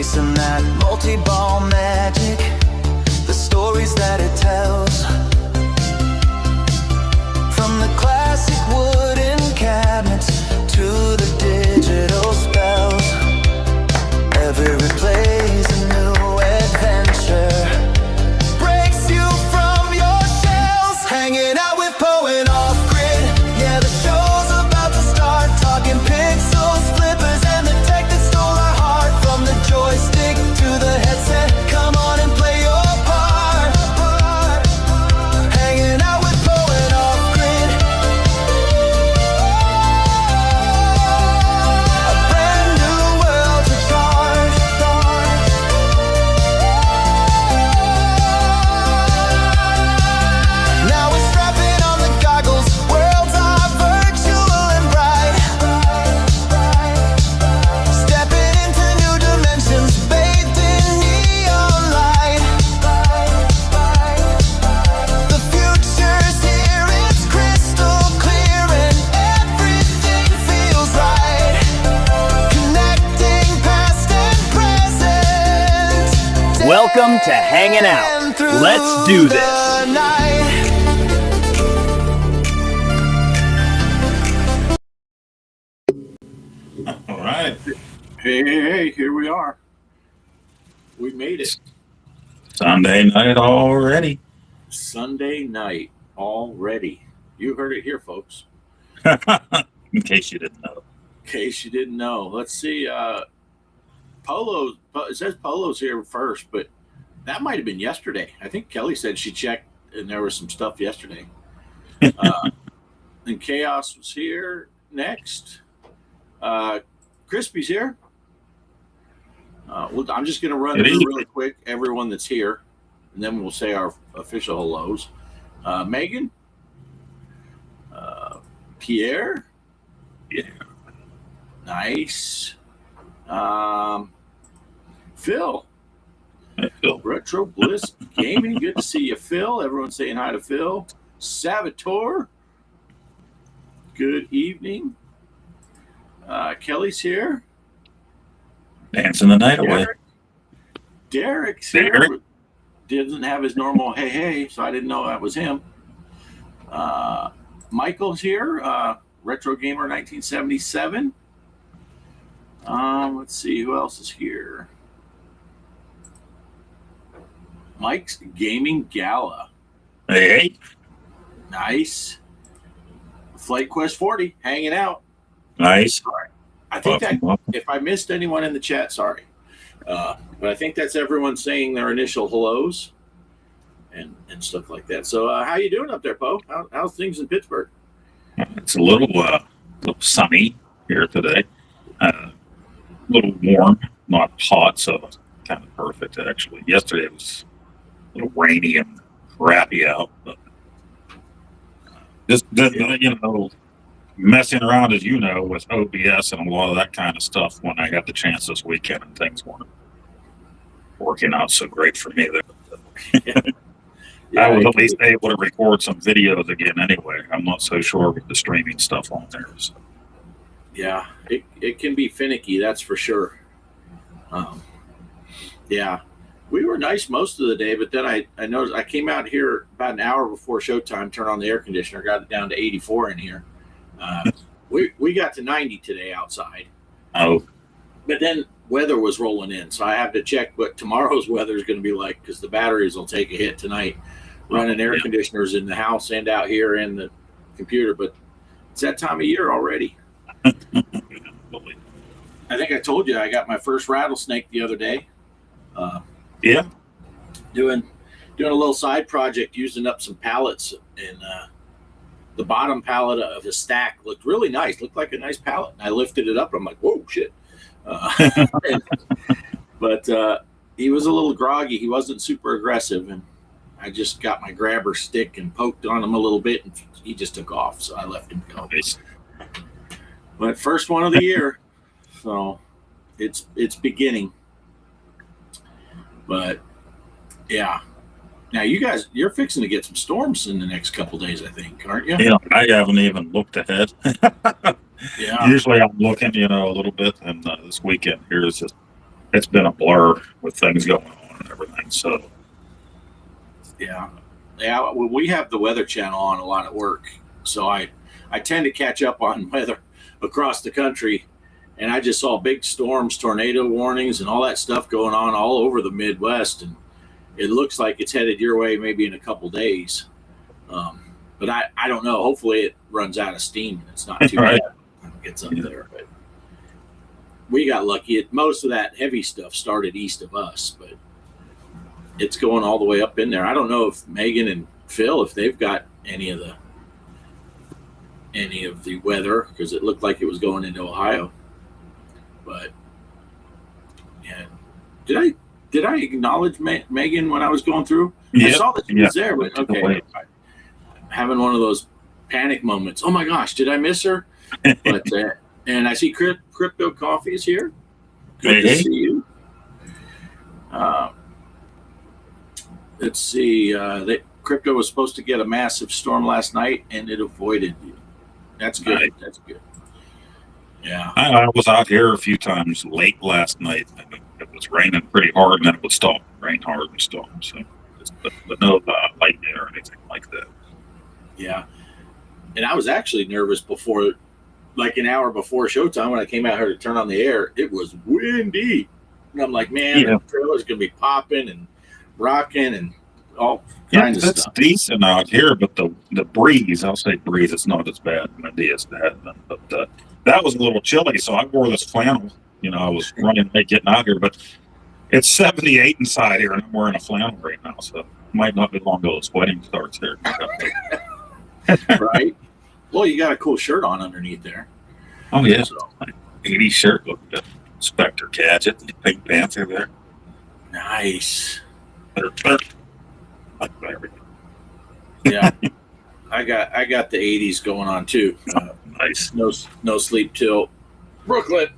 chasing that multi-ball magic, the stories that it tells. From the classic wooden cabinets to the digital spells, every play's a new adventure, breaks you from your shells. Hanging out with Poe and Offgrid, yeah, the show's about to start. Talking pixels, flippers, and the tech that stole our heart. From the joystick to the headset, come on and play your part. Hanging out with Poe and Offgrid, a brand new world to start. Now we're strapping on the goggles, worlds are virtual and bright. Stepping into new dimensions, bathed in neon light. The future's here, it's crystal clear, and everything feels right. Connecting past and present. Welcome to Hangin' Out. Let's do this. The night. All right. Hey, here we are. We made it. Sunday night already. Sunday night already. You heard it here, folks. In case you didn't know. In case you didn't know. Let's see. Polo. It says Polo's here first, but that might have been yesterday. I think Kelly said she checked and there was some stuff yesterday. And Kaos was here next. Crispy's here. Well, I'm just going to run through really quick everyone that's here, and then we'll say our official hellos. Megan, Pierre, Yeah. nice. Phil, Hey, Phil. Retro Bliss Gaming, good to see you, Phil. Everyone's saying hi to Phil. Saboteur, good evening. Kelly's here. Dancing the night away. Derek's here. Derek. Doesn't have his normal hey, so I didn't know that was him. Michael's here. Retro Gamer 1977. Let's see who else is here. Mike's Gaming Gala. Hey. Nice. Flight Quest 40 hanging out. Nice. I think that Welcome. if I missed anyone in the chat, sorry. But I think that's everyone saying their initial hellos and stuff like that. So how you doing up there, Poe? How's things in Pittsburgh? It's a little sunny here today. A little warm, not hot, so kind of perfect actually. Yesterday it was a little rainy and crappy out, but just messing around, as you know, with OBS and a lot of that kind of stuff when I got the chance this weekend and things weren't working out so great for me there. I was at least able to record some videos again anyway. I'm not so sure with the streaming stuff on there. So. Yeah, it can be finicky, that's for sure. Yeah, we were nice most of the day, but then I noticed I came out here about an hour before showtime, turned on the air conditioner, got it down to 84 in here. We got to 90 today outside. Oh, but then weather was rolling in, so I have to check what tomorrow's weather is going to be like because the batteries will take a hit tonight. Running air conditioners in the house and out here in the computer, but it's that time of year already. I think I told you I got my first rattlesnake the other day. yeah. Doing a little side project using up some pallets, and the bottom pallet of the stack looked really nice. Looked like a nice pallet. And I lifted it up. And I'm like, whoa, shit. But he was a little groggy. He wasn't super aggressive, and I just got my grabber stick and poked on him a little bit, and he just took off. So I left him go. But first one of the year, so it's beginning. But yeah, now you guys, you're fixing to get some storms in the next couple days, I think, aren't you? Yeah, I haven't even looked ahead. Yeah. Usually I'm looking, a little bit, and this weekend here is just it's been a blur with things going on and everything. So Yeah. Well, we have the Weather Channel on a lot at work, so I tend to catch up on weather across the country, and I just saw big storms, tornado warnings, and all that stuff going on all over the Midwest, and it looks like it's headed your way maybe in a couple days. But I don't know. Hopefully it runs out of steam and it's not too Right. bad when it gets up there. But we got lucky. Most of that heavy stuff started east of us, but it's going all the way up in there. I don't know if Megan and Phil, if they've got any of the weather, because it looked like it was going into Ohio. But yeah, did I acknowledge Megan when I was going through? I Yep. saw that she Yeah. was there, but okay. I'm having one of those panic moments. Oh my gosh, did I miss her? But and I see Crypto Coffee is here. Good to Hey. see you. Let's see. Crypto was supposed to get a massive storm last night, and it avoided you. That's good. Right. That's good. Yeah. I was out here a few times late last night. And it was raining pretty hard, and then it would stop, rain hard and stop. So, but no lightning or anything like that. Yeah. And I was actually nervous before, like an hour before showtime when I came out here to turn on the air. It was windy. And I'm like, man, Yeah. the trailer's going to be popping and rocking and all Yeah, kinds of that's stuff. decent out here, but the breeze, I'll say breeze, it's not as bad as that. But that was a little chilly, so I wore this flannel. You know, I was running late getting out here, but it's 78 inside here, and I'm wearing a flannel right now, so it might not be long till the sweating starts here. Right? Well, you got a cool shirt on underneath there. Oh, yeah. So, 80 shirt, look at Spectre Gadget, the Pink Panther there. nice. There. Yeah. I got the 80s going on too. Nice. No sleep till Brooklyn.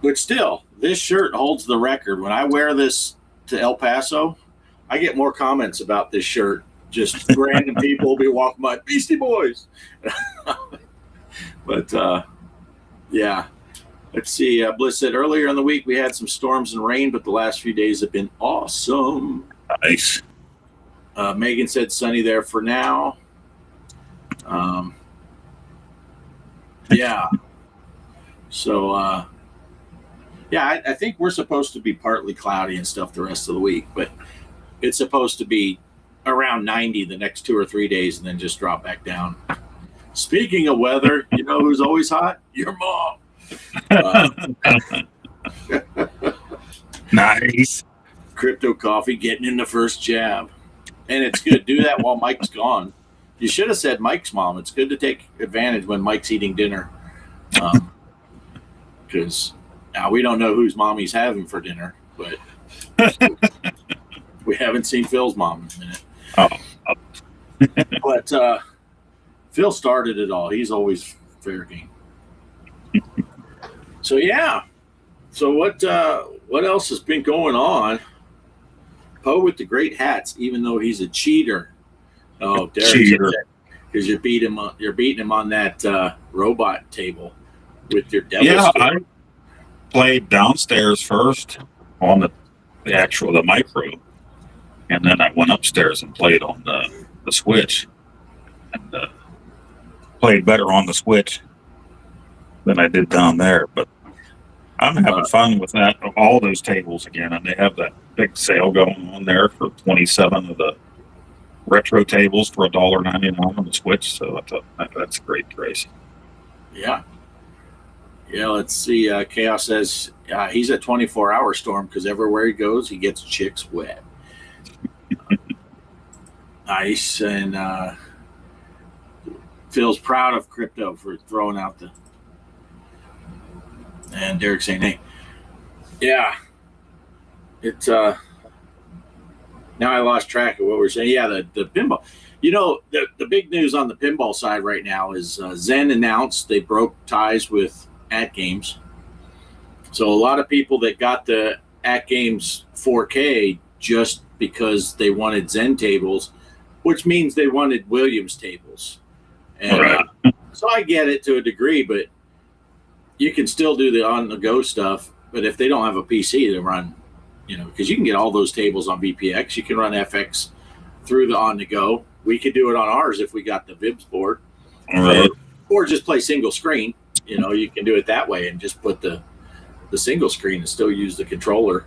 But still, this shirt holds the record. When I wear this to El Paso, I get more comments about this shirt. Just random people will be walking by, Beastie Boys. But yeah. Let's see. Bliss said earlier in the week we had some storms and rain, but the last few days have been awesome. Nice. Megan said sunny there for now. Yeah. So, yeah, I think we're supposed to be partly cloudy and stuff the rest of the week, but it's supposed to be around 90 the next 2 or 3 days and then just drop back down. Speaking of weather, you know who's always hot? Your mom. Nice. Crypto Coffee getting in the first jab. And it's good. Do that while Mike's gone. You should have said Mike's mom. It's good to take advantage when Mike's eating dinner. Because now we don't know whose mom he's having for dinner, but we haven't seen Phil's mom in a minute. Oh. But Phil started it all. He's always fair game. So yeah. So what else has been going on? Poe with the great hats, even though he's a cheater. Oh, Derek, because you're beating him on that robot table with your devil. Yeah, stick. I played downstairs first on the micro, and then I went upstairs and played on the Switch, and played better on the Switch than I did down there. But I'm having fun with that. All those tables again, and they have that big sale going on there for 27 of the retro tables for $1.99 on the Switch. So I thought that's a great price. Yeah. Yeah, let's see. Kaos says he's a 24-hour storm because everywhere he goes, he gets chicks wet. Nice. And feels proud of Crypto for throwing out the... And Derek saying, hey, yeah, it's... Now I lost track of what we're saying. Yeah, the pinball. You know, the big news on the pinball side right now is Zen announced they broke ties with At Games. So a lot of people that got the At Games 4K just because they wanted Zen tables, which means they wanted Williams tables. And Right. so I get it to a degree, but you can still do the on-the-go stuff, but if they don't have a PC to run, because you can get all those tables on VPX, you can run FX through the on-the-go. We could do it on ours if we got the VIBS board, or just play single screen. You can do it that way and just put the single screen and still use the controller.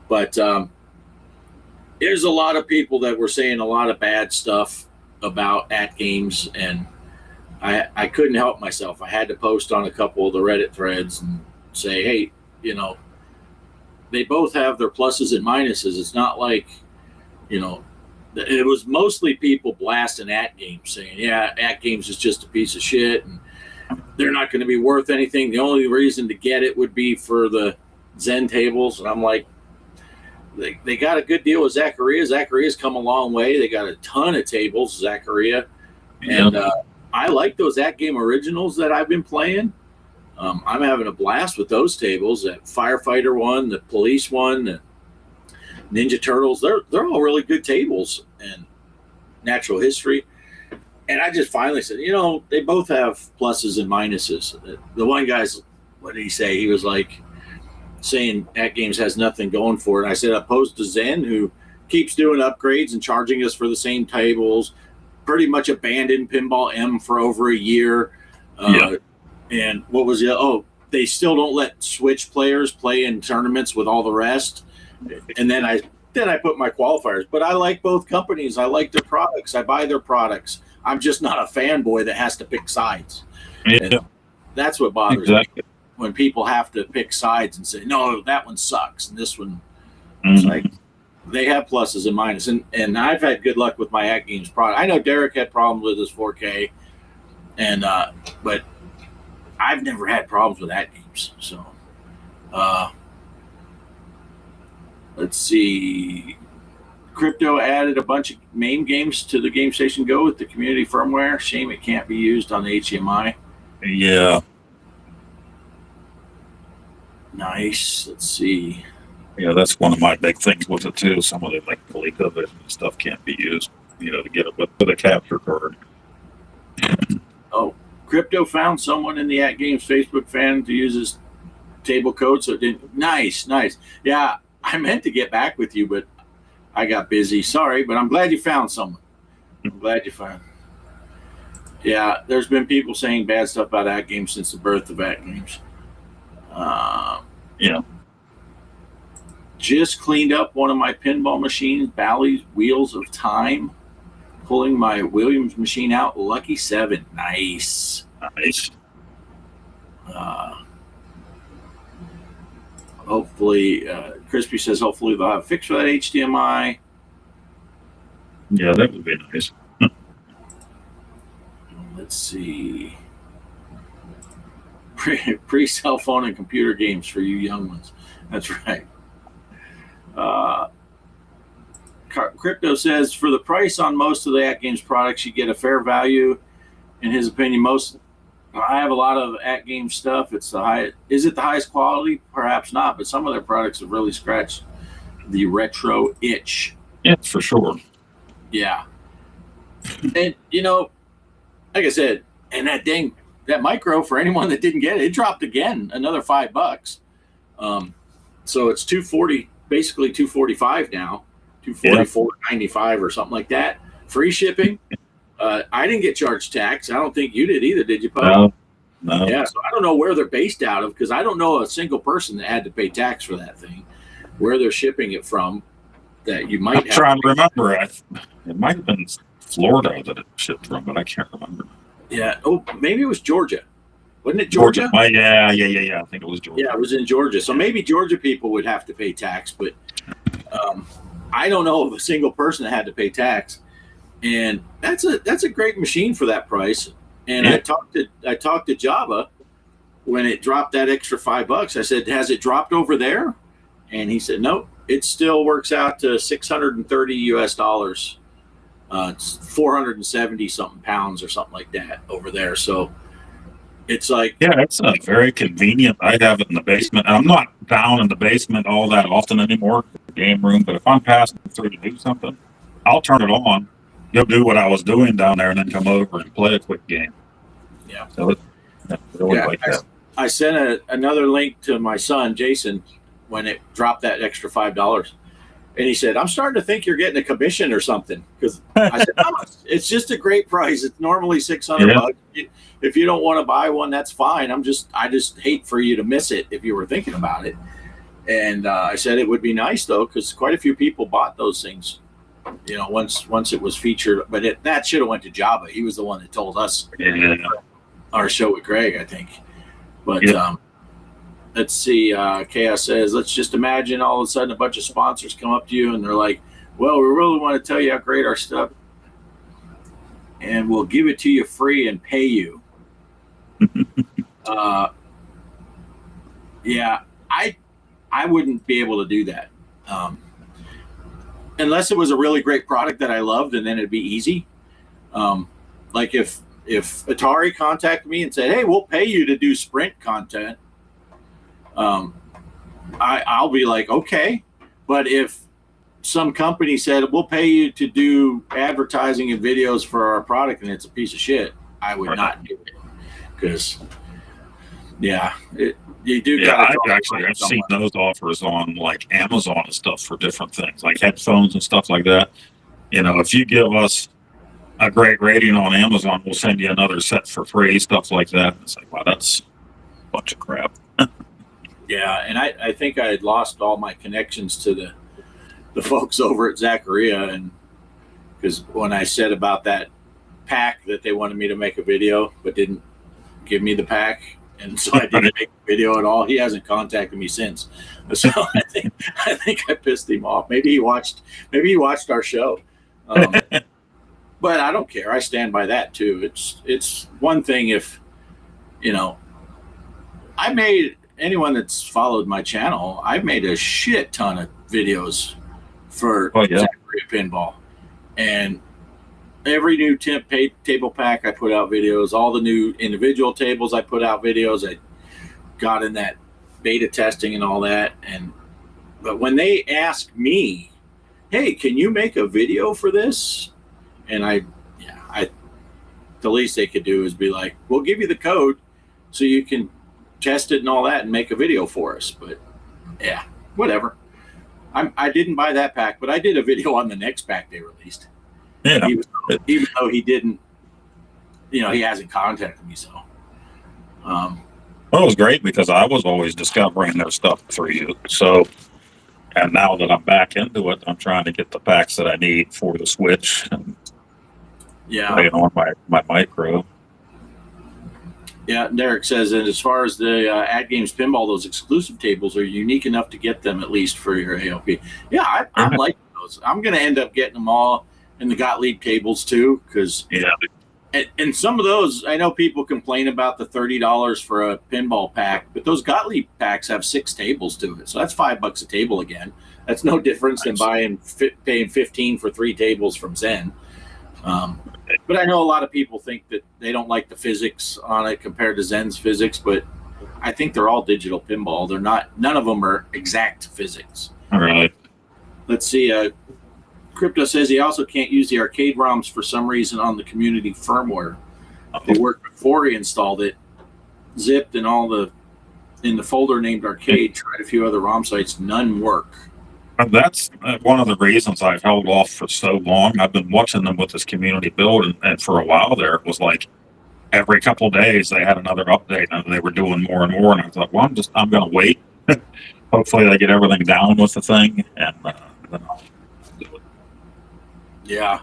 But there's a lot of people that were saying a lot of bad stuff about AtGames, and I couldn't help myself. I had to post on a couple of the Reddit threads and say, hey, they both have their pluses and minuses. It's not like, it was mostly people blasting AtGames, saying, yeah, AtGames is just a piece of shit and they're not going to be worth anything. The only reason to get it would be for the Zen tables. And I'm like, they got a good deal with Zaccaria. Zaccaria's come a long way. They got a ton of tables, Zaccaria. And I like those AtGame originals that I've been playing. I'm having a blast with those tables. That Firefighter one, the Police one, the Ninja Turtles. They're all really good tables, and Natural History. And I just finally said, they both have pluses and minuses. The one guy's, what did he say? He was like saying AtGames has nothing going for it. I said, opposed to Zen, who keeps doing upgrades and charging us for the same tables, pretty much abandoned Pinball M for over a year. And what was it? Oh, they still don't let Switch players play in tournaments with all the rest. And then I put my qualifiers. But I like both companies. I like their products. I buy their products. I'm just not a fanboy that has to pick sides. Yeah. And that's what bothers me, when people have to pick sides and say, no, that one sucks and this one. It's like, they have pluses and minuses. And I've had good luck with my AtGames product. I know Derek had problems with his 4K, but I've never had problems with AtGames. So let's see. Crypto added a bunch of MAME games to the Game Station Go with the community firmware. Shame it can't be used on the HDMI. Yeah. Nice. Let's see. Yeah, that's one of my big things with it too. Some of the ColecoVision stuff can't be used, to get it with a capture card. Oh, Crypto found someone in the AtGames Facebook fan to use his table code, so it didn't. Nice. Yeah, I meant to get back with you, but I got busy. Sorry, but I'm glad you found someone. I'm glad you found. Yeah, there's been people saying bad stuff about AtGames since the birth of AtGames. Yeah. Just cleaned up one of my pinball machines, Bally's Wheels of Time. Pulling my Williams machine out, lucky 7. Nice. Hopefully, Crispy says hopefully they'll have a fix for that HDMI. Yeah, that would be nice. Let's see. Pre-cell phone and computer games for you young ones. That's right. Crypto says, for the price on most of the AtGames products, you get a fair value. In his opinion, I have a lot of AtGames stuff. Is it the highest quality? Perhaps not, but some of their products have really scratched the retro itch. Yeah, for sure. Yeah. And, like I said, and that micro, for anyone that didn't get it, it dropped again, another $5. So it's $240, basically $245 now, $244.95 or something like that. Free shipping. I didn't get charged tax. I don't think you did either, did you, Poe? No. Yeah, so I don't know where they're based out of, because I don't know a single person that had to pay tax for that thing. Where they're shipping it from, that you might I'm trying to remember. It might have been Florida that it shipped from, but I can't remember. Yeah. Oh, maybe it was Georgia. Wasn't it Georgia? Yeah. I think it was Georgia. Yeah, it was in Georgia. So maybe Georgia people would have to pay tax, but I don't know of a single person that had to pay tax. And that's a great machine for that price. And I talked to Jabba when it dropped that extra $5. I said, has it dropped over there? And he said, no, it still works out to $630 US. It's 470 something pounds or something like that over there. So it's like, yeah, it's very convenient. I have it in the basement. I'm not down in the basement all that often anymore, the game room. But if I'm passing through to do something, I'll turn it on. Go do what I was doing down there, and then come over and play a quick game. Yeah. So I really like that. I sent another link to my son, Jason, when it dropped that extra $5. And he said, I'm starting to think you're getting a commission or something. Because I said, no, it's just a great price. It's normally $600. If you don't want to buy one, that's fine. I just hate for you to miss it if you were thinking about it. And I said it would be nice, though, because quite a few people bought those things, you know, once it was featured. But that should have went to Jabba. He was the one that told us our show with Greg, I think. But let's see. Kaos says, let's just imagine all of a sudden a bunch of sponsors come up to you and they're like, well, we really want to tell you how great our stuff, and we'll give it to you free and pay you. Yeah, I wouldn't be able to do that. Unless it was a really great product that I loved, and then it'd be easy. Like if Atari contacted me and said, hey, we'll pay you to do Sprint content, I'll be like, okay. But if some company said, we'll pay you to do advertising and videos for our product, and it's a piece of shit, I would not do it. Because, you do. Yeah, I've seen those offers on like Amazon and stuff for different things, like headphones and stuff like that. You know, if you give us a great rating on Amazon, we'll send you another set for free, stuff like that. It's like, wow, that's a bunch of crap. Yeah, and I think I had lost all my connections to the folks over at Zacharia, and because when I said about that pack that they wanted me to make a video but didn't give me the pack, and so I didn't make a video at all. He hasn't contacted me since, so I think I pissed him off. Maybe he watched our show, but I don't care. I stand by that too. It's one thing if, you know, I made, anyone that's followed my channel, I've made a shit ton of videos for RTXPinball, and every new table pack I put out videos. All the new individual tables I put out videos. I got in that beta testing and all that. But when they ask me, hey, can you make a video for this? And the least they could do is be like, we'll give you the code so you can test it and all that and make a video for us. But yeah, whatever. I didn't buy that pack, but I did a video on the next pack they released. Yeah. Even though he didn't, you know, he hasn't contacted me. So, well, it was great because I was always discovering their stuff through you. So, and now that I'm back into it, I'm trying to get the packs that I need for the Switch and playing on my micro. Yeah, Derek says that as far as the Ad Games Pinball, those exclusive tables are unique enough to get them at least for your ALP. Yeah, I'm liking those. I'm going to end up getting them all in the Gottlieb tables too, because and some of those, I know people complain about the $30 for a pinball pack, but those Gottlieb packs have 6 tables to it, so that's $5 a table again. That's no difference than paying $15 for 3 tables from Zen. But I know a lot of people think that they don't like the physics on it compared to Zen's physics, but I think they're all digital pinball. They're not. None of them are exact physics. All right. Let's see. Crypto says he also can't use the arcade ROMs for some reason on the community firmware. They worked before he installed it, zipped and all in the folder named arcade. Tried a few other ROM sites, none work. That's one of the reasons I've held off for so long. I've been watching them with this community build, and for a while there, it was like every couple of days they had another update, and they were doing more and more. And I thought, well, I'm going to wait. Hopefully, they get everything down with the thing, and then I'll do it. Yeah.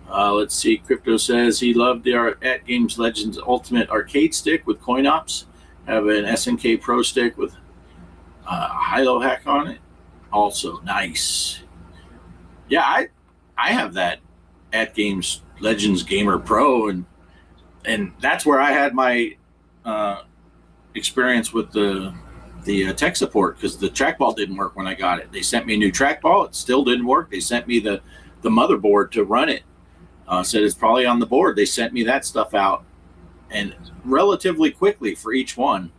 Let's see. Crypto says he loved the At Games Legends Ultimate Arcade Stick with coin ops. Have an SNK Pro Stick with high-low hack on it. Also nice. Yeah, I have that At Games Legends Gamer Pro, and that's where I had my experience with the tech support, because the trackball didn't work when I got it. They sent me a new trackball. It still didn't work. They sent me the motherboard to run it. Said it's probably on the board. They sent me that stuff out, and relatively quickly for each one.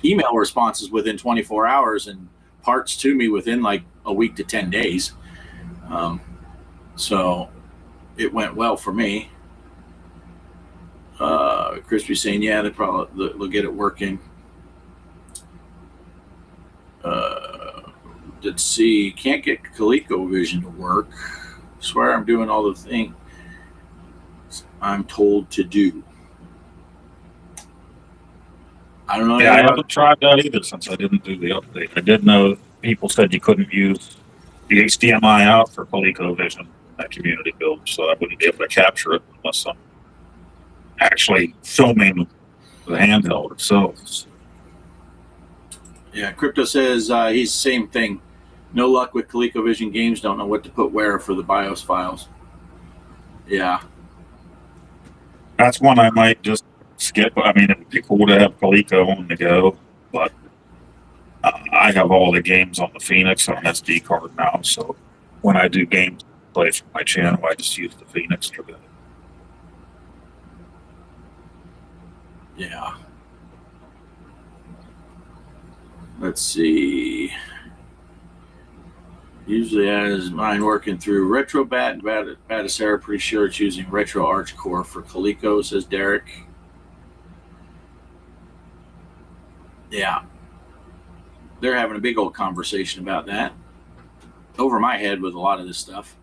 Email responses within 24 hours and parts to me within like a week to 10 days. So it went well for me. Crispy saying, yeah, they'll get it working. Let's see. Can't get ColecoVision to work. Swear I'm doing all the things I'm told to do. I don't know. Yeah, I haven't tried that either since I didn't do the update. I did know people said you couldn't use the HDMI out for ColecoVision at community build, so I wouldn't be able to capture it unless I'm actually filming the handheld itself. Yeah, Crypto says he's the same thing. No luck with ColecoVision games. Don't know what to put where for the BIOS files. Yeah. That's one I might just skip. I mean, it'd be cool to have Coleco on the go, but I have all the games on the Phoenix on SD card now, so when I do gameplay for my channel, I just use the Phoenix for that. Yeah. Let's see. Usually has mine working through RetroBat. Batisera, pretty sure it's using Retro Arch Core for Coleco, says Derek. Yeah. They're having a big old conversation about that. Over my head with a lot of this stuff.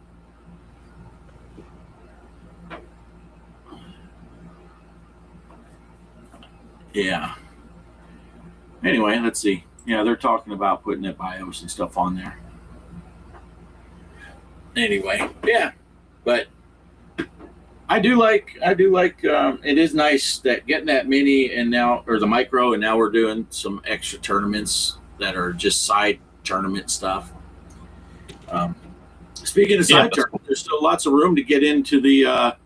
Yeah. Anyway, let's see. Yeah, they're talking about putting that BIOS and stuff on there. Anyway, yeah, but I do like. It is nice that getting that mini and now, or the micro, and now we're doing some extra tournaments that are just side tournament stuff. Speaking of side tournaments, there's still lots of room to get into the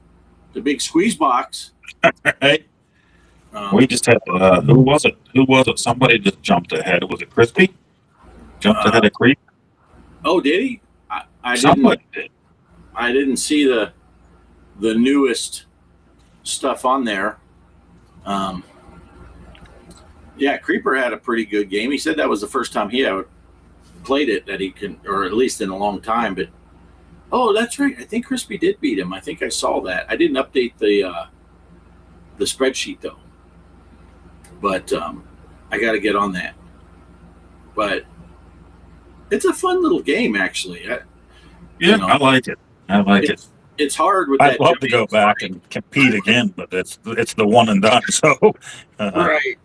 big squeeze box. Right. We just had who was it? Somebody just jumped ahead. Was it Crispy? Jumped ahead of Creep? Oh, did he? I didn't see the newest stuff on there. Yeah, Creeper had a pretty good game. He said that was the first time he had played it that he can, or at least in a long time. But oh, that's right. I think Crispy did beat him. I think I saw that. I didn't update the spreadsheet though. But I got to get on that. But it's a fun little game, actually. I like it. It's hard with I'd that. love to go back and compete again, but it's the one and done. So right,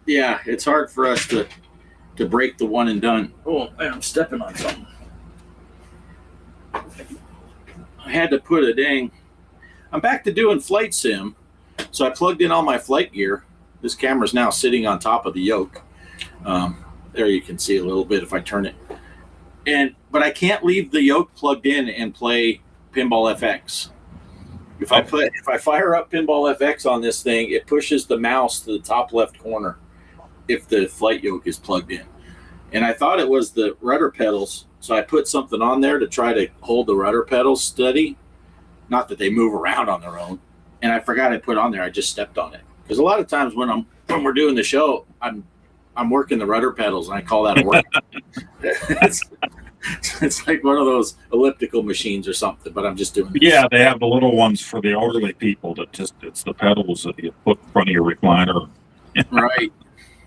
yeah, it's hard for us to break the one and done. Oh, I'm stepping on something. I had to put a dang. I'm back to doing flight sim, so I plugged in all my flight gear. This camera's now sitting on top of the yoke. There you can see a little bit if I turn it. But I can't leave the yoke plugged in and play Pinball FX. If I fire up Pinball FX on this thing, it pushes the mouse to the top left corner if the flight yoke is plugged in. And I thought it was the rudder pedals, so I put something on there to try to hold the rudder pedals steady. Not that they move around on their own. And I forgot I put on there. I just stepped on it. Because a lot of times when we're doing the show, I'm working the rudder pedals, and I call that a work. It's like one of those elliptical machines or something, but I'm just doing this. Yeah, they have the little ones for the elderly people that it's the pedals that you put in front of your recliner. Right.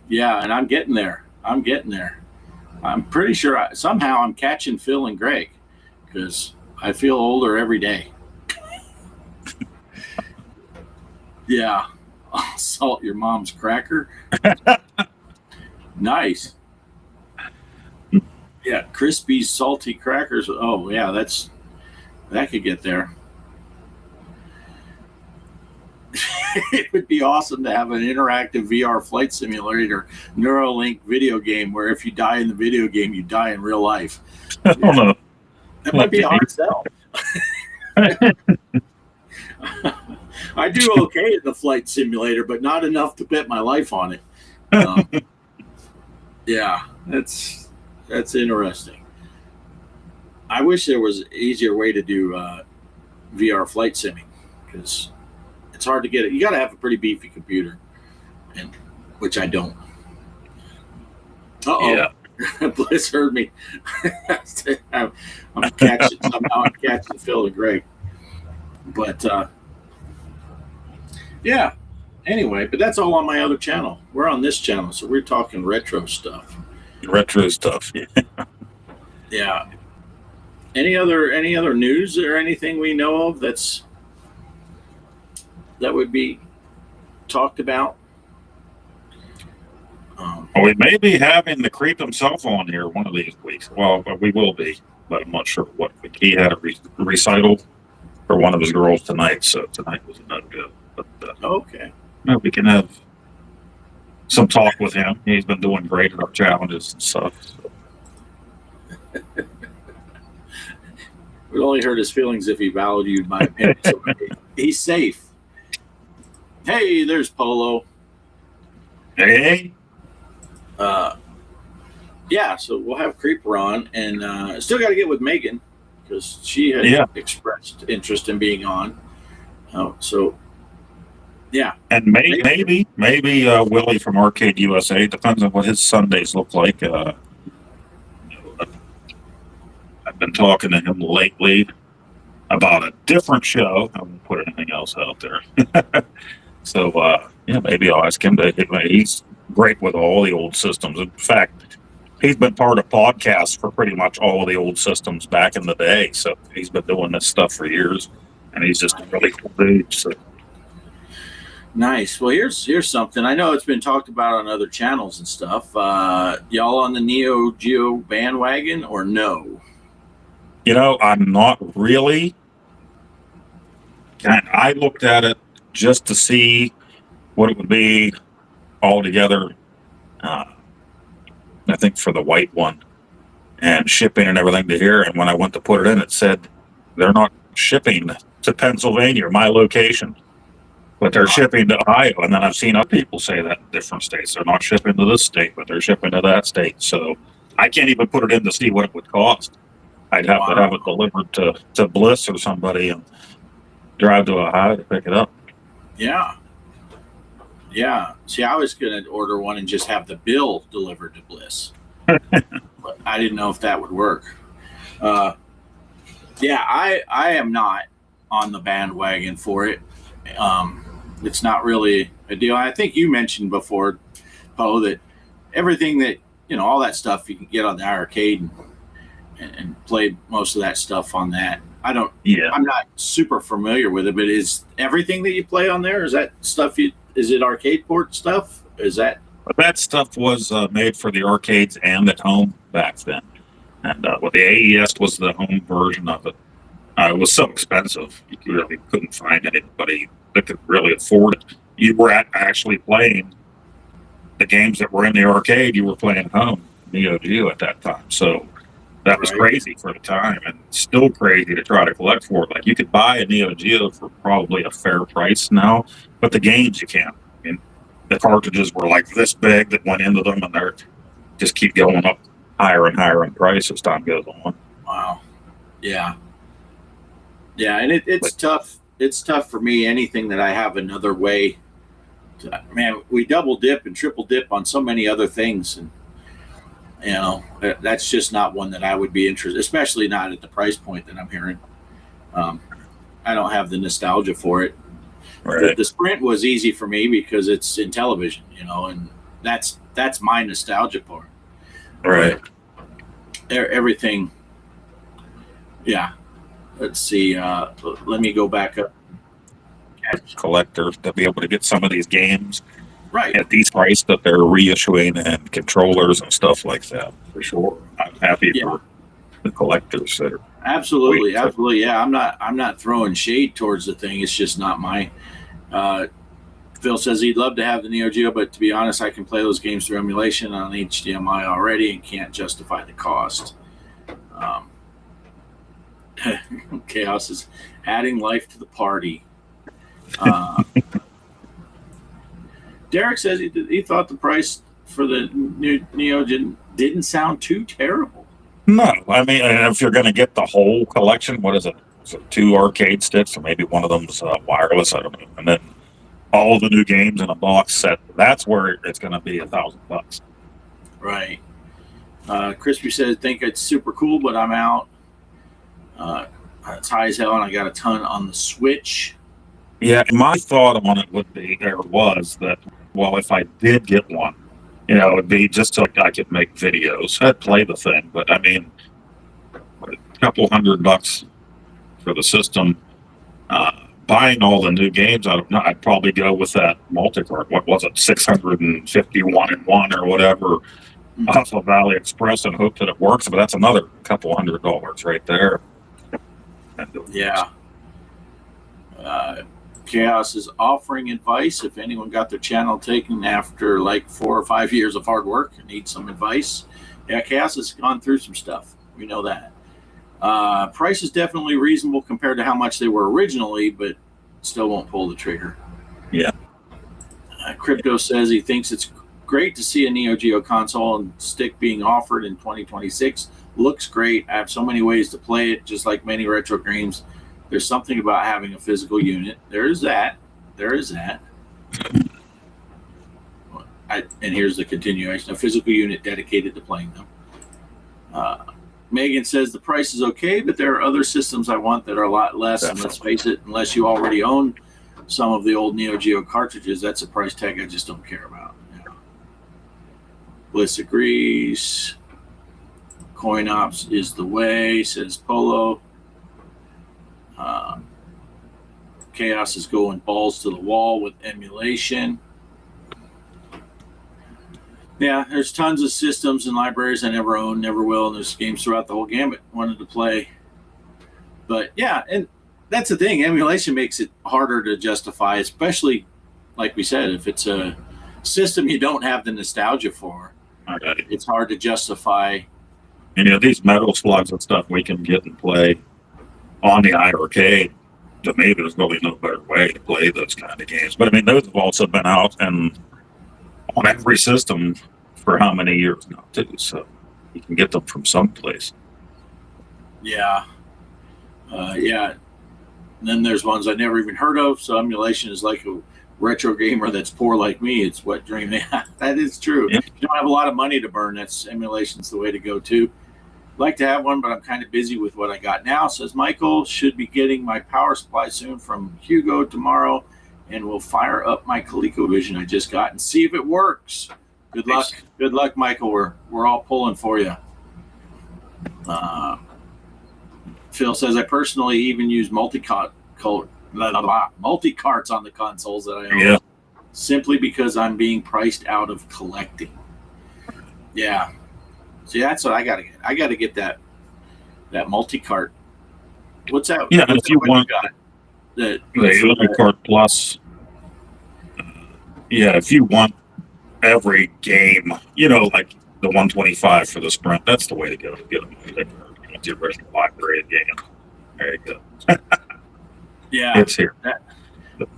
Yeah, and I'm getting there. I'm pretty sure somehow I'm catching Phil and Greg because I feel older every day. Yeah. I'll salt your mom's cracker. Nice. Yeah, crispy, salty crackers. Oh, yeah, that could get there. It would be awesome to have an interactive VR flight simulator, Neuralink video game where if you die in the video game, you die in real life. I don't know. That might be a hard sell. I do okay in the flight simulator, but not enough to bet my life on it. Yeah, that's interesting. I wish there was an easier way to do VR flight simming because it's hard to get it. You got to have a pretty beefy computer, and which I don't. Yeah. Bliss heard me. I'm catching Phil and Greg, but Yeah. Anyway, but that's all on my other channel. We're on this channel, so we're talking retro stuff. Retro stuff. Yeah. Yeah. Any other news or anything we know of that would be talked about? We may be having the creep himself on here one of these weeks. Well, we will be, but I'm not sure what. He had a recital for one of his girls tonight, so tonight was no good. But Okay. we can have some talk with him. He's been doing great at our challenges and stuff. So. It would only hurt his feelings if he valued my opinion. So he's safe. Hey, there's Polo. Hey. Yeah, so we'll have Creeper on, and still got to get with Megan because she had expressed interest in being on. So, yeah. And maybe Willie from Arcade USA. Depends on what his Sundays look like. I've been talking to him lately about a different show. I won't put anything else out there. So, maybe I'll ask him to. He's great with all the old systems. In fact, he's been part of podcasts for pretty much all of the old systems back in the day. So he's been doing this stuff for years, and he's just a really cool dude. So. Nice. Well, here's something. I know it's been talked about on other channels and stuff. Y'all on the Neo Geo bandwagon or no? I'm not really. I looked at it just to see what it would be altogether. I think for the white one and shipping and everything to here. And when I went to put it in, it said they're not shipping to Pennsylvania, my location, but they're shipping to Ohio. And then I've seen other people say that in different states. They're not shipping to this state, but they're shipping to that state. So I can't even put it in to see what it would cost. I'd have to have it delivered to Bliss or somebody and drive to Ohio to pick it up. Yeah. Yeah. See, I was going to order one and just have the bill delivered to Bliss. But I didn't know if that would work. I am not on the bandwagon for it. It's not really a deal. I think you mentioned before, Poe, that everything that, all that stuff you can get on the arcade and play most of that stuff on that. I'm not super familiar with it, but is everything that you play on there, is that stuff is it arcade port stuff? Is that? That stuff was made for the arcades and at home back then. And the AES was the home version of it. It was so expensive. You really couldn't find anybody that could really afford it. You were actually playing the games that were in the arcade. You were playing at home, Neo Geo at that time. So that was crazy for the time, and still crazy to try to collect for it. Like, you could buy a Neo Geo for probably a fair price now, but the games you can't. I mean, the cartridges were like this big that went into them, and they're just keep going up higher and higher in price as time goes on. Wow. Yeah. Yeah, and it's tough. It's tough for me. Anything that I have another way to, man, we double dip and triple dip on so many other things, and that's just not one that I would be interested, especially not at the price point that I'm hearing. I don't have the nostalgia for it. Right. The Sprint was easy for me because it's Intellivision, and that's my nostalgia part. Right. But everything. Yeah. Let's see. Let me go back up. Collectors to be able to get some of these games Right. at these prices that they're reissuing, and controllers and stuff like that. For sure. I'm happy for the collectors that are. Absolutely. Yeah, I'm not throwing shade towards the thing. It's just not my. Phil says he'd love to have the Neo Geo, but to be honest, I can play those games through emulation on HDMI already and can't justify the cost. Kaos is adding life to the party. Derek says he thought the price for the new Neo didn't sound too terrible. No, I mean, if you're going to get the whole collection, what is it? Is it 2 arcade sticks, or maybe one of them's wireless? I don't know. And then all the new games in a box set. That's where it's going to be $1,000. Right. Crispy says, think it's super cool, but I'm out. It's high as hell, and I got a ton on the Switch. Yeah, my thought on it would be, or was that, well, if I did get one, it'd be just so I could make videos. I'd play the thing, but I mean, a couple $100 for the system. Buying all the new games, I'd probably go with that multi-card. What was it, 651 and one or whatever, off of AliExpress, and hope that it works. But that's another couple $100 right there. Yeah. Kaos is offering advice if anyone got their channel taken after like 4 or 5 years of hard work and needs some advice. Yeah, Kaos has gone through some stuff. We know that. Price is definitely reasonable compared to how much they were originally, but still won't pull the trigger. Yeah. Crypto says he thinks it's great to see a Neo Geo console and stick being offered in 2026. Looks great. I have so many ways to play it, just like many retro games. There's something about having a physical unit. There is that. And here's the continuation: a physical unit dedicated to playing them. Megan says the price is okay, but there are other systems I want that are a lot less. Definitely. And let's face it, unless you already own some of the old Neo Geo cartridges, that's a price tag I just don't care about. Yeah. Bliss agrees. Coin ops is the way, says Polo. Kaos is going balls to the wall with emulation. Yeah, there's tons of systems and libraries I never owned, never will, and there's games throughout the whole gamut wanted to play. But yeah, and that's the thing. Emulation makes it harder to justify, especially, like we said, if it's a system you don't have the nostalgia for. Okay. It's hard to justify. And these Metal Slugs and stuff we can get and play on the iArcade. To me, there's really no better way to play those kind of games. But I mean, those have also been out and on every system for how many years now, too. So you can get them from someplace. Yeah. Yeah. And then there's ones I never even heard of. So emulation is like a retro gamer that's poor like me. It's what dream they have. That is true. Yep. If you don't have a lot of money to burn, that's emulation's the way to go, too. Like to have one, but I'm kind of busy with what I got now, says Michael. Should be getting my power supply soon from Hugo tomorrow, and we'll fire up my ColecoVision I just got and see if it works. Good luck. Good luck, Michael. We're all pulling for you. Phil says, I personally even use multi-carts on the consoles that I own, simply because I'm being priced out of collecting. Yeah. See, that's what I got to get. I got to get that multi-cart. What's that? Yeah, and if you want the multi-cart plus, if you want every game, like the 125 for the Sprint, that's the way to go. Get them the original library game. There you go. Yeah, it's here.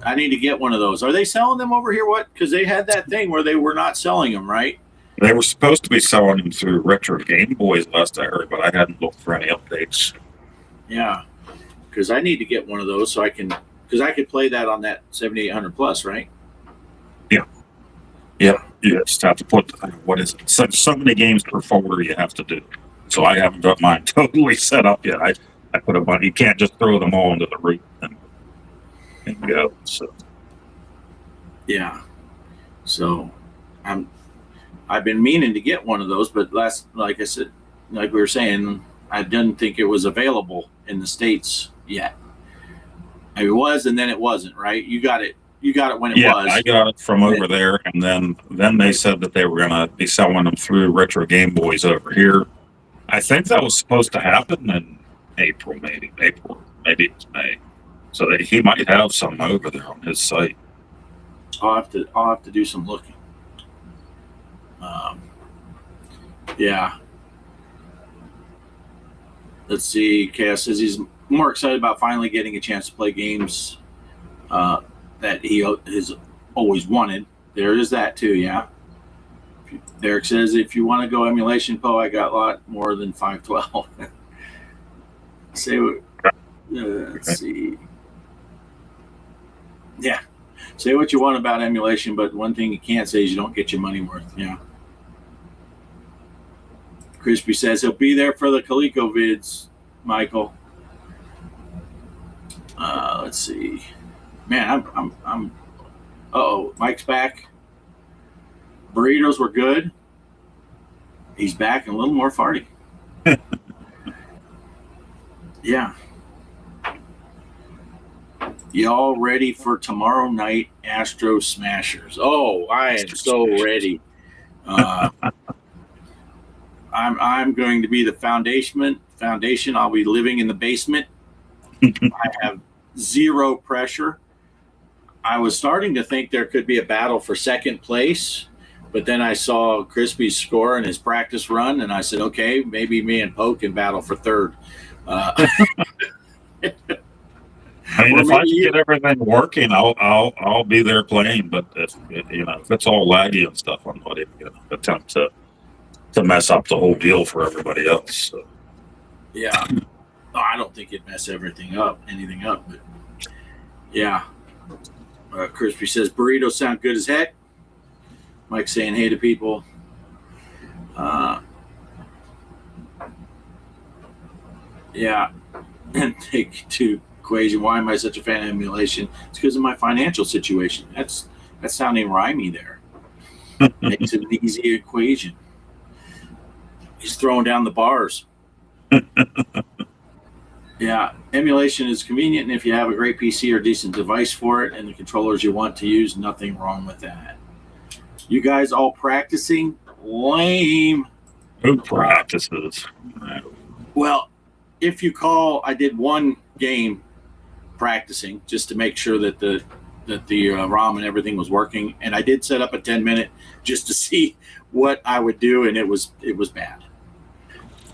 I need to get one of those. Are they selling them over here? What? Because they had that thing where they were not selling them, right? They were supposed to be selling them through Retro Game Boys last I heard, but I hadn't looked for any updates. Yeah, because I need to get one of those so I could play that on that 7800 plus, right? Yeah. Yeah. You just have to put, what is it? So many games per folder you have to do. So I haven't got mine totally set up yet. I put a bunch. You can't just throw them all into the root and go. So. Yeah. So I've been meaning to get one of those, but like I said, like we were saying, I didn't think it was available in the States yet. It was, and then it wasn't, right? You got it when it was. Yeah, I got it from over there, and then they said that they were going to be selling them through Retro Game Boys over here. I think that was supposed to happen in April, maybe it was May. So that he might have some over there on his site. I'll have to do some looking. Yeah. Let's see. Kaos says he's more excited about finally getting a chance to play games that he has always wanted. There is that too, yeah. Derek says, if you want to go emulation, Poe, I got a lot more than 512. Let's see. Yeah. Say what you want about emulation, but one thing you can't say is you don't get your money worth. Yeah. Crispy says he'll be there for the ColecoVids, Michael. Let's see. Man, I'm. Uh-oh, Mike's back. Burritos were good. He's back and a little more farty. Yeah. Y'all ready for tomorrow night Astro Smashers? Oh, I am so ready. I'm going to be the foundation. I'll be living in the basement. I have zero pressure. I was starting to think there could be a battle for second place, but then I saw Crispy's score in his practice run, and I said, okay, maybe me and Poe can battle for third. I mean, if I can get everything working, I'll be there playing. But if it's all laggy and stuff, I'm not even going to attempt to mess up the whole deal for everybody else. So. Yeah, no, I don't think it'd mess anything up. But yeah, Crispy says burritos sound good as heck. Mike saying hey to people. Yeah, and take to equation. Why am I such a fan of emulation? It's because of my financial situation. That's sounding rhymey there. Makes it an easy equation. He's throwing down the bars. Yeah, emulation is convenient, and if you have a great PC or decent device for it and the controllers you want to use, nothing wrong with that. You guys all practicing? Lame. Who practices? Well, if you call, I did one game practicing just to make sure that the ROM and everything was working, and I did set up a 10-minute just to see what I would do, and it was bad.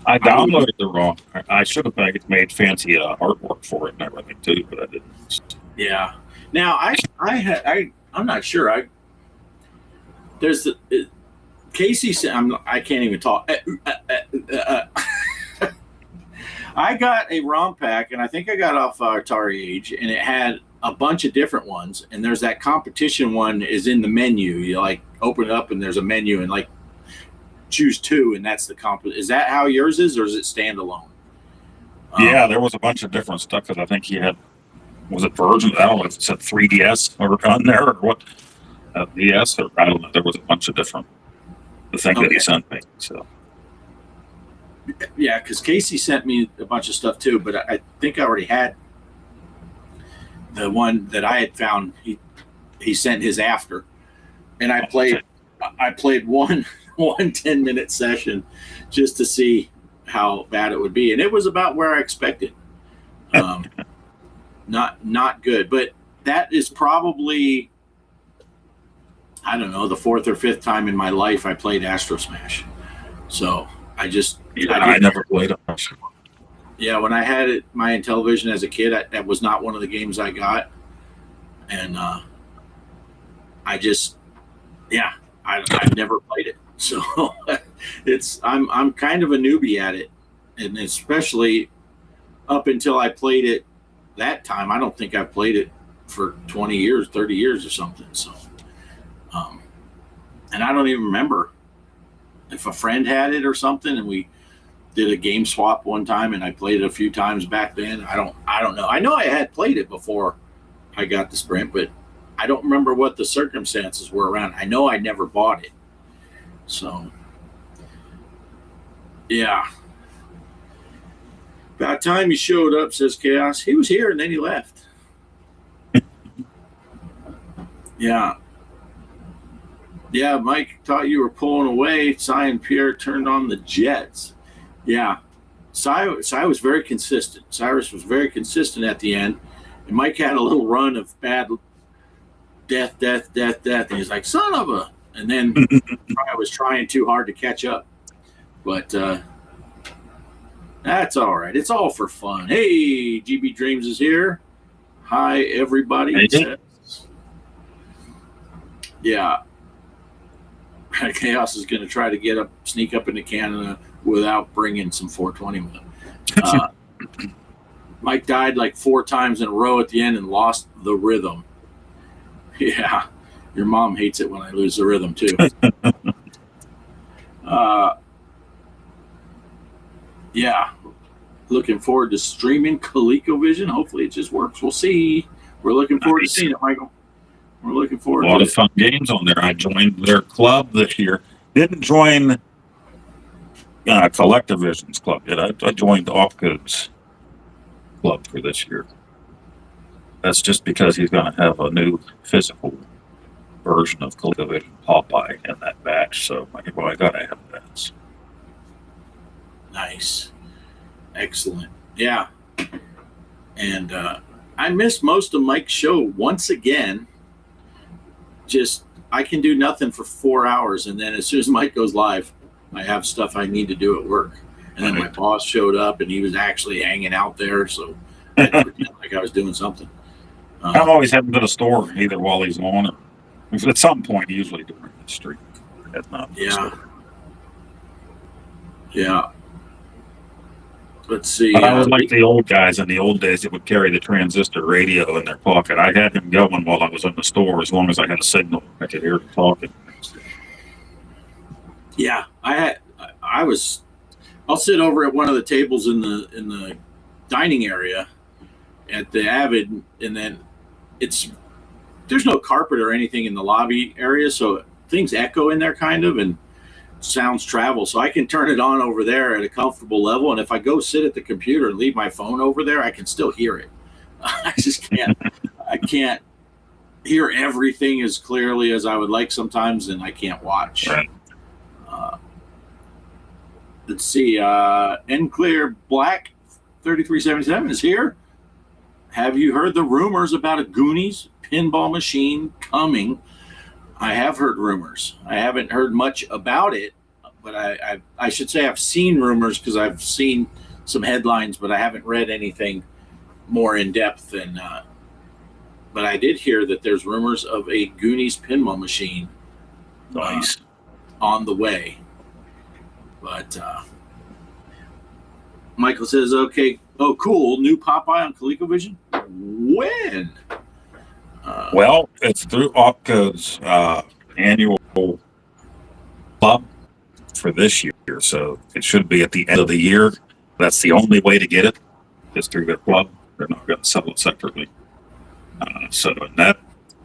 I downloaded the ROM. I should have made fancy artwork for it and everything too, but I didn't. Yeah. Now I'm not sure. There's the Casey said I can't even talk. I got a ROM pack, and I think I got off Atari Age, and it had a bunch of different ones. And there's that competition one is in the menu. You like open it up, and there's a menu, and like choose two, and that's the comp. Is that how yours is, or is it standalone? Yeah, there was a bunch of different stuff because I think he had, was it version? I don't know if it said 3DS or on there or what. DS or I don't know. There was a bunch of different the thing that he sent me. So. Yeah, because Casey sent me a bunch of stuff too, but I think I already had the one that I had found. He sent his after, and I played one 10-minute session just to see how bad it would be, and it was about where I expected. Not good, but that is probably, I don't know, the fourth or fifth time in my life I played Astro Smash. So I never played it. Yeah, when I had my Intellivision as a kid, that was not one of the games I got, and I've never played it. So I'm kind of a newbie at it, and especially up until I played it that time. I don't think I've played it for 20 years, 30 years or something. So, and I don't even remember if a friend had it or something, and we did a game swap one time, and I played it a few times back then. I don't know. I know I had played it before I got the Sprint, but I don't remember what the circumstances were around. I know I never bought it. So, yeah. About time he showed up, says Kaos. He was here and then he left. Yeah. Yeah, Mike thought you were pulling away. Cy and Pierre turned on the jets. Yeah. Cy was very consistent. Cyrus was very consistent at the end. And Mike had a little run of bad death. And he's like, son of a. And then I was trying too hard to catch up. But that's all right. It's all for fun. Hey, GB Dreams is here. Hi, everybody. Hey. Yeah. Chaos is going to try to sneak up into Canada without bringing some 420 with him. Mike died like 4 times in a row at the end and lost the rhythm. Yeah. Your mom hates it when I lose the rhythm, too. Yeah. Looking forward to streaming ColecoVision. Hopefully it just works. We'll see. We're looking forward to seeing it, Michael. We're looking forward to it. A lot of fun games on there. I joined their club this year. Didn't join Collectivision's club yet. I joined Offgrid's club for this year. That's just because he's going to have a new physical version of Intellivision Popeye in that batch. So I got to have that. Nice. Excellent. Yeah. And I missed most of Mike's show once again. Just, I can do nothing for 4 hours. And then as soon as Mike goes live, I have stuff I need to do at work. And then my boss showed up and he was actually hanging out there. So I had to pretend like I was doing something. I'm always heading to the store either while he's on or at some point, usually during the street. Yeah. Yeah. Let's see. I was like the old guys in the old days that would carry the transistor radio in their pocket. I had him going while I was in the store as long as I had a signal. I could hear him talking. Yeah, I'll sit over at one of the tables in the dining area at the Avid, and then there's no carpet or anything in the lobby area, so things echo in there kind of, and sounds travel. So I can turn it on over there at a comfortable level, and if I go sit at the computer and leave my phone over there, I can still hear it. I just can't. I can't hear everything as clearly as I would like sometimes, and I can't watch. Right. Let's see. Clear Black 3377 is here. Have you heard the rumors about a Goonies pinball machine coming? I have heard rumors. I haven't heard much about it, but I should say I've seen rumors because I've seen some headlines, but I haven't read anything more in depth than. But I did hear that there's rumors of a Goonies pinball machine. Nice. On the way. But Michael says, okay, oh, cool, new Popeye on ColecoVision? When? Well, it's through Opco's annual club for this year, so it should be at the end of the year. That's the only way to get it, is through their club. They're not going to sell it separately. So that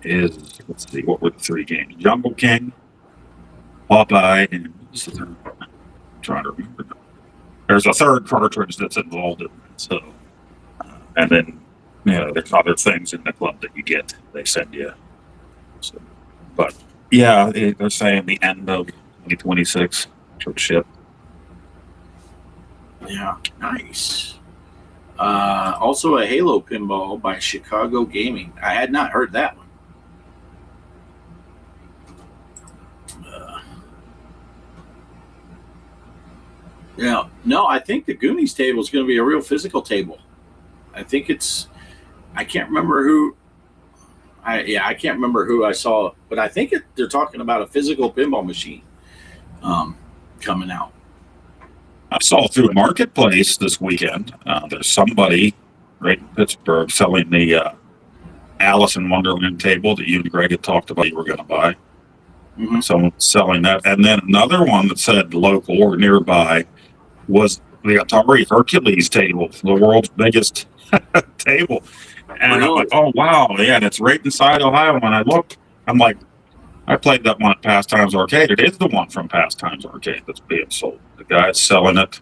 is, let's see, what were the three games? Jungle King, Popeye, and what's the third one? I'm trying to remember. There's a third cartridge that's involved in it. So, and then, there's other things in the club that you get. They send you. So, but yeah, they're saying the end of 2026 should ship. Yeah, nice. Also a Halo pinball by Chicago Gaming. I had not heard that one. No, I think the Goonies table is going to be a real physical table. I think I can't remember who. I can't remember who I saw, but I think they're talking about a physical pinball machine coming out. I saw through Marketplace this weekend. There's somebody right in Pittsburgh selling the Alice in Wonderland table that you and Greg had talked about you were going to buy. Mm-hmm. Someone selling that. And then another one that said local or nearby was the Atari Hercules table, the world's biggest table. And really? I'm like, oh, wow. Yeah, and it's right inside Ohio. When I looked, I'm like, I played that one at Pastimes Arcade. It is the one from Pastimes Arcade that's being sold. The guy's selling it.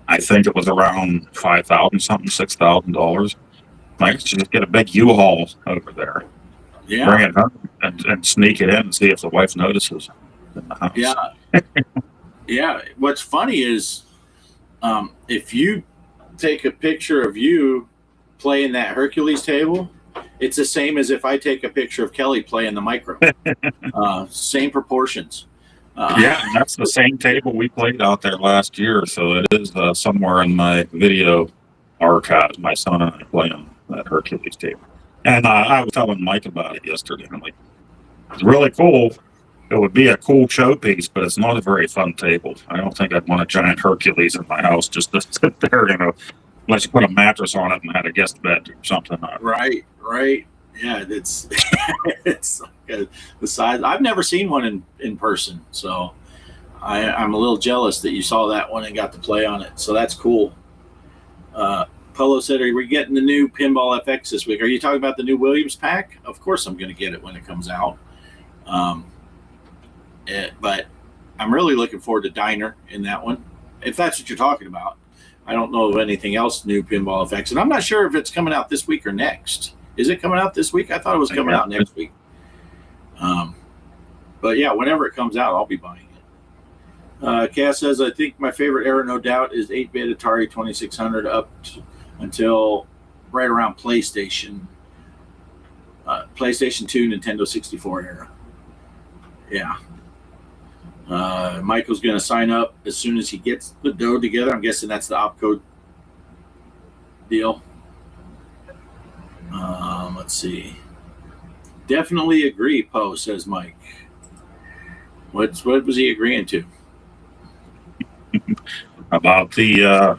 I think it was around $5,000 something, $6,000. Like, just get a big U-Haul over there. Yeah. Bring it home and sneak it in and see if the wife notices in the house. Yeah. Yeah. What's funny is if you take a picture of you playing that Hercules table, it's the same as if I take a picture of Kelly playing the micro. Same proportions. Yeah, and that's the same table we played out there last year. So it is somewhere in my video archives. My son and I play on that Hercules table. And I was telling Mike about it yesterday. I'm like, it's really cool. It would be a cool showpiece, but it's not a very fun table. I don't think I'd want a giant Hercules in my house just to sit there, unless you put a mattress on it and had a guest bed or something. Right. Yeah, it's like the size. I've never seen one in person, so I'm a little jealous that you saw that one and got to play on it. So that's cool. Polo said, are we getting the new Pinball FX this week? Are you talking about the new Williams pack? Of course I'm going to get it when it comes out. But I'm really looking forward to Diner in that one, if that's what you're talking about. I don't know of anything else new Pinball FX, and I'm not sure if it's coming out this week or next. Is it coming out this week? I thought it was coming out next week. But yeah, whenever it comes out, I'll be buying it. Kaos says, I think my favorite era, no doubt, is 8-bit Atari 2600 until right around PlayStation 2, Nintendo 64 era. Yeah. Michael's going to sign up as soon as he gets the dough together. I'm guessing that's the opcode deal. Let's see. Definitely agree, Poe, says Mike. What was he agreeing to? About the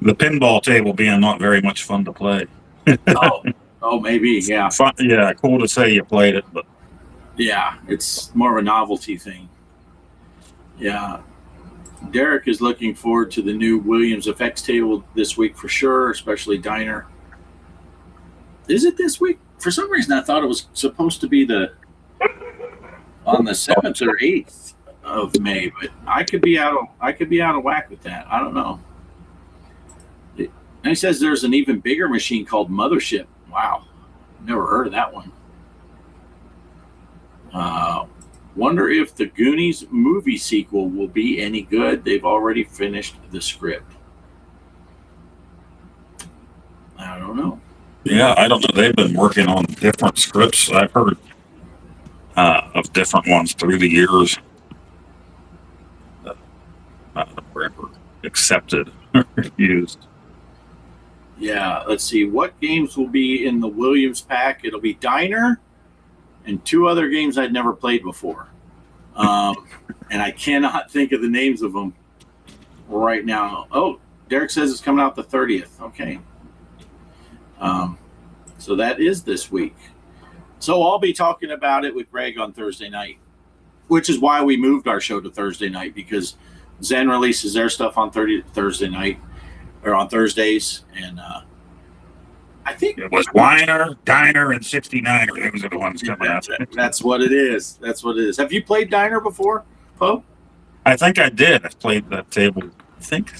the pinball table being not very much fun to play. oh, maybe, yeah. Fun, yeah, cool to say you played it, but yeah, it's more of a novelty thing. Yeah. Derek is looking forward to the new Williams FX table this week for sure, especially Diner. Is it this week? For some reason, I thought it was supposed to be on the 7th or 8th of May, but I could be out of whack with that. I don't know. And he says there's an even bigger machine called Mothership. Wow, never heard of that one. Wonder if the Goonies movie sequel will be any good. They've already finished the script. I don't know. yeah, I don't know. They've been working on different scripts. I've heard of different ones through the years. Were ever accepted or used. Yeah, let's see. What games will be in the Williams pack? It'll be Diner and 2 other games I'd never played before. And I cannot think of the names of them right now. Oh, Derek says it's coming out the 30th. Okay. So that is this week. So I'll be talking about it with Greg on Thursday night, which is why we moved our show to Thursday night, because Zen releases their stuff on Thursday night or on Thursdays. And I think It was Weiner, Diner, and 69er. Those are the ones coming out. that's what it is. That's what it is. Have you played Diner before, Poe? I think I did. I played that table. I think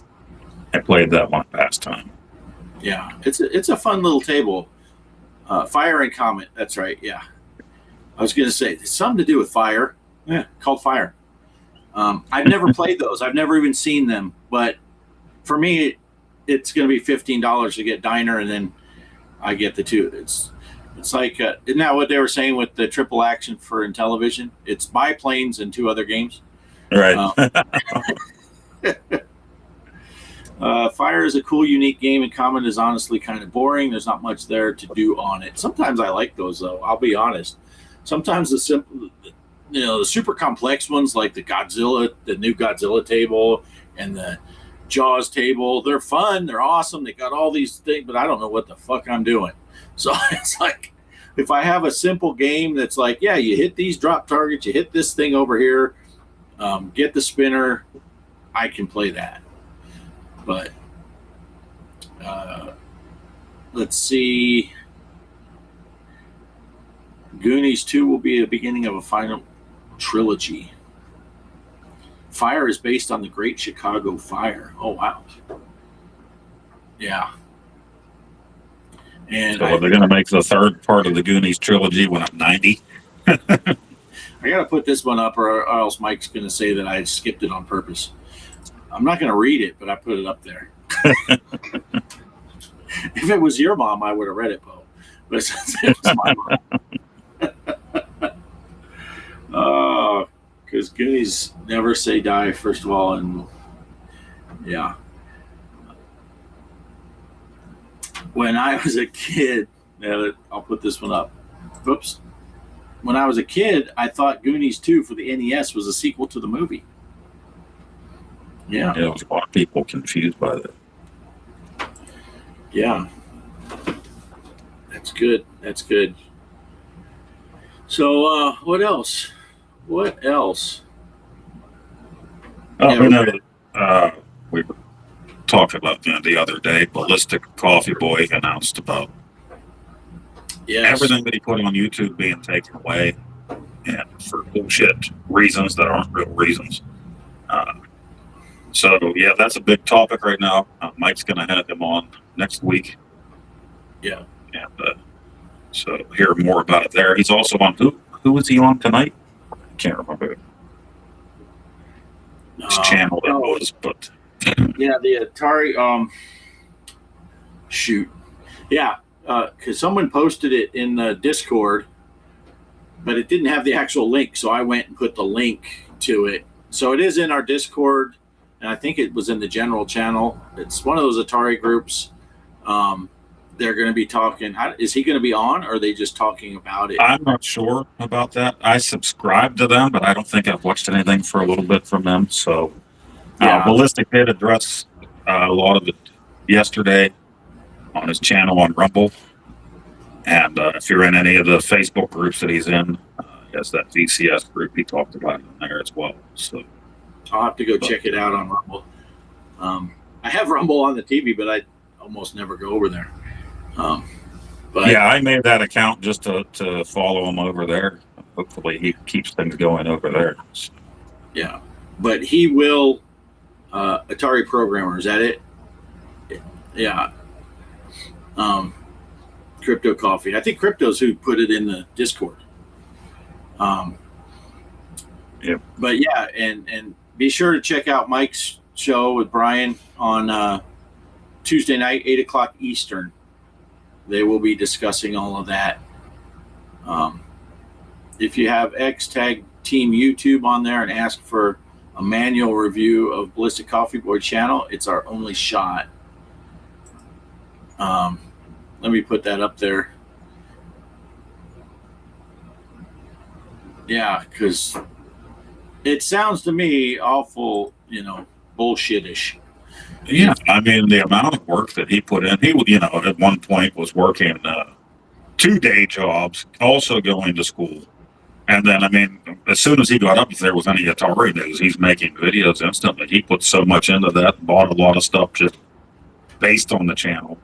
I played that one past time. Yeah, it's a fun little table. Fire and Comet. That's right. Yeah, I was going to say it's something to do with fire. Yeah, called Fire. I've never played those. I've never even seen them. But for me, it's going to be $15 to get Diner, and then I get the 2. It's like isn't that what they were saying with the triple action for Intellivision? It's biplanes and 2 other games. Right. Fire is a cool, unique game, and Comet is honestly kind of boring. There's not much there to do on it. Sometimes I like those, though. I'll be honest. Sometimes the simple, the super complex ones, like the new Godzilla table, and the Jaws table, they're fun. They're awesome. They got all these things, but I don't know what the fuck I'm doing. So it's like, if I have a simple game that's like, yeah, you hit these drop targets, you hit this thing over here, get the spinner, I can play that. But let's see. Goonies 2 will be the beginning of a final trilogy. Fire is based on the Great Chicago Fire. Oh, wow. Yeah. And So they're going to make the 3rd part of the Goonies trilogy when I'm 90. I got to put this one up, or else Mike's going to say that I skipped it on purpose. I'm not going to read it, but I put it up there. If it was your mom, I would have read it, Poe. But since it was my mom. Because Goonies never say die, first of all. And yeah. When I was a kid, I'll put this one up. Whoops. When I was a kid, I thought Goonies 2 for the NES was a sequel to the movie. Yeah. There was a lot of people confused by that. Yeah. That's good. That's good. So, what else? What else? Oh, Yeah, we were talked about the other day, Ballistic Coffee Boy announced about everything that he put on YouTube being taken away, and for bullshit reasons that aren't real reasons. So yeah, that's a big topic right now. Mike's going to have him on next week. Yeah, and so hear more about it there. He's also on who was he on tonight? I can't remember his channel that was, but yeah, the Atari. Shoot, yeah, because someone posted it in the Discord, but it didn't have the actual link, so I went and put the link to it. So it is in our Discord, and I think it was in the general channel. It's one of those Atari groups. They're going to be talking. Is he going to be on, or are they just talking about it? I'm not sure about that. I subscribe to them, but I don't think I've watched anything for a little bit from them. So Ballistic did address a lot of it yesterday on his channel on Rumble. And if you're in any of the Facebook groups that he's in, he has that VCS group he talked about in there as well. So I'll have to go check it out on Rumble. I have Rumble on the TV, but I almost never go over there. But yeah, I made that account just to follow him over there. Hopefully he keeps things going over there. So. Yeah, but he will Atari programmer, is that it? Yeah. Crypto Coffee. I think Crypto's who put it in the Discord. Yep. But yeah, and be sure to check out Mike's show with Brian on Tuesday night, 8:00 Eastern. They will be discussing all of that. If you have X-Tag Team YouTube on there and ask for a manual review of Ballistic Coffee Boy channel, it's our only shot. Let me put that up there. Yeah, because it sounds to me awful, bullshitish. Yeah, I mean, the amount of work that he put in, he, at one point was working 2 day jobs, also going to school. And then, I mean, as soon as he got up, if there was any Atari news, he's making videos instantly. He put so much into that, bought a lot of stuff just based on the channel.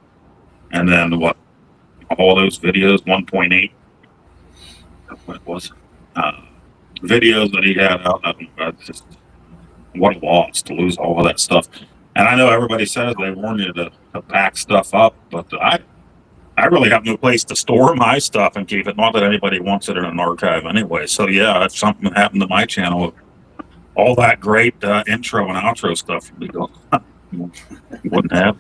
And then all those videos, 1.8, what was videos that he had out, just what a loss to lose all of that stuff. And I know everybody says they warn you to pack stuff up, but I really have no place to store my stuff and keep it. Not that anybody wants it in an archive anyway. So yeah, if something happened to my channel, all that great intro and outro stuff would be gone. Wouldn't have.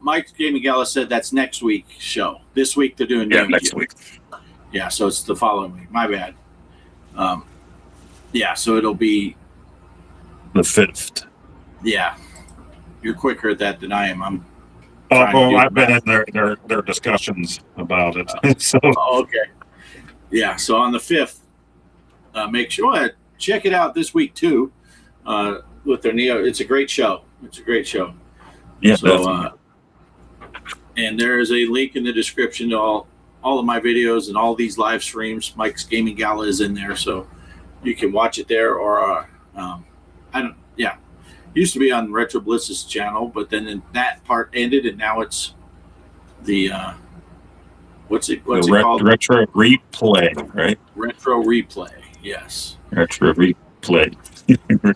Mike Gaming Gala said that's next week's show. This week they're doing next week. Yeah, so it's the following week. My bad. Yeah, so it'll be the 5th. Yeah, you're quicker at that than I am. I've been in their discussions about it. So okay. Yeah, so on the 5th, make sure check it out this week too. With their Neo, it's a great show. Yeah. So, and there is a link in the description to all of my videos and all these live streams. Mike's Gaming Gala is in there, so you can watch it there. Or used to be on Retro Bliss's channel, but then that part ended, and now it's the what's it called? Retro Replay, right? Retro Replay, yes. Retro Replay.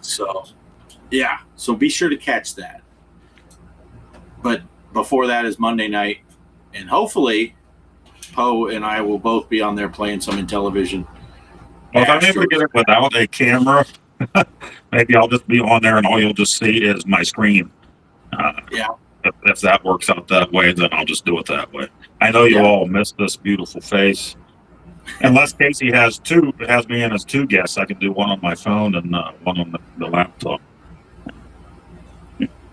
So be sure to catch that. But before that is Monday night, and hopefully Poe and I will both be on there playing some Intellivision. Well, if I'm able to get it without a camera, maybe I'll just be on there and all you'll just see is my screen. If that works out that way, then I'll just do it that way. I know you all miss this beautiful face. Unless Casey has me in as 2 guests, I can do one on my phone and one on the laptop.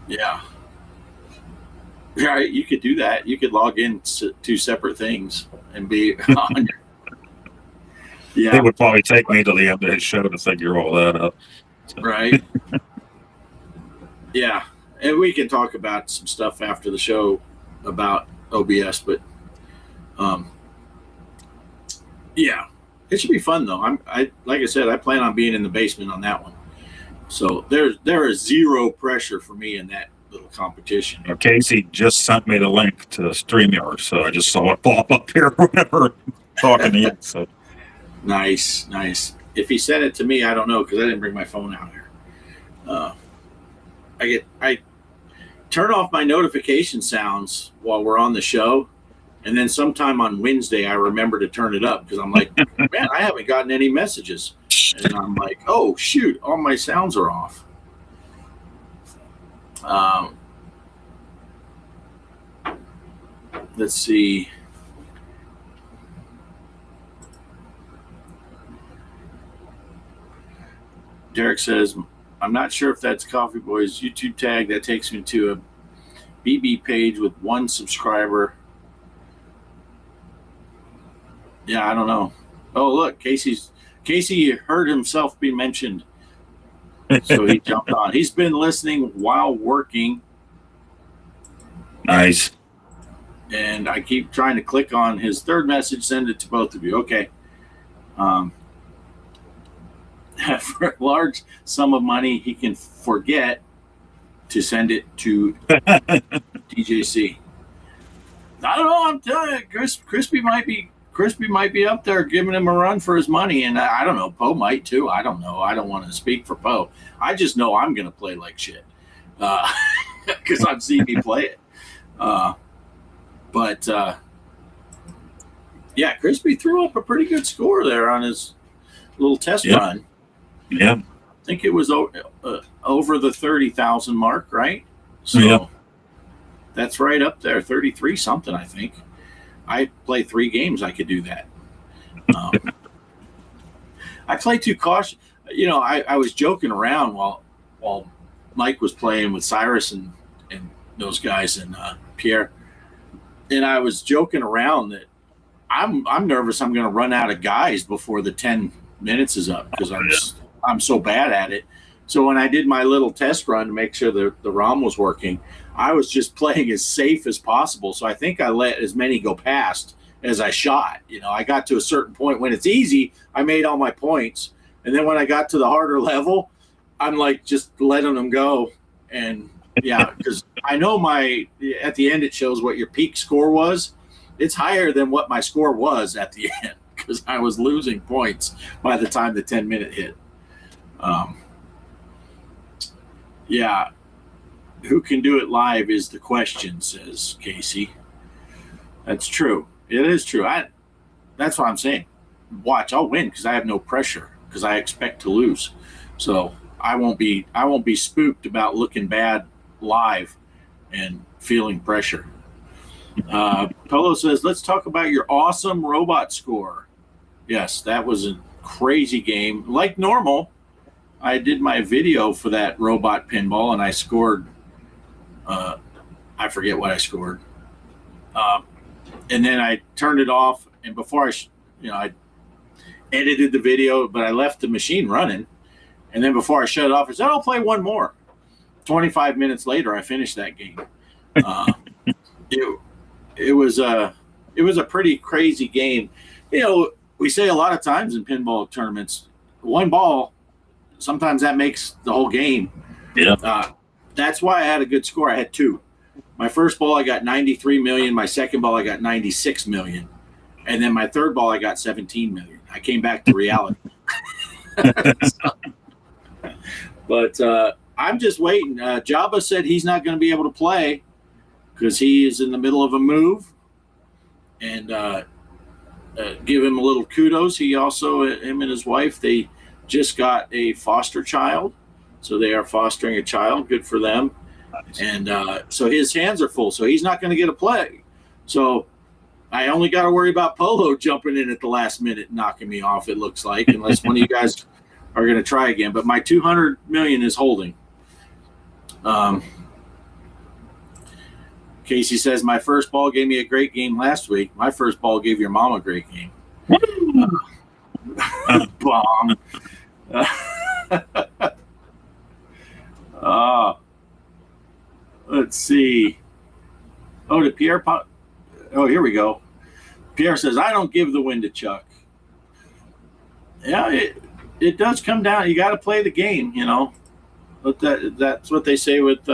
Yeah. Right, you could do that. You could log in to 2 separate things and be on your... Yeah. It would probably take me to the end of his show to figure all that out. So. Right. Yeah. And we can talk about some stuff after the show about OBS, but yeah. It should be fun though. Like I said, I plan on being in the basement on that one. So there is zero pressure for me in little competition. Casey just sent me the link to StreamYard, so I just saw it pop up here whenever I'm talking to you. So Nice. If he sent it to me, I don't know because I didn't bring my phone out here. I turn off my notification sounds while we're on the show, and then sometime on Wednesday I remember to turn it up because I'm like, man, I haven't gotten any messages, and I'm like, oh shoot, all my sounds are off. Let's see. Derek says, I'm not sure if that's Coffee Boy's YouTube tag. That takes me to a BB page with 1 subscriber. Yeah, I don't know. Oh, look, Casey heard himself be mentioned. So he jumped on. He's been listening while working. nice. And I keep trying to click on his third message, send it to both of you. Okay. For a large sum of money, he can forget to send it to DJC. I don't know. I'm telling you, Crispy might be up there giving him a run for his money, and I don't know. Poe might too. I don't know. I don't want to speak for Poe. I just know I'm going to play like shit because I've seen me play it. But yeah, Crispy threw up a pretty good score there on his little test run. Yeah. I think it was over the 30,000 mark, right? So that's right up there, 33 something, I think. I play 3 games, I could do that. I play too cautious. You know, I was joking around while Mike was playing with Cyrus and those guys and Pierre. And I was joking around that I'm nervous I'm going to run out of guys before the 10 minutes is up because I'm so bad at it. So when I did my little test run to make sure the ROM was working, I was just playing as safe as possible. So I think I let as many go past as I shot. You know, I got to a certain point when it's easy, I made all my points. And then when I got to the harder level, I'm like just letting them go. And yeah, because I know at the end it shows what your peak score was. It's higher than what my score was at the end because I was losing points by the time the 10-minute hit. Yeah, who can do it live is the question, says Casey. That's true. It is true. That's what I'm saying. Watch, I'll win because I have no pressure because I expect to lose. So I won't be spooked about looking bad live and feeling pressure. Polo says, let's talk about your awesome robot score. Yes, that was a crazy game. Like normal, I did my video for that robot pinball, and I scored. I forget what I scored. And then I turned it off, and before I edited the video, but I left the machine running. And then before I shut it off, I said, I'll play one more. 25 minutes later, I finished that game. It was a pretty crazy game. You know, we say a lot of times in pinball tournaments, one ball, sometimes that makes the whole game. Yeah. That's why I had a good score. I had 2. My first ball, I got 93 million. My second ball, I got 96 million. And then my third ball, I got 17 million. I came back to reality. But I'm just waiting. Jabba said he's not going to be able to play because he is in the middle of a move. And give him a little kudos. He also, him and his wife, they just got a foster child. So they are fostering a child. Good for them. Nice. And so his hands are full. So he's not going to get a play. So I only got to worry about Polo jumping in at the last minute and knocking me off, it looks like, unless one of you guys are going to try again. But my 200 million is holding. Casey says, my first ball gave me a great game last week. My first ball gave your mom a great game. Bomb. Let's see. Oh, did Pierre pop? Oh, here we go. Pierre says, I don't give the win to Chuck. Yeah, it does come down. You got to play the game, you know. But that's what they say with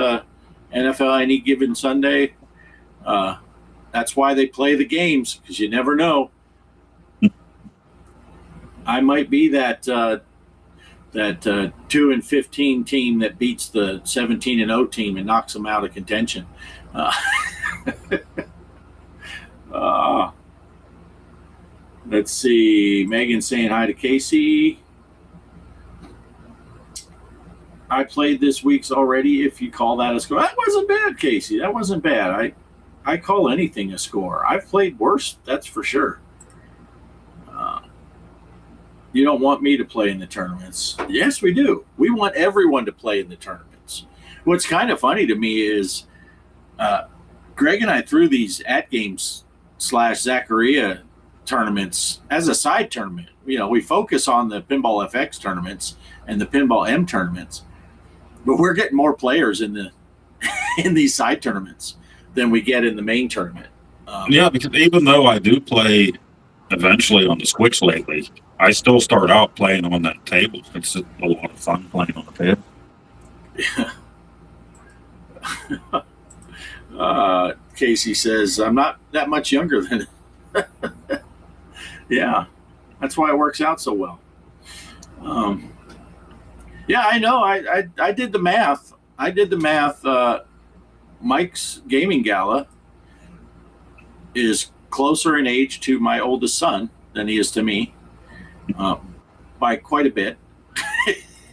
NFL any given Sunday. That's why they play the games, because you never know. I might be that 2-15 team that beats the 17-0 team and knocks them out of contention. Let's see. Megan saying hi to Casey. I played this week's already, if you call that a score. That wasn't bad, Casey. That wasn't bad. I call anything a score. I've played worse, that's for sure. You don't want me to play in the tournaments. Yes, we do. We want everyone to play in the tournaments. What's kind of funny to me is Greg and I threw these @games /Zaccaria tournaments as a side tournament. We focus on the Pinball FX tournaments and the Pinball M tournaments, but we're getting more players in these side tournaments than we get in the main tournament. Because even though I do play eventually on the Switch lately, I still start out playing on that table. It's a lot of fun playing on the table. Casey says, I'm not that much younger than Yeah, that's why it works out so well. I know. I did the math. Mike's gaming gala is closer in age to my oldest son than he is to me, by quite a bit.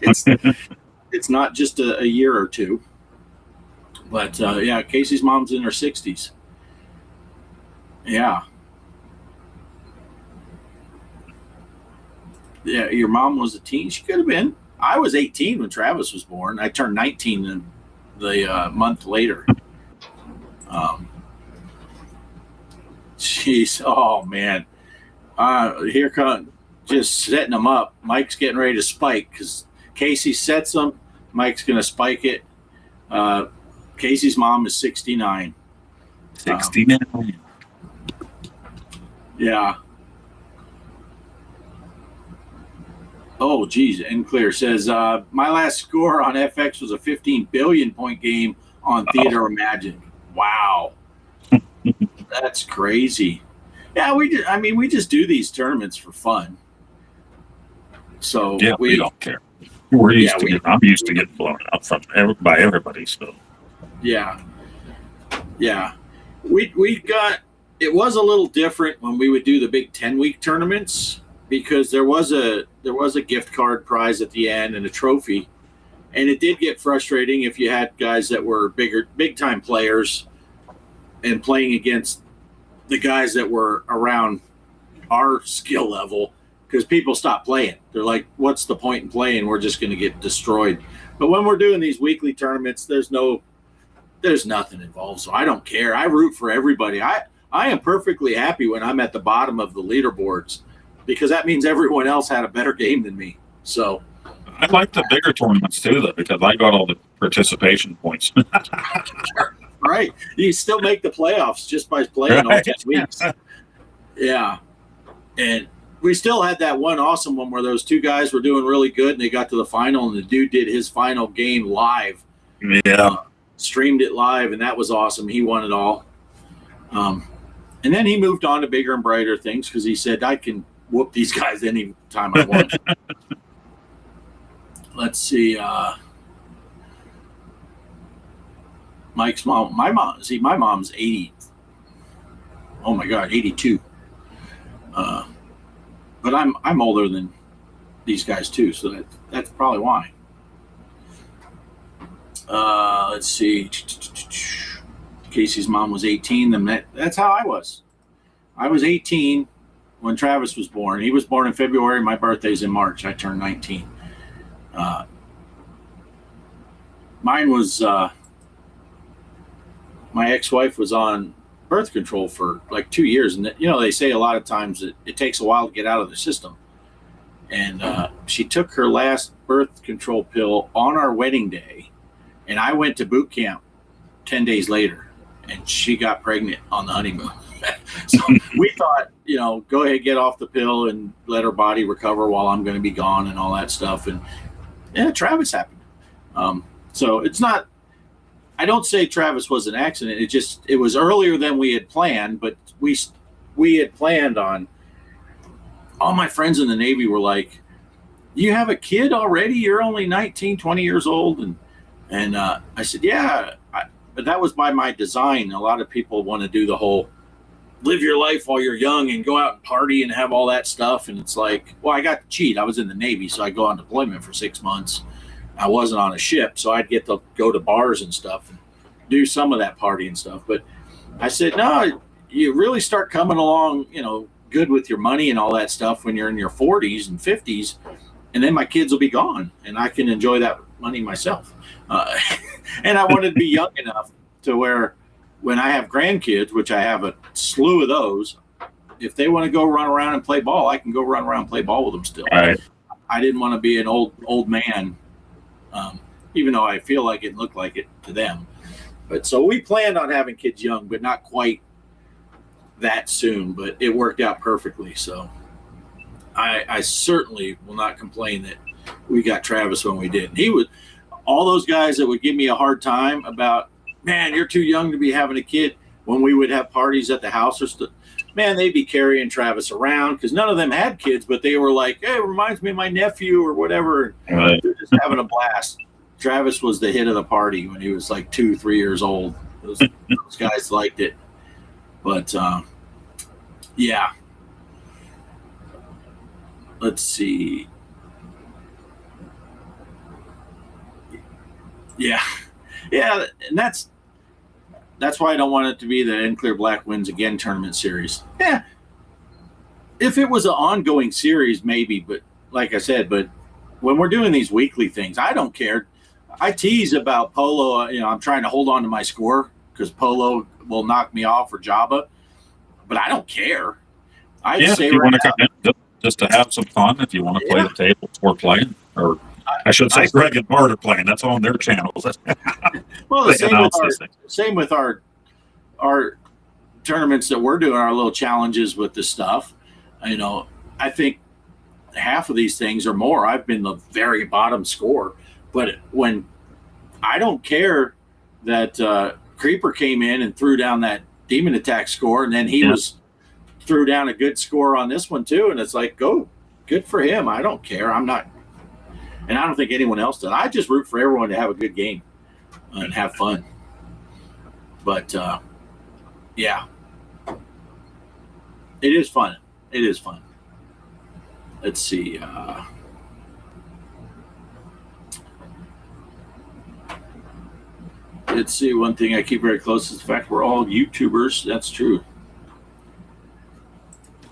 It's not just a year or two, but Casey's mom's in her 60s. Yeah, your mom was a teen. She could have been. I was 18 when Travis was born. I turned 19 the month later. Jeez, oh man, here come just setting them up. Mike's getting ready to spike because Casey sets them. Mike's going to spike it. Casey's mom is 69. 69. Yeah. Oh, geez. And Clear says, my last score on FX was a 15 billion point game on Theater Imagine. Wow. That's crazy. Yeah, we just do these tournaments for fun. So we don't care. I'm used to getting blown out by everybody. So yeah. We got. It was a little different when we would do the big 10-week tournaments because there was a gift card prize at the end and a trophy, and it did get frustrating if you had guys that were big time players and playing against the guys that were around our skill level, because people stop playing. They're like, what's the point in playing? We're just going to get destroyed. But when we're doing these weekly tournaments, there's nothing involved. So I don't care. I root for everybody. I am perfectly happy when I'm at the bottom of the leaderboards because that means everyone else had a better game than me. So I like the bigger tournaments too, though, because I got all the participation points. Right. You still make the playoffs just by playing all 10 weeks. Yeah. And we still had that one awesome one where those two guys were doing really good and they got to the final and the dude did his final game live. Yeah. Streamed it live and that was awesome. He won it all. And then he moved on to bigger and brighter things because he said, I can whoop these guys any time I want. Let's see. Mike's mom, my mom's 80. Oh my God, 82. But I'm older than these guys too, so that's probably why. Let's see. Casey's mom was 18. Then that's how I was. I was 18 when Travis was born. He was born in February. My birthday's in March. I turned 19. Mine was. My ex-wife was on birth control for like 2 years. And, they say a lot of times that it takes a while to get out of the system. And she took her last birth control pill on our wedding day. And I went to boot camp 10 days later. And she got pregnant on the honeymoon. So we thought, go ahead, get off the pill and let her body recover while I'm going to be gone and all that stuff. And Travis happened. So it's not I don't say Travis was an accident. It was earlier than we had planned, but we had planned on. All my friends in the Navy were like, "You have a kid already? You're only 19, 20 years old." And I said, "Yeah," but that was by my design. A lot of people want to do the whole live your life while you're young and go out and party and have all that stuff. And it's like, well, I got to cheat. I was in the Navy, so I go on deployment for 6 months. I wasn't on a ship, so I'd get to go to bars and stuff and do some of that party and stuff. But I said, no, you really start coming along, good with your money and all that stuff when you're in your 40s and 50s, and then my kids will be gone and I can enjoy that money myself. And I wanted to be young enough to where when I have grandkids, which I have a slew of those, if they want to go run around and play ball, I can go run around and play ball with them still. Right. I didn't want to be an old man, even though I feel like it looked like it to them. But so we planned on having kids young, but not quite that soon. But it worked out perfectly. So I certainly will not complain that we got Travis when we did. He was all those guys that would give me a hard time about, man, you're too young to be having a kid. When we would have parties at the house or stuff, man, they'd be carrying Travis around because none of them had kids, but they were like, hey, it reminds me of my nephew or whatever. Right. They're just having a blast. Travis was the hit of the party when he was like 2-3 years old. Those guys liked it. But, yeah. Let's see. Yeah. Yeah, and that's why I don't want it to be the End Clear Black Wins Again tournament series. Yeah. If it was an ongoing series, maybe, but like I said, but when we're doing these weekly things, I don't care. I tease about Polo. I'm trying to hold on to my score because Polo will knock me off for Jabba, but I don't care. If you want to come in just to have some fun, if you want to play the table, we're playing. Or I should say Greg and Bart are playing. That's on their channels. Well, the same with our tournaments that we're doing, our little challenges with this stuff. I think half of these things or more, I've been the very bottom score. But when I don't care that Creeper came in and threw down that demon attack score, and then he threw down a good score on this one too, and it's like, go, good for him. I don't care. I'm not, and I don't think anyone else does. I just root for everyone to have a good game and have fun. But yeah, it is fun. It is fun. Let's see. Let's see. One thing I keep very close is the fact we're all YouTubers. That's true.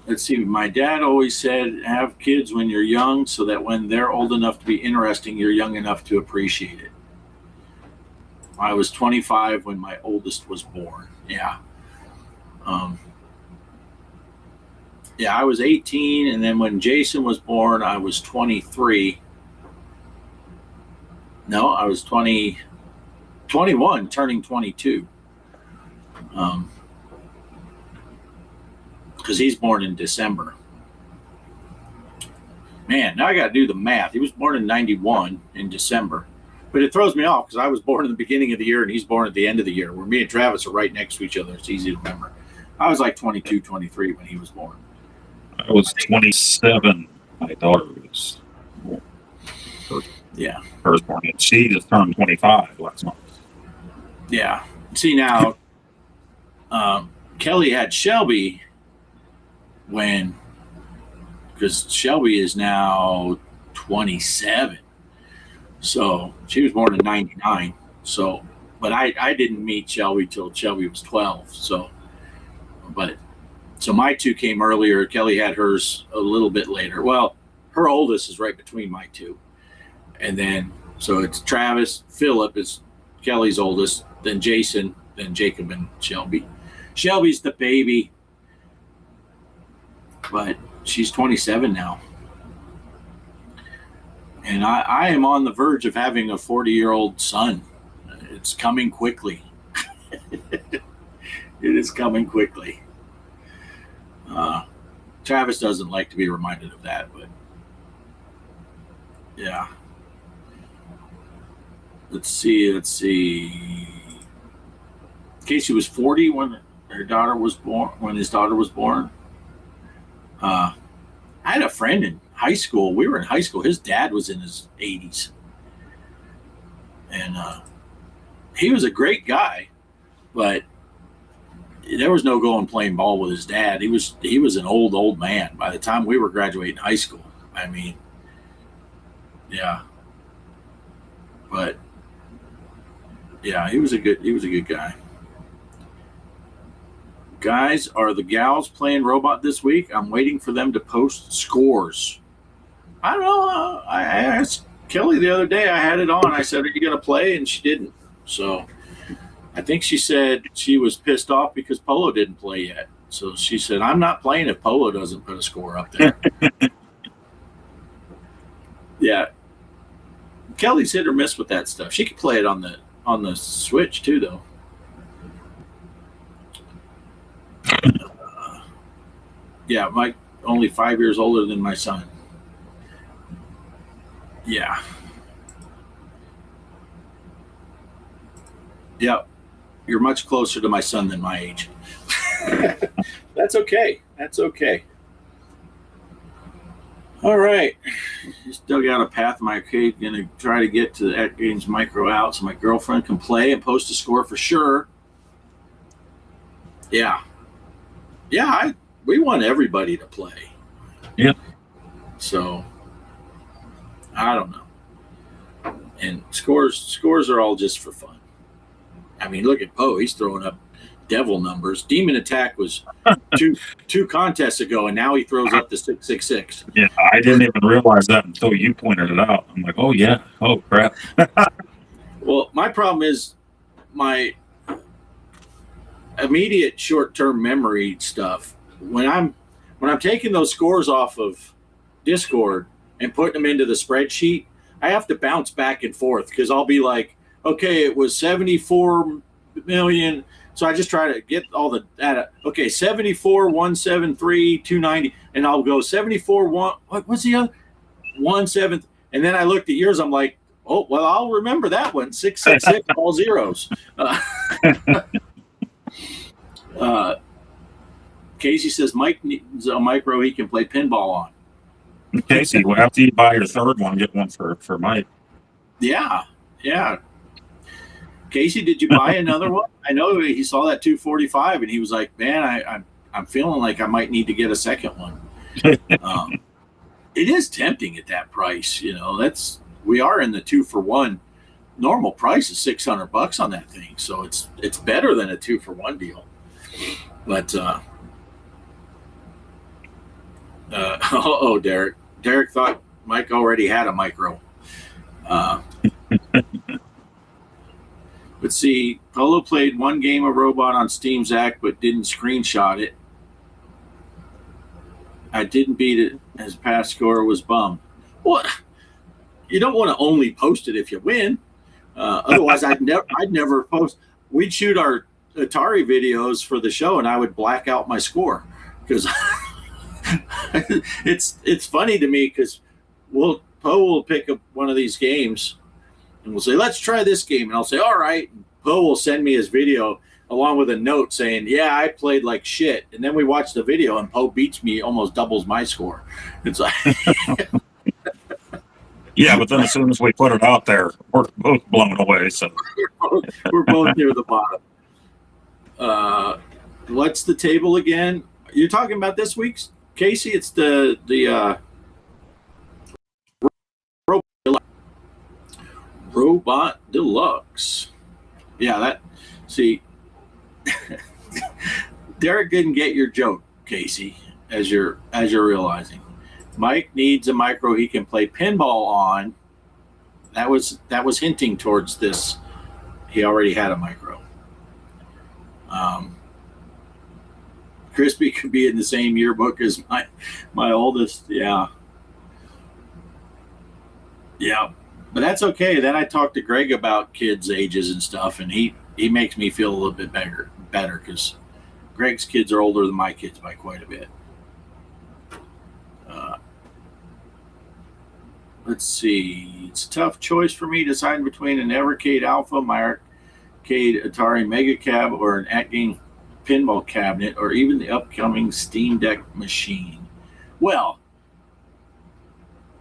Let's see. My dad always said, have kids when you're young so that when they're old enough to be interesting, you're young enough to appreciate it. I was 25 when my oldest was born. Yeah. Yeah, I was 18, and then when Jason was born, I was 23. No, I was 21, turning 22. Because he's born in December. Man, now I got to do the math. He was born in 91 in December. But it throws me off because I was born in the beginning of the year and he's born at the end of the year, where me and Travis are right next to each other. It's easy to remember. I was like 22, 23 when he was born. I was 27. My daughter was born. First born. And she just turned 25 last month. Yeah. See, now, Kelly had Shelby because Shelby is now 27. So she was born in 99. So, but I didn't meet Shelby till Shelby was 12. So my two came earlier. Kelly had hers a little bit later. Well, her oldest is right between my two. And then, so it's Travis, Philip is Kelly's oldest, then Jason, then Jacob and Shelby. Shelby's the baby, but she's 27 now. And I am on the verge of having a 40-year-old son. It's coming quickly. It is coming quickly. Travis doesn't like to be reminded of that, but yeah. Let's see. Casey was 40 when her daughter was born. When his daughter was born, I had a friend in high school. We were in high school. His dad was in his 80s, and he was a great guy, but there was no going playing ball with his dad. He was an old man by the time we were graduating high school. I mean, yeah, but yeah, he was a good guy. Guys, are the gals playing robot this week? I'm waiting for them to post scores. I don't know. I asked Kelly the other day. I had it on. I said, "Are you going to play?" And she didn't. So I think she said she was pissed off because Polo didn't play yet. So she said, "I'm not playing if Polo doesn't put a score up there." Yeah. Kelly's hit or miss with that stuff. She could play it on the Switch too, though. Yeah, Mike only 5 years older than my son. Yeah. Yep. You're much closer to my son than my age. That's okay. That's okay. All right. Just dug out a path in my arcade. Gonna try to get to the game's micro out so my girlfriend can play and post a score for sure. Yeah. Yeah, we want everybody to play. Yeah. So I don't know. And scores are all just for fun. I mean, look at Poe. He's throwing up devil numbers. Demon Attack was two contests ago, and now he throws up the 666. Yeah, I didn't even realize that until you pointed it out. I'm like, oh yeah, oh crap. Well, my problem is my immediate short-term memory stuff. When I'm taking those scores off of Discord and putting them into the spreadsheet, I have to bounce back and forth because I'll be like, okay, it was 74 million. So I just try to get all the data. Okay, 74, 173, 290, and I'll go 74, what's the other? 17. And then I looked at yours. I'm like, oh, well, I'll remember that one. 666, all zeros. Casey says Mike needs a micro he can play pinball on. Casey, well, after you buy your third one, get one for Mike. Yeah. Casey, did you buy another one? I know he saw that 245 and he was like, man, I'm feeling like I might need to get a second one. It is tempting at that price. You know, we are in the 2-for-1. Normal price is $600 on that thing. So it's better than a 2-for-1 deal. But, Derek. Derek thought Mike already had a micro. Let's see. Polo played one game of Robot on Steam, Zach, but didn't screenshot it. I didn't beat it. His past score was bummed. Well, you don't want to only post it if you win. Otherwise, I'd never post. We'd shoot our Atari videos for the show, and I would black out my score because it's funny to me because Poe will pick up one of these games and we'll say, let's try this game. And I'll say, all right. Poe will send me his video along with a note saying, yeah, I played like shit. And then we watch the video and Poe beats me, almost doubles my score. It's like, yeah, but then as soon as we put it out there, we're both blown away. So we're both near the bottom. What's the table again? You're talking about this week's, Casey? It's the Robot Deluxe. Yeah, Derek didn't get your joke, Casey, as you're realizing. Mike needs a micro he can play pinball on. That was hinting towards this. He already had a micro. Crispy could be in the same yearbook as my oldest. Yeah. But that's okay. Then I talked to Greg about kids' ages and stuff, and he makes me feel a little bit better because Greg's kids are older than my kids by quite a bit. Let's see. It's a tough choice for me deciding between an Evercade Alpha, my arcade Atari Mega Cab or an at-game pinball cabinet or even the upcoming Steam Deck machine? Well,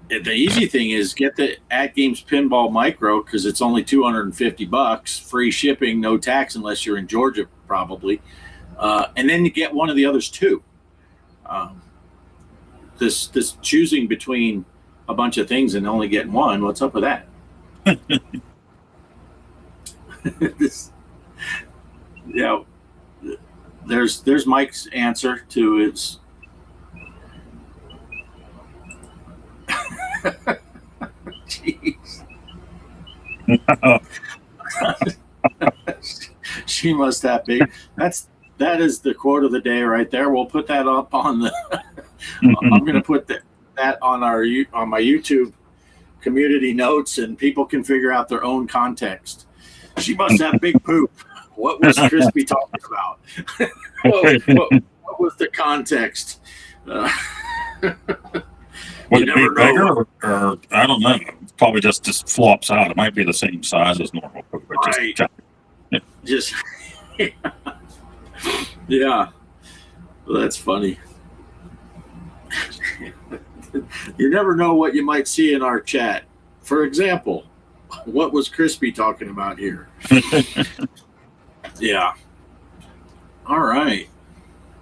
the easy thing is get the At Games Pinball Micro because it's only $250, free shipping, no tax unless you're in Georgia, probably. And then you get one of the others too. This choosing between a bunch of things and only getting one, what's up with that? There's Mike's answer to his. Jeez. She must have big. That is the quote of the day right there. We'll put that up on the. I'm going to put that on my YouTube community notes, and people can figure out their own context. She must have big poop. What was Crispy talking about? what was the context? Would it be bigger, or I don't know? Probably just flops out. It might be the same size as normal poop. Right. Yeah. Well, that's funny. You never know what you might see in our chat. For example, what was Crispy talking about here? Yeah. All right.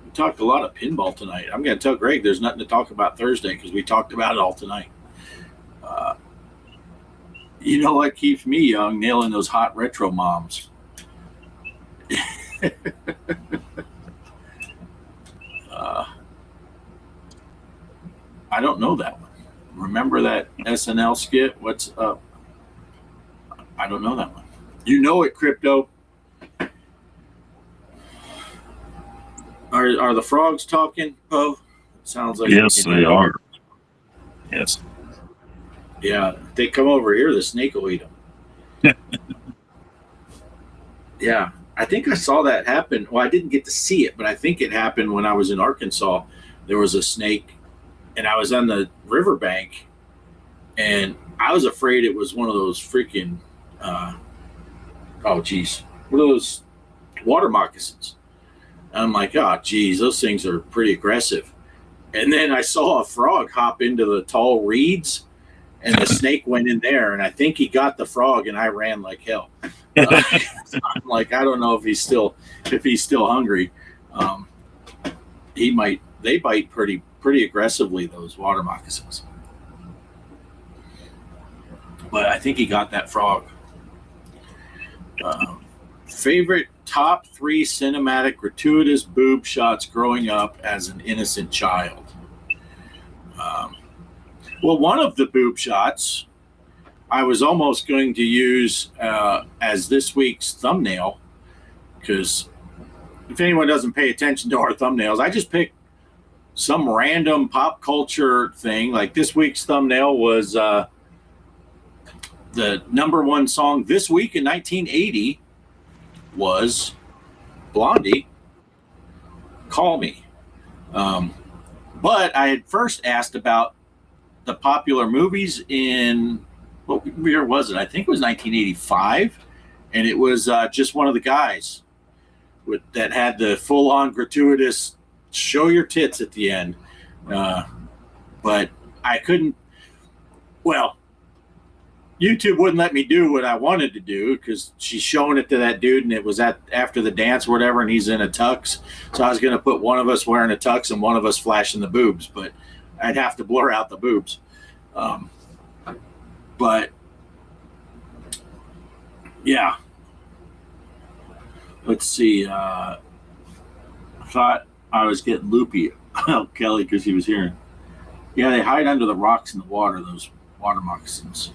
We talked a lot of pinball tonight. I'm going to tell Greg there's nothing to talk about Thursday because we talked about it all tonight. You know what keeps me young? Nailing those hot retro moms. I don't know that one. Remember that SNL skit? What's up? I don't know that one. You know it, Crypto. Are the frogs talking, Poe? Sounds like yes, they are. Yes. Yeah, if they come over here, the snake will eat them. Yeah, I think I saw that happen. Well, I didn't get to see it, but I think it happened when I was in Arkansas. There was a snake, and I was on the riverbank, and I was afraid it was one of those freaking, one of those water moccasins. I'm like, oh, geez, those things are pretty aggressive. And then I saw a frog hop into the tall reeds, and the snake went in there, and I think he got the frog, and I ran like hell. I'm like, I don't know if he's still hungry. They bite pretty aggressively, those water moccasins. But I think he got that frog. Favorite top 3 cinematic gratuitous boob shots growing up as an innocent child. Well, one of the boob shots I was almost going to use as this week's thumbnail, because if anyone doesn't pay attention to our thumbnails, I just picked some random pop culture thing. Like this week's thumbnail was the number one song this week in 1980 was Blondie, Call Me. But I had first asked about the popular movies in, what year was it? I think it was 1985. And it was just one of the guys that had the full-on gratuitous show your tits at the end. But I couldn't, well, YouTube wouldn't let me do what I wanted to do because she's showing it to that dude, and it was after the dance or whatever, and he's in a tux. So I was going to put one of us wearing a tux and one of us flashing the boobs, but I'd have to blur out the boobs. But yeah, let's see. I thought I was getting loopy, Kelly, because he was hearing. Yeah, they hide under the rocks in the water, those water moccasins.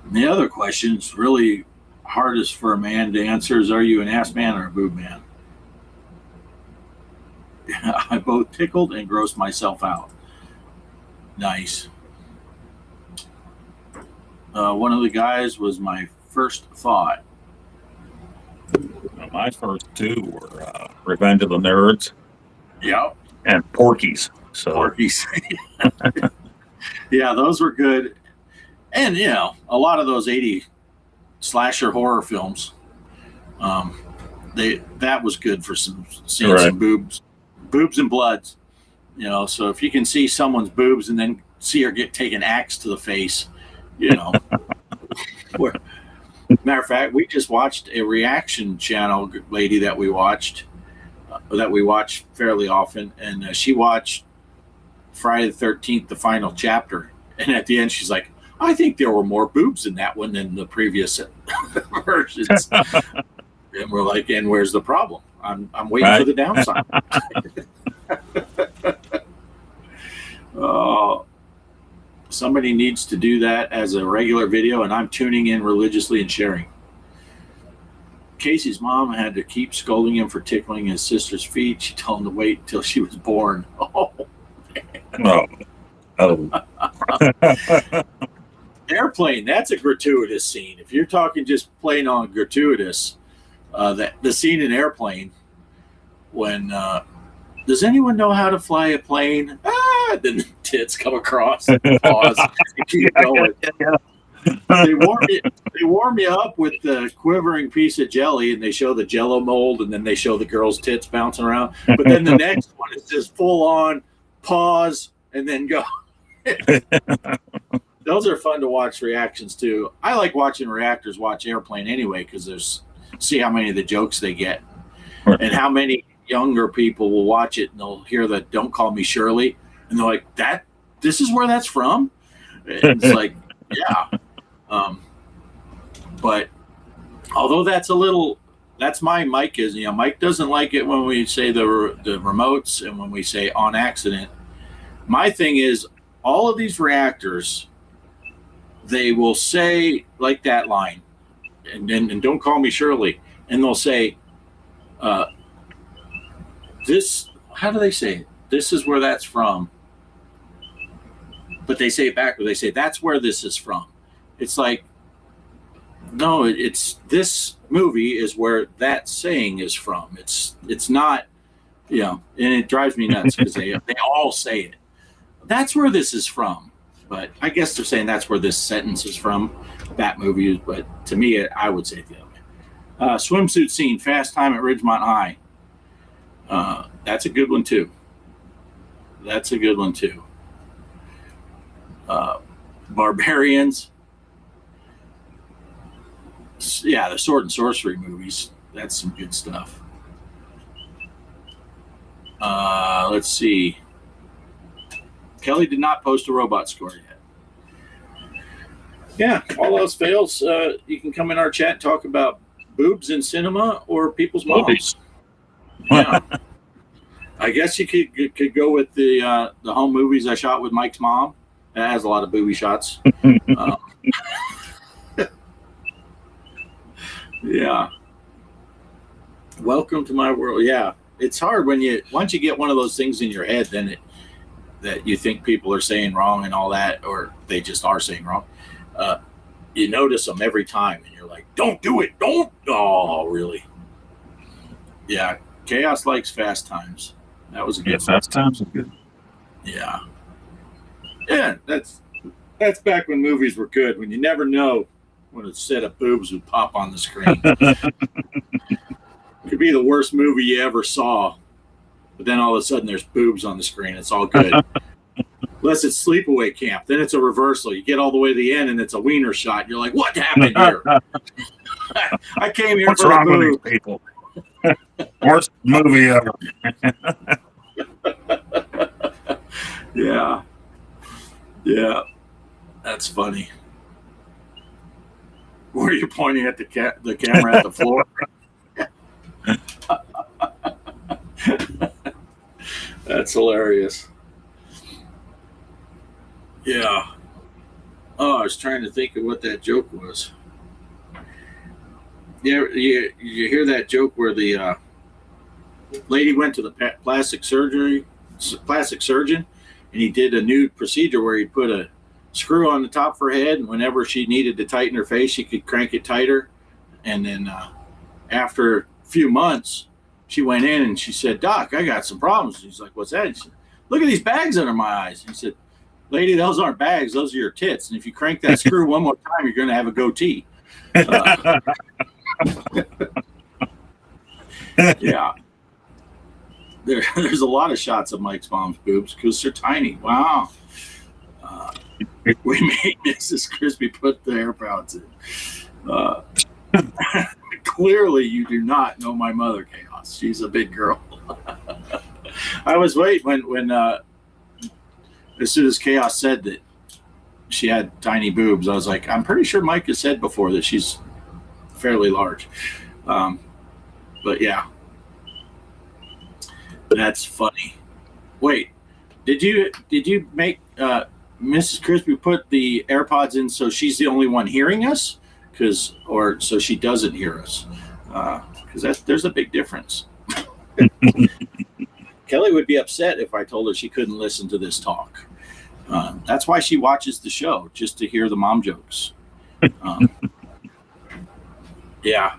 And the other question is really hardest for a man to answer is, are you an ass man or a boob man? I both tickled and grossed myself out. Nice. One of the guys was my first thought. My first two were Revenge of the Nerds. Yep. And Porky's. Porky's. Yeah, those were good. And, you know, a lot of those 80 slasher horror films. That was good for seeing some boobs and bloods. You know, so if you can see someone's boobs and then see her get taken axe to the face, you know. Matter of fact, we just watched a reaction channel lady that we watch fairly often, and she watched Friday the 13th, the final chapter, and at the end she's like, I think there were more boobs in that one than the previous versions. And we're like, and where's the problem? I'm waiting for the downside. Somebody needs to do that as a regular video, and I'm tuning in religiously and sharing. Casey's mom had to keep scolding him for tickling his sister's feet. She told him to wait until she was born. Airplane, that's a gratuitous scene. If you're talking just plain on gratuitous, the scene in Airplane when does anyone know how to fly a plane? Then the tits come across and pause and keep going. They warm you up with the quivering piece of jelly, and they show the Jello mold, and then they show the girl's tits bouncing around. But then the next one is just full on pause and then go. Those are fun to watch reactions too. I like watching reactors watch Airplane anyway because see how many of the jokes they get and how many younger people will watch it and they'll hear the "Don't call me Shirley" and they're like, this is where that's from. And it's like, yeah. But although that's Mike is, Mike doesn't like it when we say the remotes and when we say on accident. My thing is all of these reactors, they will say like that line and "Don't call me Shirley," and they'll say, this, how do they say it? This is where that's from. But they say it backward. They say, that's where this is from. It's like, no, it's this movie is where that saying is from. It's not, and it drives me nuts because they all say it. That's where this is from. But I guess they're saying that's where this sentence is from, that movie. But to me, I would say the other way. Swimsuit scene, fast time at Ridgemont High. That's a good one too. Barbarians. Yeah, the sword and sorcery movies. That's some good stuff. Let's see. Kelly did not post a robot score yet. Yeah, all else fails. You can come in our chat and talk about boobs in cinema or people's moms. Yeah. I guess you could go with the home movies I shot with Mike's mom. That has a lot of booby shots. Yeah. Welcome to my world. Yeah, it's hard when once you get one of those things in your head, then that you think people are saying wrong and all that, or they just are saying wrong. You notice them every time, and you're like, "Don't do it! Don't!" Oh, really? Yeah. Chaos likes Fast Times. That was a good one. Fast Times is good. Yeah. Yeah, that's back when movies were good, when you never know when a set of boobs would pop on the screen. It could be the worst movie you ever saw, but then all of a sudden there's boobs on the screen. It's all good. Unless it's Sleepaway Camp. Then it's a reversal. You get all the way to the end and it's a wiener shot. You're like, what happened here? I came here What's for wrong the with these people? Worst movie ever. Yeah. Yeah. That's funny. Were you pointing at the camera at the floor? That's hilarious. Yeah. Oh, I was trying to think of what that joke was. Yeah, you hear that joke where the lady went to the plastic surgeon, and he did a new procedure where he put a screw on the top of her head, and whenever she needed to tighten her face, she could crank it tighter. And then after a few months, she went in and she said, "Doc, I got some problems." He's like, "What's that?" She said, "Look at these bags under my eyes." He said, "Lady, those aren't bags. Those are your tits. And if you crank that screw one more time, you're going to have a goatee." Yeah. There's a lot of shots of Mike's mom's boobs because they're tiny. Wow. We made Mrs. Crispy put the AirPods in. Clearly, you do not know my mother, Chaos. She's a big girl. I was waiting when as soon as Chaos said that she had tiny boobs, I was like, I'm pretty sure Mike has said before that she's fairly large. But yeah, that's funny. Wait, did you make Mrs. Crispy put the AirPods in so she's the only one hearing us, or so she doesn't hear us? Because there's a big difference. Kelly would be upset if I told her she couldn't listen to this talk. That's why she watches the show, just to hear the mom jokes. Yeah.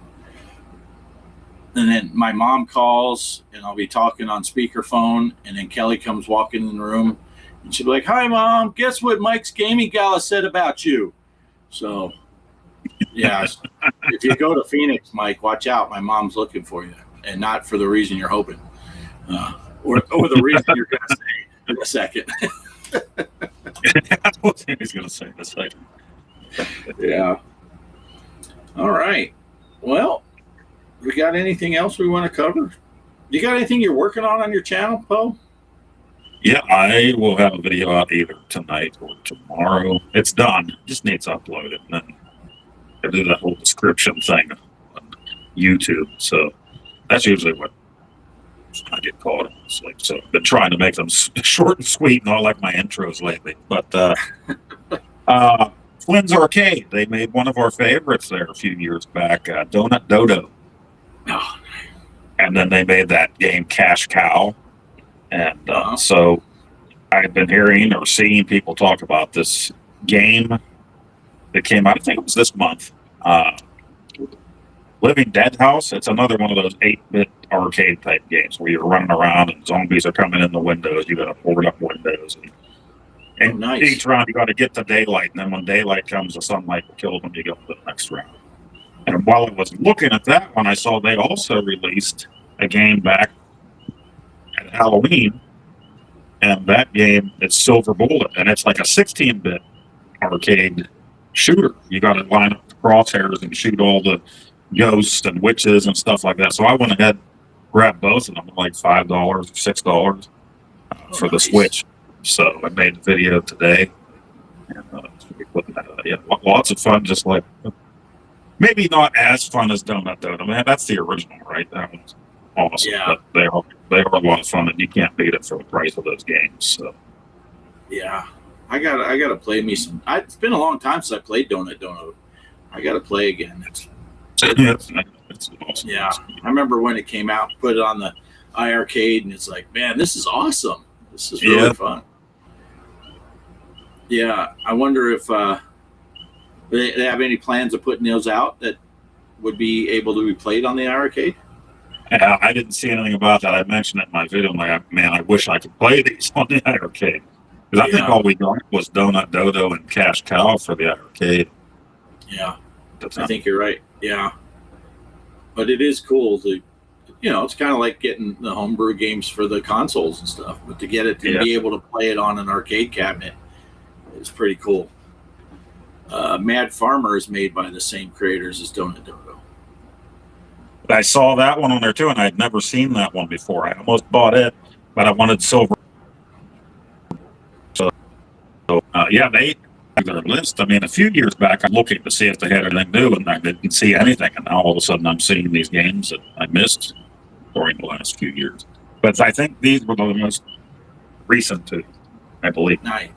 And then my mom calls, and I'll be talking on speakerphone, and then Kelly comes walking in the room, and she'll be like, "Hi, Mom. Guess what Mike's gaming gala said about you?" So, yeah, if you go to Phoenix, Mike, watch out. My mom's looking for you, and not for the reason you're hoping, or the reason you're going to say in a second. That's what he's going to say in a second. Yeah. All right. Well, we got anything else we want to cover? You got anything you're working on your channel, Poe? Yeah, I will have a video out either tonight or tomorrow. It's done. Just needs uploaded. And then I do that whole description thing on YouTube. So that's usually what I get caught in sleep. So I've been trying to make them short and sweet, not like my intros lately. But Flynn's Arcade, they made one of our favorites there a few years back, Donut Dodo. Oh. And then they made that game Cash Cow. And so I've been hearing or seeing people talk about this game that came out, I think it was this month, Living Dead House. It's another one of those 8-bit arcade type games where you're running around and zombies are coming in the windows. You got to board up windows. And nice. Each round you got to get to daylight. And then when daylight comes, the sunlight will kill them. You go to the next round. And while I was looking at that one, I saw they also released a game back at Halloween, and that game is Silver Bullet, and it's like a 16-bit arcade shooter. You got to line up the crosshairs and shoot all the ghosts and witches and stuff like that. So I went ahead, grabbed both of them, like $5 or $6 for the Switch. So I made the video today, and yeah, lots of fun. Just like maybe not as fun as Donut Dodo. Man, that's the original, right? That one's awesome. Yeah. But they are a lot of fun, and you can't beat it for the price of those games. So yeah, I gotta play me some. It's been a long time since I played Donut Dodo. I gotta play again. It's awesome. Yeah, I remember when it came out, put it on the iArcade, and it's like, man, this is awesome. This is really fun. Yeah, I wonder if they have any plans of putting those out that would be able to be played on the iArcade. I didn't see anything about that. I mentioned it in my video. I'm like, man, I wish I could play these on the iArcade. Because I think all we got was Donut Dodo and Cash Cow for the iArcade. Yeah, I think you're right. Yeah. But it is cool to, it's kind of like getting the homebrew games for the consoles and stuff. But to get it to be able to play it on an arcade cabinet is pretty cool. Mad Farmer is made by the same creators as Donut Dodo. I saw that one on there too, and I'd never seen that one before. I almost bought it, but I wanted Silver. So they have their list. I mean, a few years back, I'm looking to see if they had anything new, and I didn't see anything. And now all of a sudden, I'm seeing these games that I missed during the last few years. But I think these were the most recent two, I believe. Nice.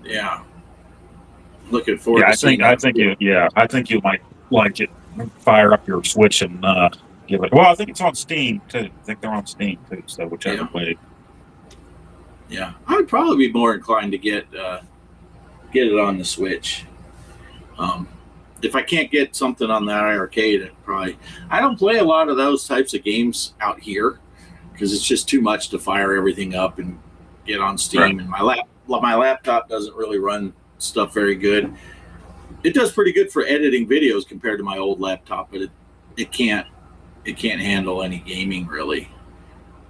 Yeah. Looking forward to I think you might like it. Fire up your Switch and give it. Well, I think it's on Steam too. I think they're on Steam too. So whichever way. Yeah, I'd probably be more inclined to get it on the Switch. If I can't get something on the iArcade, I don't play a lot of those types of games out here because it's just too much to fire everything up and get on Steam. Right. And my laptop doesn't really run stuff very good. It does pretty good for editing videos compared to my old laptop, but it can't it can't handle any gaming really.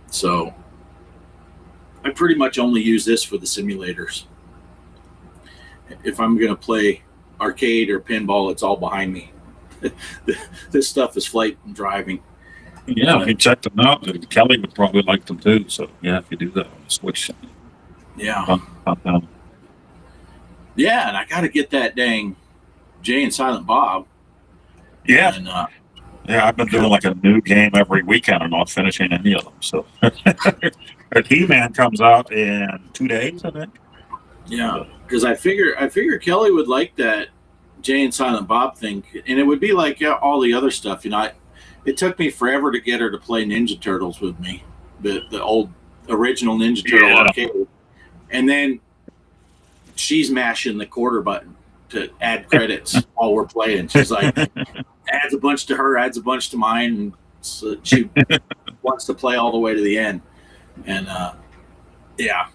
So I pretty much only use this for the simulators. If I'm going to play arcade or pinball, it's all behind me. This stuff is flight and driving. Yeah, if you check them out, Kelly would probably like them too. So yeah, if you do that on the Switch. Yeah. Yeah, and I got to get that dang Jay and Silent Bob. Yeah. And, yeah, I've been doing like a new game every weekend and not finishing any of them. So He-Man comes out in 2 days, I think. Yeah, because I figure Kelly would like that Jay and Silent Bob thing, and it would be like all the other stuff. You know, it took me forever to get her to play Ninja Turtles with me, the old original Ninja Turtle arcade, and then she's mashing the quarter button to add credits while we're playing. She's like, adds a bunch to her, adds a bunch to mine, and so she wants to play all the way to the end. And yeah,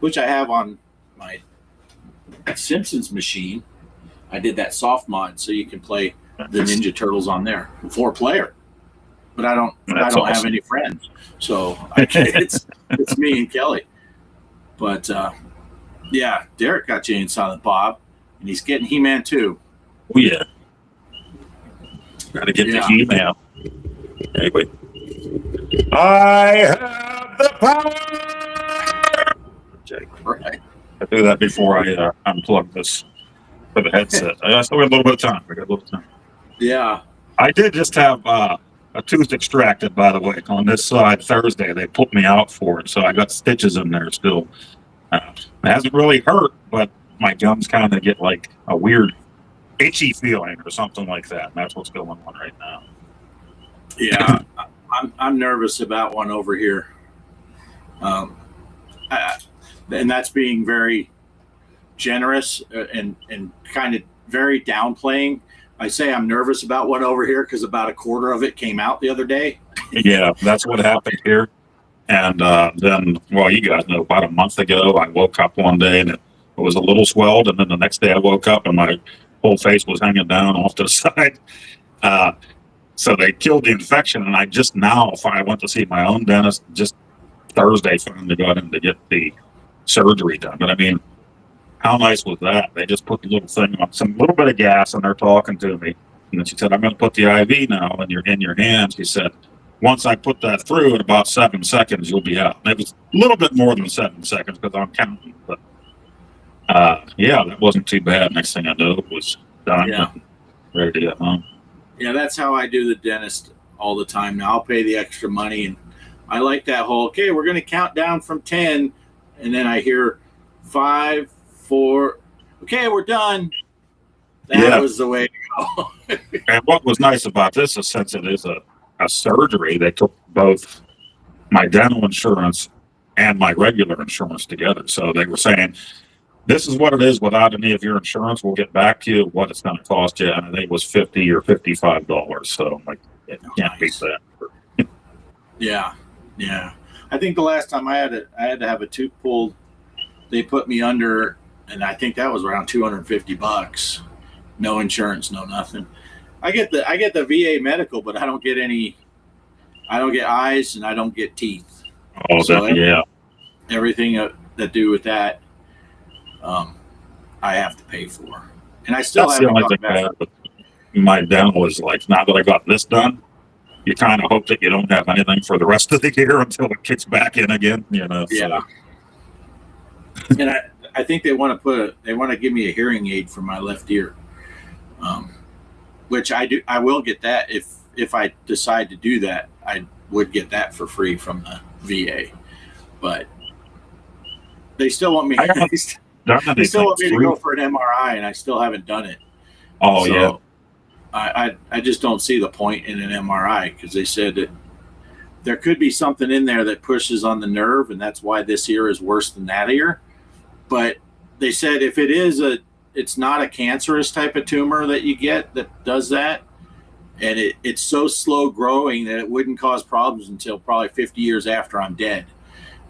which I have on my Simpsons machine. I did that soft mod so you can play the Ninja Turtles on there, 4-player. But I don't have any friends, so it's me and Kelly. But yeah, Derek got Jay and Silent Bob, and he's getting He-Man too. Oh yeah, gotta get the He-Man. Anyway, I have the power. Jake, Right. I do that before I unplug this for the headset. I still got a little bit of time. Yeah. I did just have a tooth extracted, by the way, on this side Thursday. They put me out for it, so I got stitches in there still. It hasn't really hurt, but my gums kind of get like a weird itchy feeling or something like that. And that's what's going on right now. Yeah, I'm nervous about one over here. And that's being very generous and kind of very downplaying. I say I'm nervous about one over here because about a quarter of it came out the other day. Yeah, that's what happened here. And then, well, you guys know, about a month ago, I woke up one day and it was a little swelled. And then the next day I woke up and my whole face was hanging down off to the side. So they killed the infection. And I just now, I went to see my own dentist just Thursday, finally got him to get the surgery done. But I mean, how nice was that? They just put the little thing on, some little bit of gas, and they're talking to me. And then she said, I'm going to put the IV now in your hands. She said, once I put that through in about 7 seconds, you'll be out. And it was a little bit more than 7 seconds because I'm counting. But yeah, that wasn't too bad. Next thing I knew, it was done. Yeah. Ready to get home. Yeah, that's how I do the dentist all the time. Now I'll pay the extra money, and I like that whole, okay, we're going to count down from 10, and then I hear 5, 4, okay, we're done. That was the way to go. And what was nice about this is since it is a surgery, they took both my dental insurance and my regular insurance together. So they were saying, this is what it is without any of your insurance. We'll get back to you what it's going to cost you. And I think it was $50 or $55. So I'm like, it can't beat that. Yeah. I think the last time I had to have a tooth pulled, they put me under, and I think that was around $250. No insurance, no nothing. I get the VA medical, but I don't get eyes and I don't get teeth. Oh, so yeah. Everything that do with that, I have to pay for. And I still haven't gone back. But my dental is like, now that I got this done, you kind of hope that you don't have anything for the rest of the year until it kicks back in again, you know. Yeah. So. And I think they want to give me a hearing aid for my left ear, which I do. I will get that if I decide to do that. I would get that for free from the VA, but they still want me. They still want me to go for an MRI, and I still haven't done it. Oh, so, yeah. I just don't see the point in an MRI because they said that there could be something in there that pushes on the nerve, and that's why this ear is worse than that ear. But they said if it is it's not a cancerous type of tumor that you get that does that, and it's so slow growing that it wouldn't cause problems until probably 50 years after I'm dead.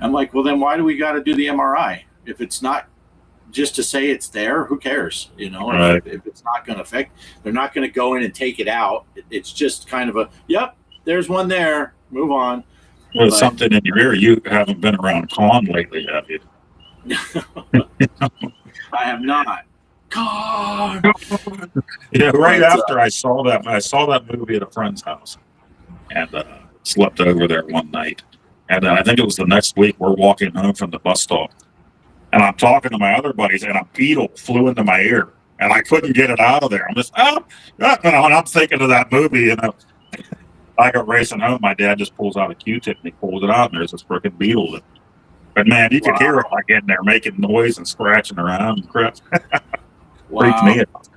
I'm like, well, then why do we got to do the MRI? If it's not just to say it's there, who cares? You know, right. If it's not going to affect, they're not going to go in and take it out. It's just kind of yep, there's one there. Move on. With something in your ear, you haven't been around con lately, have you? I have not. Con. Yeah, right after I saw that movie at a friend's house, and slept over there one night, and I think it was the next week. We're walking home from the bus stop, and I'm talking to my other buddies, and a beetle flew into my ear, and I couldn't get it out of there. I'm just and I'm thinking of that movie, you know. I go racing home. My dad just pulls out a Q-tip and he pulls it out, and there's this freaking beetle. But man, you could hear it like in there making noise and scratching around and crap. Freaked me out.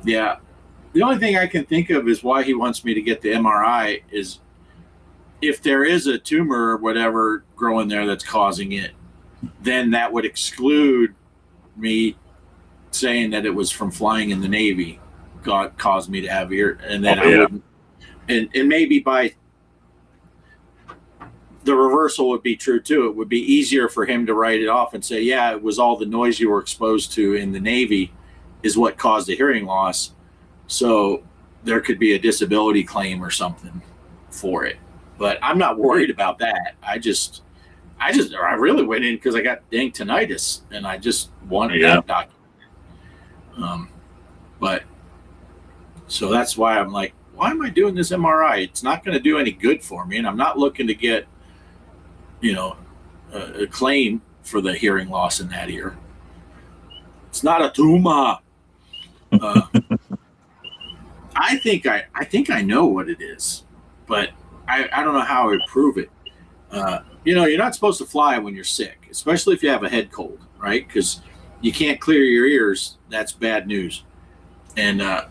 Yeah. The only thing I can think of is why he wants me to get the MRI is if there is a tumor or whatever growing there that's causing it, then that would exclude me saying that it was from flying in the Navy caused me to have ear, and then I wouldn't. And maybe by the reversal would be true too. It would be easier for him to write it off and say, yeah, it was all the noise you were exposed to in the Navy is what caused the hearing loss. So there could be a disability claim or something for it. But I'm not worried about that. I really went in because I got dang tinnitus and I just wanted that documented. But so that's why I'm like, why am I doing this MRI? It's not going to do any good for me, and I'm not looking to get, a claim for the hearing loss in that ear. It's not a tumor. I think I know what it is, but I don't know how I would prove it. You're not supposed to fly when you're sick, especially if you have a head cold, right? Because you can't clear your ears. That's bad news. And I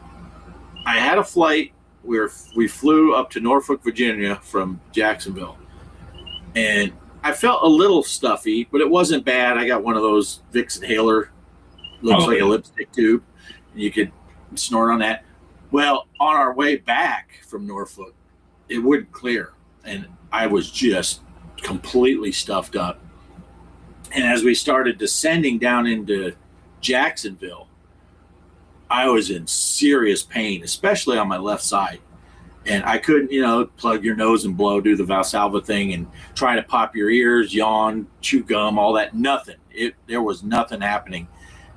had a flight where we flew up to Norfolk, Virginia from Jacksonville, and I felt a little stuffy, but it wasn't bad. I got one of those Vicks inhaler, looks like a lipstick tube. You could snort on that. Well, on our way back from Norfolk, it wouldn't clear, and I was just completely stuffed up. And as we started descending down into Jacksonville, I was in serious pain, especially on my left side. And I couldn't, plug your nose and blow, do the Valsalva thing and try to pop your ears, yawn, chew gum, all that. Nothing. There was nothing happening.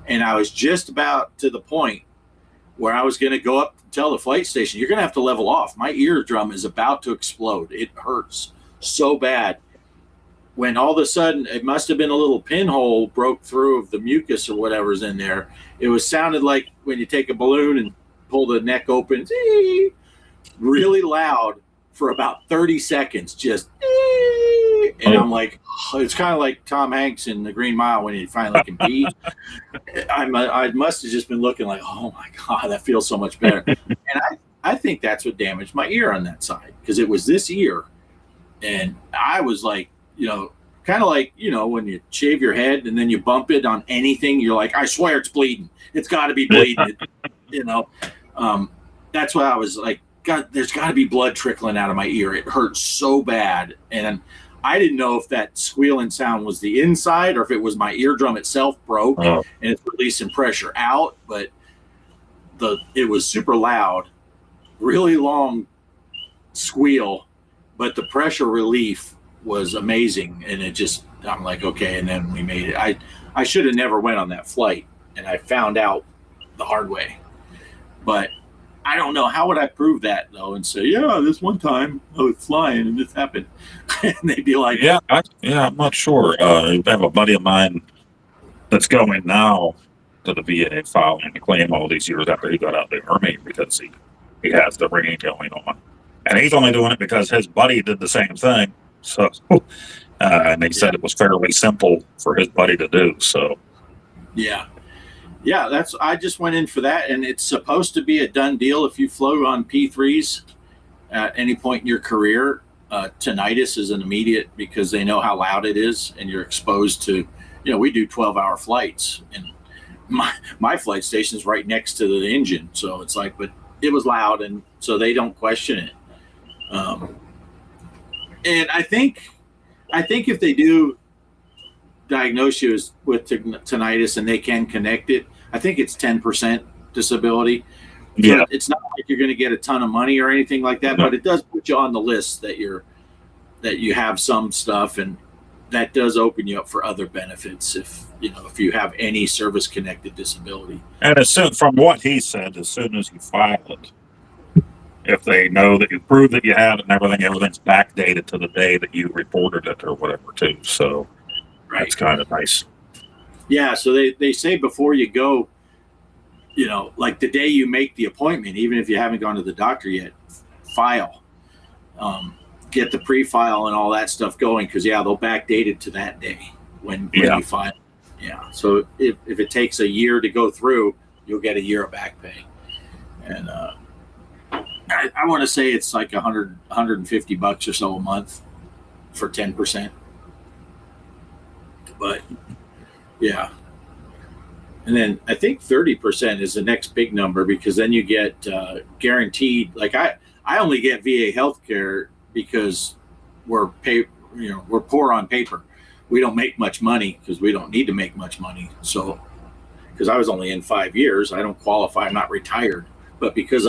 And I was just about to the point where I was going to go up and tell the flight station, you're going to have to level off. My eardrum is about to explode. It hurts so bad. When all of a sudden, it must have been a little pinhole broke through of the mucus or whatever's in there. It sounded like when you take a balloon and pull the neck open, really loud for about 30 seconds, just, and I'm like, it's kind of like Tom Hanks in The Green Mile when he finally can pee. I must have just been looking like, oh my God, that feels so much better. And I think that's what damaged my ear on that side, because it was this ear. And I was like, kind of like, when you shave your head and then you bump it on anything, you're like, I swear it's bleeding. It's got to be bleeding. That's why I was like, God, there's got to be blood trickling out of my ear. It hurts so bad. And I didn't know if that squealing sound was the inside or if it was my eardrum itself broke and it's releasing pressure out. But it was super loud, really long squeal, but the pressure relief was amazing. And I'm like, okay. And then we made it. I should have never went on that flight, and I found out the hard way. But I don't know. How would I prove that, though, and say, yeah, this one time I was flying and this happened? And they'd be like, I'm not sure. I have a buddy of mine that's going now to the VA filing a claim all these years after he got out of the Army because he has the ringing going on. And he's only doing it because his buddy did the same thing. So, and he said it was fairly simple for his buddy to do. So, yeah, I just went in for that, and it's supposed to be a done deal if you float on P3s at any point in your career. Tinnitus is an immediate because they know how loud it is, and you're exposed to. We do 12-hour flights, and my flight station's right next to the engine, so it's like, but it was loud, and so they don't question it. And I think if they do diagnose you with tinnitus and they can connect it, I think it's 10% disability. So it's not like you're going to get a ton of money or anything like that, but it does put you on the list that you have some stuff, and that does open you up for other benefits if you have any service connected disability. And from what he said, as soon as you file it, if they know that you prove that you had it and everything's backdated to the day that you reported it or whatever too. So that's kind of nice. Yeah. So they say before you go, like the day you make the appointment, even if you haven't gone to the doctor yet, file, get the pre-file and all that stuff going. Cause they'll backdate it to that day when you file. Yeah. So if it takes a year to go through, you'll get a year of back pay. And, I want to say it's like $150 or so a month for 10%. But yeah. And then I think 30% is the next big number, because then you get guaranteed. Like I only get VA healthcare because we're poor on paper. We don't make much money because we don't need to make much money. So, because I was only in 5 years, I don't qualify. I'm not retired, but because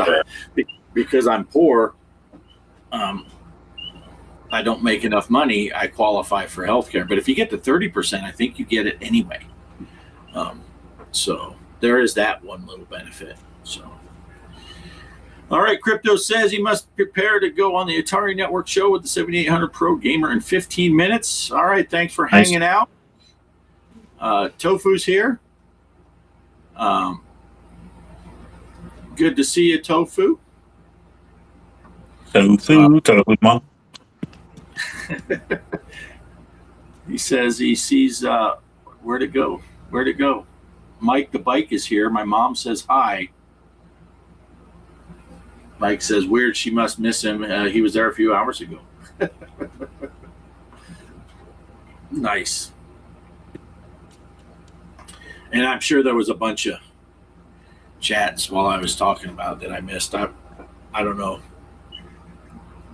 I'm poor, I don't make enough money. I qualify for healthcare. But if you get to 30%, I think you get it anyway. So there is that one little benefit. So, all right. Crypto says he must prepare to go on the Atari Network show with the 7800 Pro Gamer in 15 minutes. All right. Thanks for hanging out. Tofu's here. Good to see you, Tofu. Tofu, Mom. He says he sees where to go. Mike the bike is here. My mom says hi. Mike says weird. She must miss him. He was there a few hours ago. Nice. And I'm sure there was a bunch of chats while I was talking about that I missed. I don't know.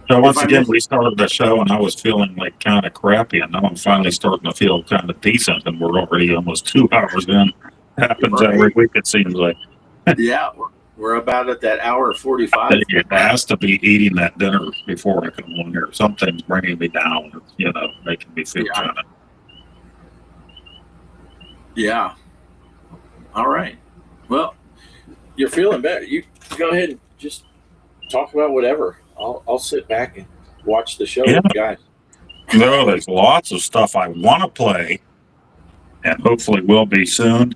So once again, we started the show and I was feeling like kind of crappy, and now I'm finally starting to feel kind of decent, and we're already almost 2 hours in. Happens every week, it seems like. Yeah, we're about at that hour 45. It has to be eating that dinner before I come on here. Something's bringing me down, making me feel kind of. Yeah. All right. Well, you're feeling better. You go ahead and just talk about whatever. I'll sit back and watch the show with you guys. No, there's lots of stuff I want to play, and hopefully will be soon.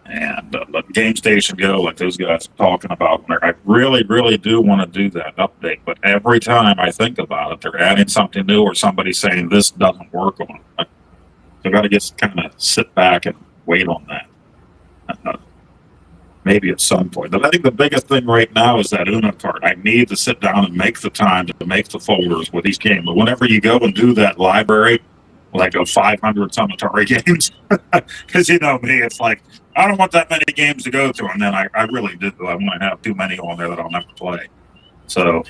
And let Game Station go, like those guys are talking about. I really, really do want to do that update, but every time I think about it, they're adding something new or somebody's saying this doesn't work on it. So I've got to just kind of sit back and wait on that. Maybe at some point. But I think the biggest thing right now is that Uno card. I need to sit down and make the time to make the folders with each game. But whenever you go and do that library, like 500 some Atari games, because you know me, it's like, I don't want that many games to go through. And then I really do. I want to have too many on there that I'll never play. So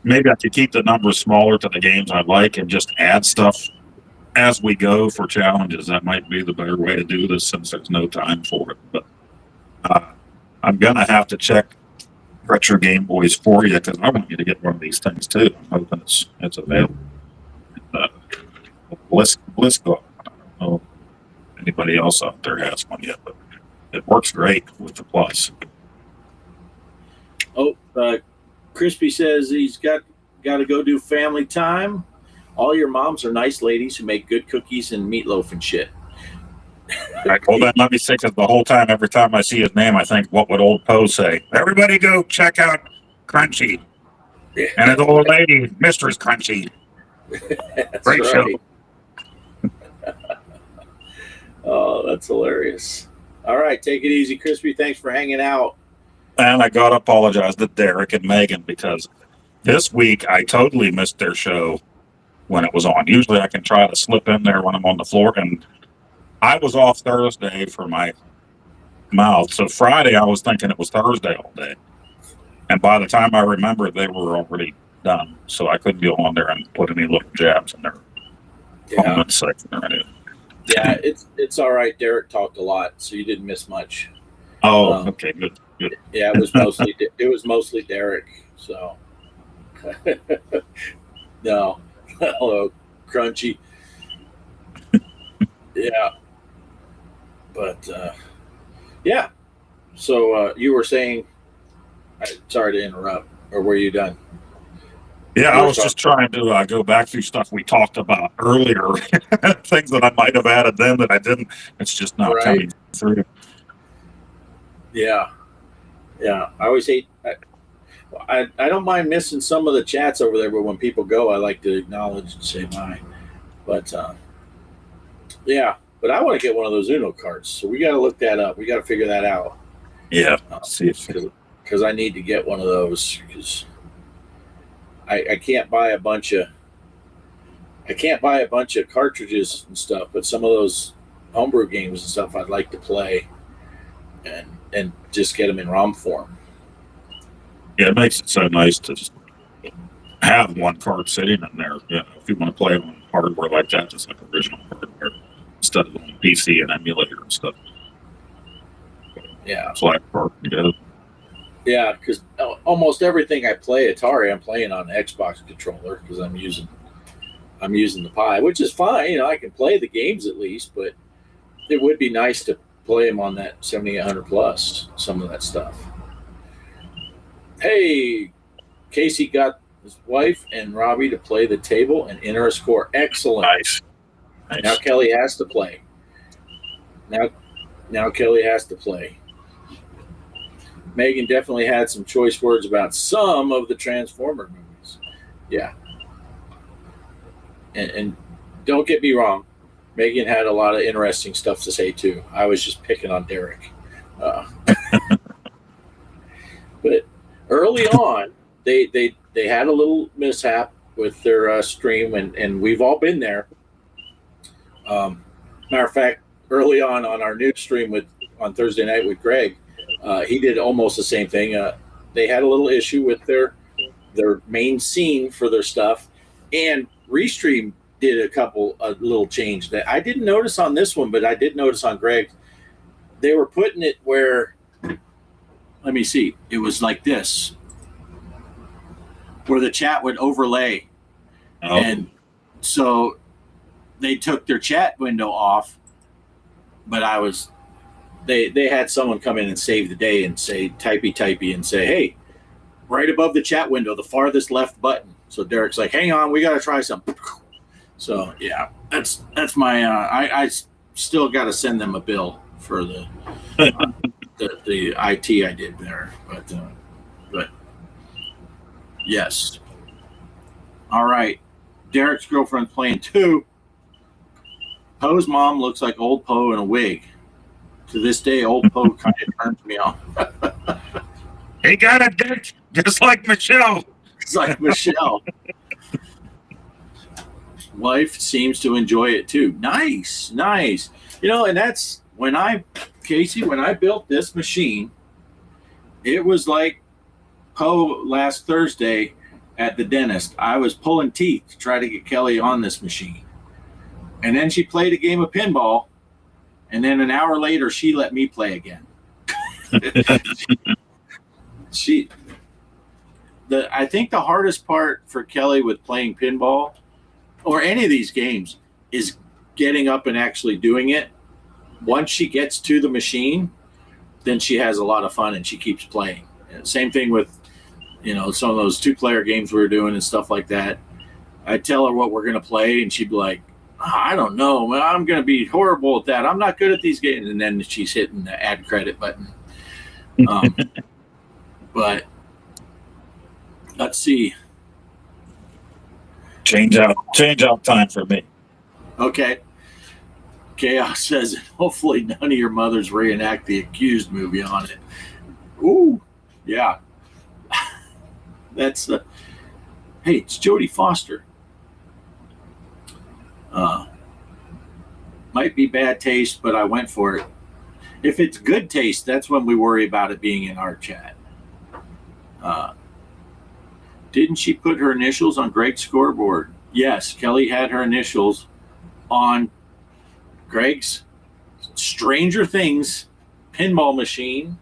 maybe I could keep the numbers smaller to the games I like and just add stuff as we go for challenges. That might be the better way to do this since there's no time for it. But I'm going to have to check Retro Game Boys for you because I want you to get one of these things too. I'm hoping it's available. Bliss Go. I don't know if anybody else out there has one yet, but it works great with the Plus. Oh, Crispy says he's got to go do family time. All your moms are nice ladies who make good cookies and meatloaf and shit. Right, hold on, let me say, because the whole time, every time I see his name, I think, what would old Poe say? Everybody go check out Crunchy. Yeah. And his old lady, Mistress Crunchy. Great show. Oh, that's hilarious. All right, take it easy, Crispy. Thanks for hanging out. And I got to apologize to Derek and Megan because this week I totally missed their show when it was on. Usually I can try to slip in there when I'm on the floor, and I was off Thursday for my mouth. So Friday, I was thinking it was Thursday all day. And by the time I remembered, they were already done. So I couldn't go on there and put any little jabs in there. Yeah, yeah, it's all right. Derek talked a lot, so you didn't miss much. Oh, okay, good. Yeah, it was mostly Derek. So no, hello, Crunchy. Yeah, but yeah. So you were saying, sorry to interrupt, or were you done? Yeah, I was just trying to go back through stuff we talked about earlier, things that I might have added then that I didn't. It's just not coming through. Yeah, yeah. I always hate. I don't mind missing some of the chats over there, but when people go, I like to acknowledge and say bye. But yeah, but I want to get one of those Uno cards, so we got to look that up. We got to figure that out. Yeah, see if because I need to get one of those because I can't buy a bunch of cartridges and stuff, but some of those homebrew games and stuff I'd like to play and just get them in ROM form. Yeah, it makes it so nice to just have one card sitting in there. You know, if you want to play on hardware like that, just like original hardware instead of on PC and emulator and stuff. Yeah, Slack card, yeah. Yeah, because almost everything I play Atari, I'm playing on the Xbox controller because I'm using the Pi, which is fine. You know, I can play the games at least, but it would be nice to play them on that 7800 plus. Some of that stuff. Hey, Casey got his wife and Robbie to play the table and enter a score. Excellent. Nice. Now Kelly has to play. Now Kelly has to play. Megan definitely had some choice words about some of the Transformer movies. Yeah. And don't get me wrong, Megan had a lot of interesting stuff to say too. I was just picking on Derek. But early on, they had a little mishap with their stream, and we've all been there. Matter of fact, early on our new stream on Thursday night with Greg, he did almost the same thing. They had a little issue with their main scene for their stuff, and Restream did a little change that I didn't notice on this one, but I did notice on Greg. They were putting it where, let me see, it was like this, where the chat would overlay. Oh. And so they took their chat window off, but they had someone come in and save the day and say typey and say, hey, right above the chat window, the farthest left button. So Derek's like, hang on, we got to try something. So yeah, that's my, I still got to send them a bill for the IT I did there, but yes. All right. Derek's girlfriend playing 2. Poe's mom looks like old Poe in a wig. To this day, old Poe kind of turns me on. He got a dick just like Michelle. It's like Michelle. Wife seems to enjoy it too. Nice. You know, and that's Casey, when I built this machine, it was like Poe last Thursday at the dentist. I was pulling teeth to try to get Kelly on this machine. And then she played a game of pinball. And then an hour later, she let me play again. I think the hardest part for Kelly with playing pinball or any of these games is getting up and actually doing it. Once she gets to the machine, then she has a lot of fun and she keeps playing. Same thing with, you know, some of those 2-player games we were doing and stuff like that. I'd tell her what we're going to play and she'd be like, I don't know, man, I'm going to be horrible at that. I'm not good at these games. And then she's hitting the add credit button. But let's see. Change out time for me. Okay. Kaos says, hopefully none of your mothers reenact the Accused movie on it. Ooh, yeah. That's hey, it's Jodie Foster. Might be bad taste, but I went for it. If it's good taste, that's when we worry about it being in our chat. Didn't she put her initials on Greg's scoreboard? Yes, Kelly had her initials on Greg's Stranger Things pinball machine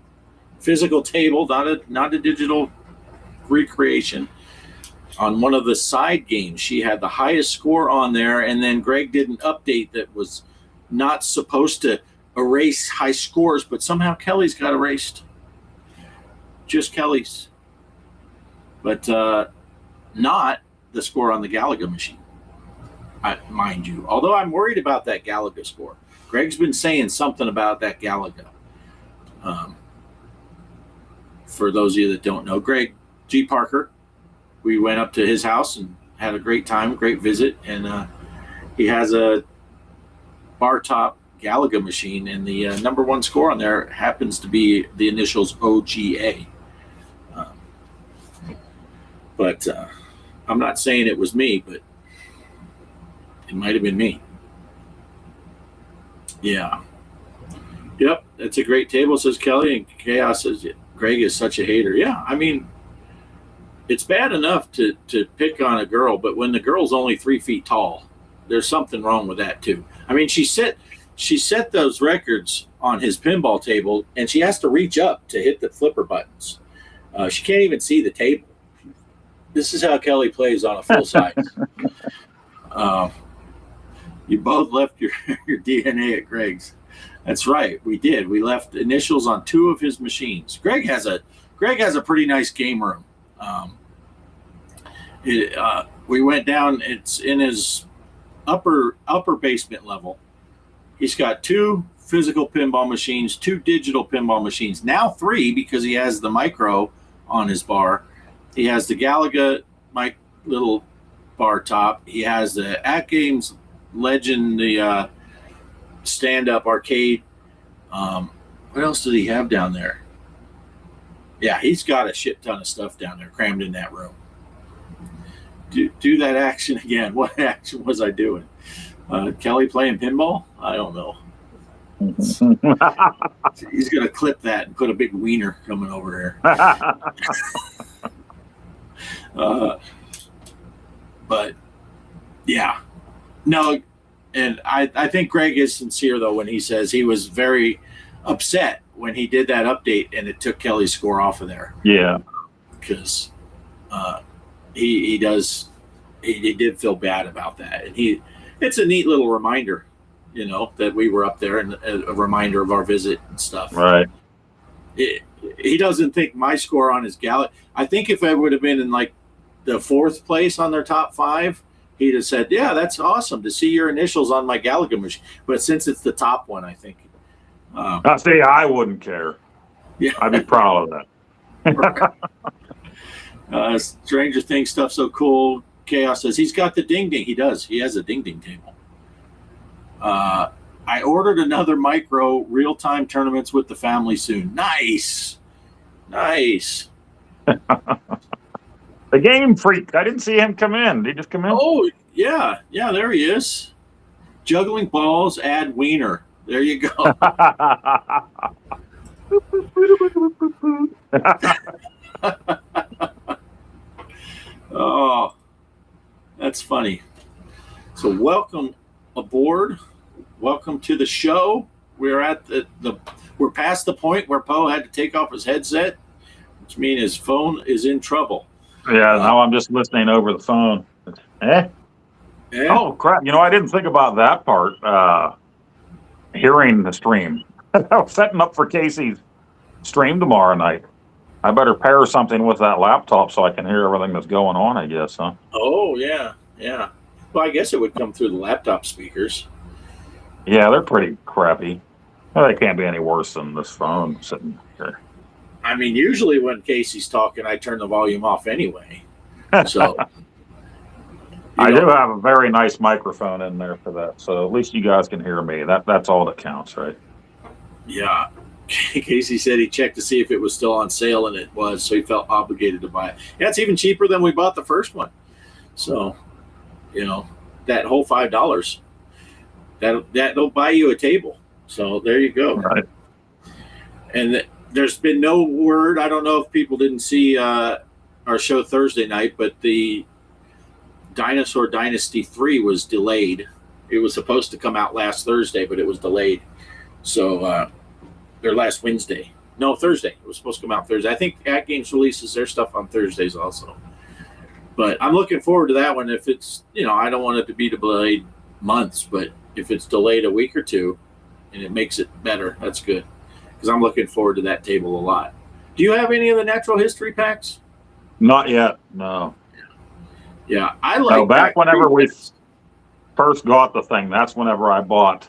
physical table, not a digital recreation. On one of the side games, she had the highest score on there, and then Greg did an update that was not supposed to erase high scores, but somehow Kelly's got erased. Just Kelly's. But not the score on the Galaga machine, mind you. Although I'm worried about that Galaga score. Greg's been saying something about that Galaga. For those of you that don't know, Greg G. Parker, we went up to his house and had a great time, great visit, and he has a bar top Galaga machine, and the number one score on there happens to be the initials OGA. But I'm not saying it was me, but it might have been me. Yeah. Yep, that's a great table, says Kelly, and Chaos says Greg is such a hater. Yeah, I mean, it's bad enough to pick on a girl, but when the girl's only 3 feet tall, there's something wrong with that too. I mean, she set those records on his pinball table, and she has to reach up to hit the flipper buttons. She can't even see the table. This is how Kelly plays on a full size. You both left your DNA at Greg's. That's right, we did. We left initials on 2 of his machines. Greg has a pretty nice game room. We went down. It's in his upper basement level. He's got 2 physical pinball machines, 2 digital pinball machines. Now 3 because he has the micro on his bar. He has the Galaga little bar top. He has the At Games Legend, the stand-up arcade. What else did he have down there? Yeah, he's got a shit ton of stuff down there crammed in that room. Do that action again. What action was I doing? Kelly playing pinball? I don't know. He's going to clip that and put a big wiener coming over here. But yeah, no. And I think Greg is sincere though when he says he was very upset when he did that update and it took Kelly's score off of there. Yeah, because he did feel bad about that, and it's a neat little reminder, that we were up there, and a reminder of our visit and stuff. Right. He doesn't think my score on his Gala. I think if I would have been in like the 4th place on their top 5, he'd have said, "Yeah, that's awesome to see your initials on my Galaga machine." But since it's the top one, I think. I see. I wouldn't care. Yeah, I'd be proud of that. Stranger Things stuff so cool. Chaos says he's got the ding ding. He does. He has a ding ding table. I ordered another micro real-time tournaments with the family soon. Nice. The Game Freak. I didn't see him come in. Did he just come in? Oh, yeah. Yeah, there he is. Juggling balls, add wiener. There you go. Oh, that's funny. So welcome aboard. Welcome to the show. We're at we're past the point where Poe had to take off his headset, which means his phone is in trouble. Yeah, now I'm just listening over the phone. Yeah. Oh, crap. I didn't think about that part. Hearing the stream. I was setting up for Casey's stream tomorrow night. I better pair something with that laptop so I can hear everything that's going on, I guess, huh? Oh, yeah. Well, I guess it would come through the laptop speakers. Yeah, they're pretty crappy. Well, they can't be any worse than this phone sitting here. I mean, usually when Casey's talking, I turn the volume off anyway. So I do have a very nice microphone in there for that, so at least you guys can hear me. That's all that counts, right? Yeah. Casey said he checked to see if it was still on sale, and it was, so he felt obligated to buy it. Yeah, it's even cheaper than we bought the first one. So, that whole $5, that'll buy you a table. So there you go. Right. And there's been no word. I don't know if people didn't see our show Thursday night, but the Dinosaur Dynasty 3 was delayed. It was supposed to come out last Thursday, but it was delayed. So, or last Wednesday. No, Thursday. It was supposed to come out Thursday. I think At Games releases their stuff on Thursdays also. But I'm looking forward to that one. If it's, I don't want it to be delayed months, but if it's delayed a week or two and it makes it better, that's good. Because I'm looking forward to that table a lot. Do you have any of the natural history packs? Not yet, no. Yeah, I like. No, back whenever we first got the thing, that's whenever I bought,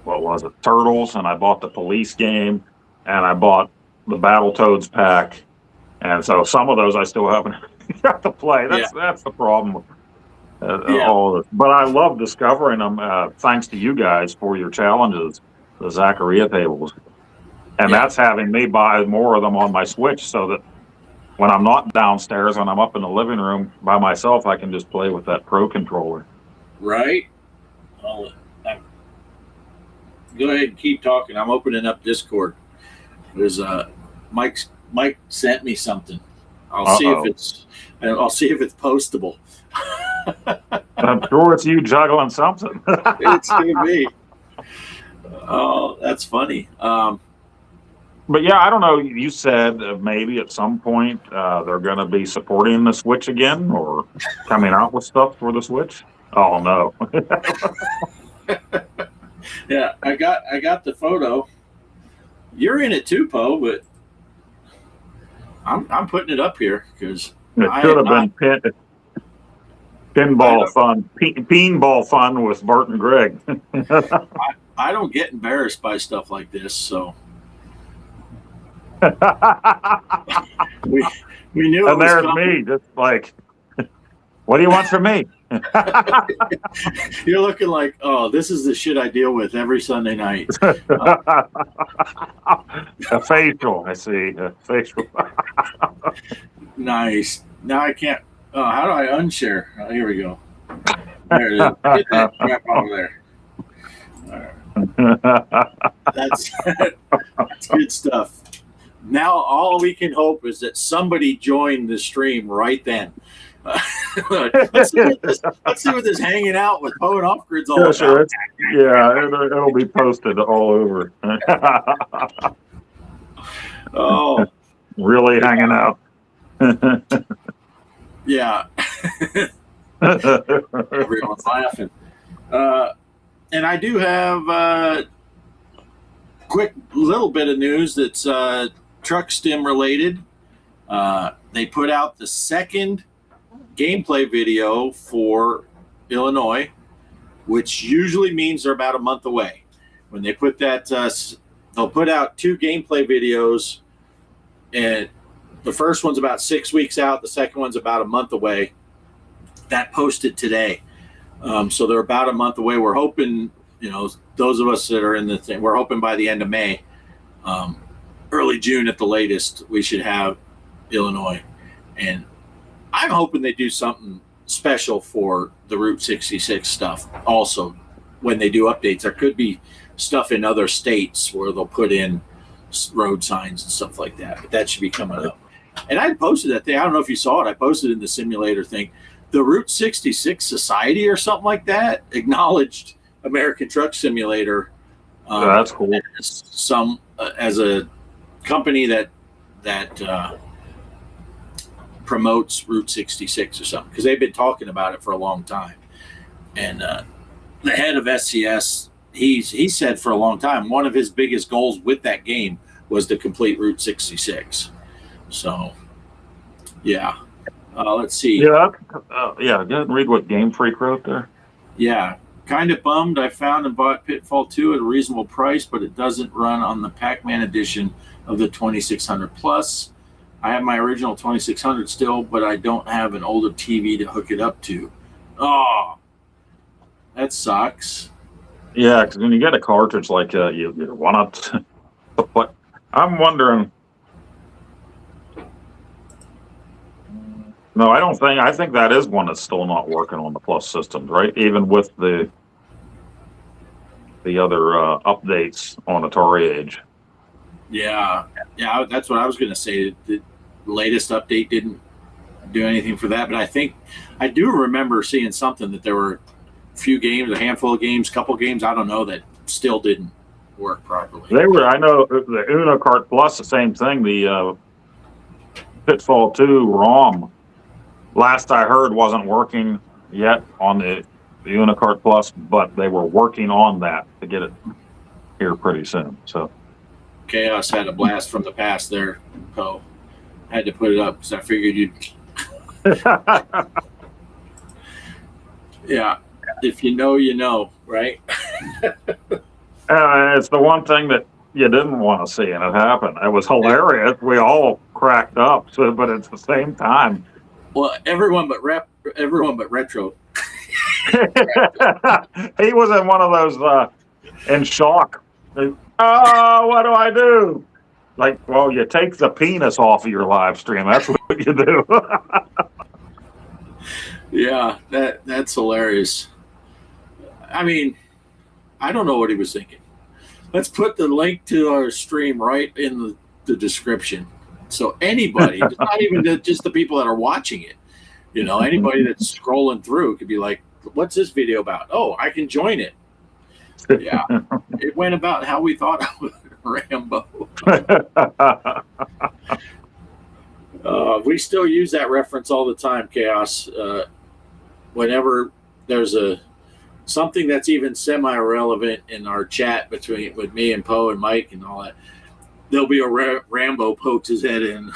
what was it, Turtles, and I bought the police game, and I bought the Battletoads pack, and so some of those I still haven't got to play. That's the problem with all of this. But I love discovering them, thanks to you guys for your challenges, the Zaccaria tables. And that's having me buy more of them on my Switch so that when I'm not downstairs and I'm up in the living room by myself, I can just play with that Pro controller. Right? Go ahead and keep talking. I'm opening up Discord. There's Mike sent me something. I'll see if it's postable. I'm sure it's you juggling something. It's gonna be. Oh, that's funny. But yeah, I don't know. You said maybe at some point they're going to be supporting the Switch again, or coming out with stuff for the Switch. Oh no! Yeah, I got the photo. You're in it too, Poe, but I'm putting it up here because it should have been pinball fun. Pinball fun with Bart and Greg. I don't get embarrassed by stuff like this, so. we knew and there's me just like, what do you want from me? You're looking like, oh, this is the shit I deal with every Sunday night. A facial, I see. A facial. Nice. Now I can't. How do I unshare? Oh, here we go. There it is. Get that crap over there. That's good stuff. Now all we can hope is that somebody joined the stream right then. Let's see what this hanging out with Poe and Offgrid's all about. Sure. It'll be posted all over. Oh, really hanging out. Yeah. Everyone's laughing. And I do have a quick little bit of news that's truck stim related. They put out the second gameplay video for Illinois, which usually means they're about a month away. When they put that, they'll put out 2 gameplay videos, and the first one's about 6 weeks out. The second one's about a month away. That posted today. So they're about a month away. We're hoping, those of us that are in the thing, we're hoping by the end of May, early June at the latest, we should have Illinois. And I'm hoping they do something special for the Route 66 stuff. Also, when they do updates, there could be stuff in other states where they'll put in road signs and stuff like that. But that should be coming up. And I posted that thing. I don't know if you saw it. I posted in the simulator thing. The Route 66 Society or something like that acknowledged American Truck Simulator. That's cool. As a company that promotes Route 66 or something, because they've been talking about it for a long time. And the head of SCS, he said for a long time one of his biggest goals with that game was to complete Route 66. So, yeah. Let's see. Yeah, go ahead and read what Game Freak wrote there. Yeah, kind of bummed. I found and bought Pitfall 2 at a reasonable price, but it doesn't run on the Pac-Man edition of the 2600 Plus. I have my original 2600 still, but I don't have an older TV to hook it up to. Oh, that sucks. Yeah, because when you get a cartridge like that, you want to. But I'm wondering. No, I don't think. I think that is one that's still not working on the Plus systems, right? Even with the other updates on Atari Age. Yeah, that's what I was going to say. The latest update didn't do anything for that, but I do remember seeing something that there were a few games, a handful of games, couple games, I don't know, that still didn't work properly. They were, I know the Uno Kart Plus, the same thing. The Pitfall 2 ROM, last I heard, wasn't working yet on the Uno Kart Plus, but they were working on that to get it here pretty soon. So Chaos had a blast from the past there, Poe. I had to put it up because I figured you'd. Yeah, if you know, you know, right? It's the one thing that you didn't want to see, and it happened. It was hilarious. We all cracked up, but at the same time, Well, everyone but Retro. he was in one of those in shock. Oh, what do I do? Like, well, you take the penis off of your live stream. That's what you do. Yeah, that's hilarious. I mean, I don't know what he was thinking. Let's put the link to our stream right in the description. So anybody, not even just the people that are watching it, you know, anybody that's scrolling through could be like, what's this video about? Oh, I can join it. Yeah, it went about how we thought of Rambo. We still use that reference all the time, Chaos. Whenever there's something that's even semi-relevant in our chat with me and Poe and Mike and all that, there'll be a Rambo pokes his head in.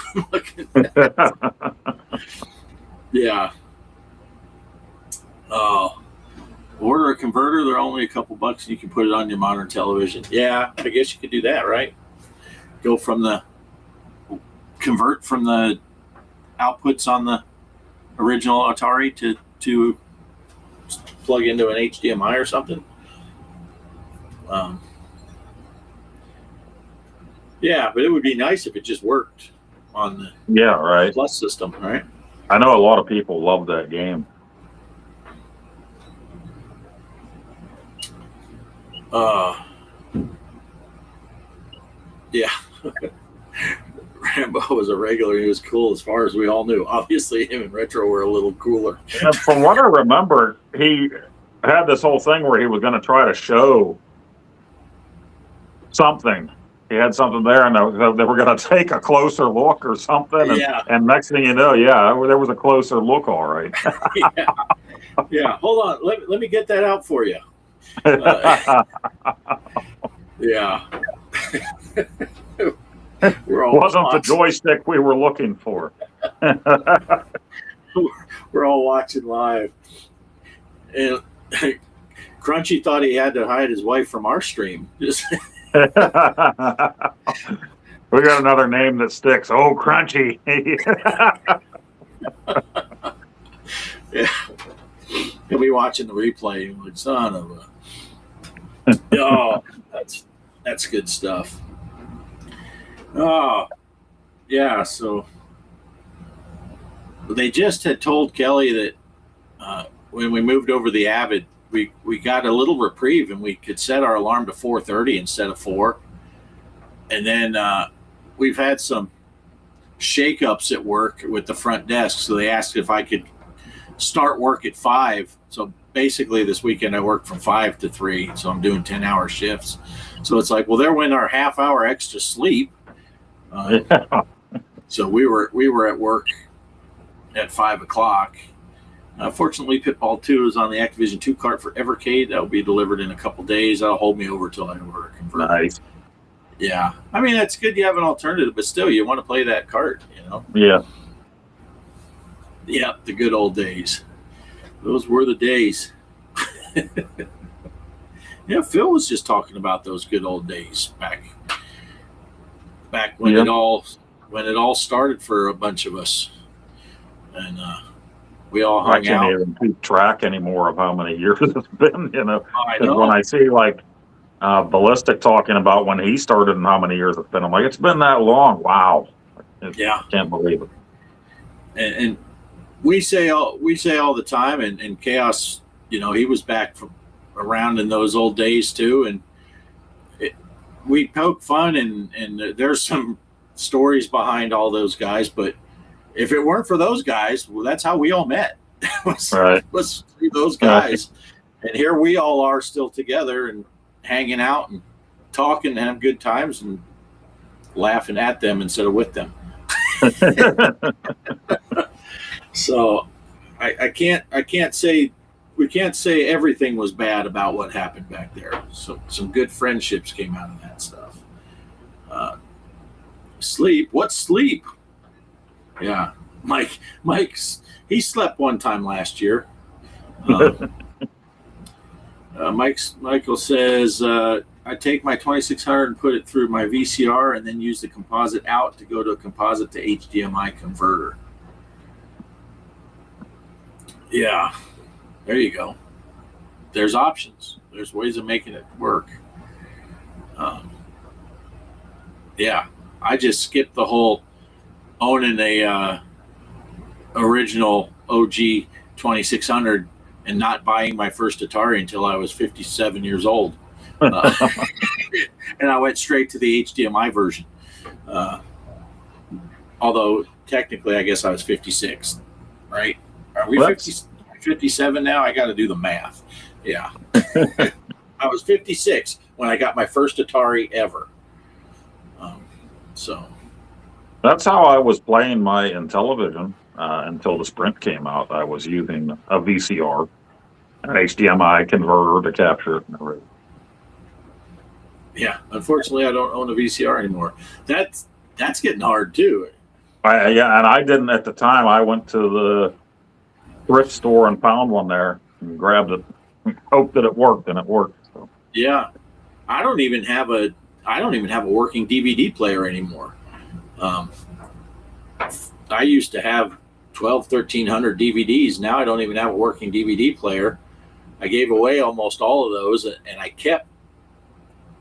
Yeah. Order a converter. They're only a couple bucks. You can put it on your modern television. Yeah, I guess you could do that, right? Convert from the outputs on the original Atari to plug into an HDMI or something. Yeah, but it would be nice if it just worked on the Plus system, right? I know a lot of people love that game. Yeah. Rambo was a regular. He was cool as far as we all knew. Obviously, him and Retro were a little cooler. And from what I remember, he had this whole thing where he was going to try to show something. He had something there, and they were going to take a closer look or something. And next thing you know, there was a closer look, all right. Yeah. Hold on. Let me get that out for you. Yeah. Wasn't the joystick we were looking for. We're all watching live. And Crunchy thought he had to hide his wife from our stream. We got another name that sticks. Oh, Crunchy. Yeah. He'll be watching the replay. Like, son of a... Oh, that's good stuff. Oh, yeah. So they just had told Kelly that when we moved over the Avid, we got a little reprieve and we could set our alarm to 4:30 instead of 4. And then we've had some shakeups at work with the front desk, so they asked if I could start work at 5. So basically this weekend I worked from 5 to 3, so I'm doing 10-hour shifts. So it's like, well, there went our half-hour extra sleep. So we were at work at 5 o'clock. Fortunately, Pitfall 2 is on the Activision 2 cart for Evercade. That will be delivered in a couple days. That'll hold me over till I order a converter. Nice. Yeah, I mean, that's good. You have an alternative, but still, you want to play that cart, you know? Yeah. Yeah, the good old days. Those were the days. Yeah, Phil was just talking about those good old days back when it all started for a bunch of us, and we all hung out. I can't even keep track anymore of how many years it's been. You know, I know. When I see like Ballistic talking about when he started and how many years it's been, I'm like, it's been that long. Wow. Yeah, can't believe it. And we say all the time, and Chaos, you know, he was back from around in those old days too, and we poke fun, and there's some stories behind all those guys, but if it weren't for those guys, well, that's how we all met. was through those guys. And here we all are still together and hanging out and talking and have good times and laughing at them instead of with them. So I can't say we can't say everything was bad about what happened back there. So some good friendships came out of that stuff. Sleep? What's sleep? Yeah, Mike's he slept one time last year. Michael says, I take my 2600 and put it through my VCR and then use the composite out to go to a composite to HDMI converter. Yeah, there you go. There's options. There's ways of making it work. Yeah, I just skipped the whole owning a original OG 2600 and not buying my first Atari until I was 57 years old. And I went straight to the HDMI version. Although technically, I guess I was 56, right? Are we 57 now? I got to do the math. Yeah. I was 56 when I got my first Atari ever. So that's how I was playing my Intellivision until the Sprint came out. I was using a VCR, an HDMI converter to capture it. Yeah, unfortunately, I don't own a VCR anymore. That's getting hard too. Yeah, and I didn't at the time. I went to the thrift store and found one there and grabbed it, and hoped that it worked, and it worked. So. Yeah, I don't even have a working DVD player anymore. I used to have 1,300 DVDs. Now I don't even have a working DVD player. I gave away almost all of those, and I kept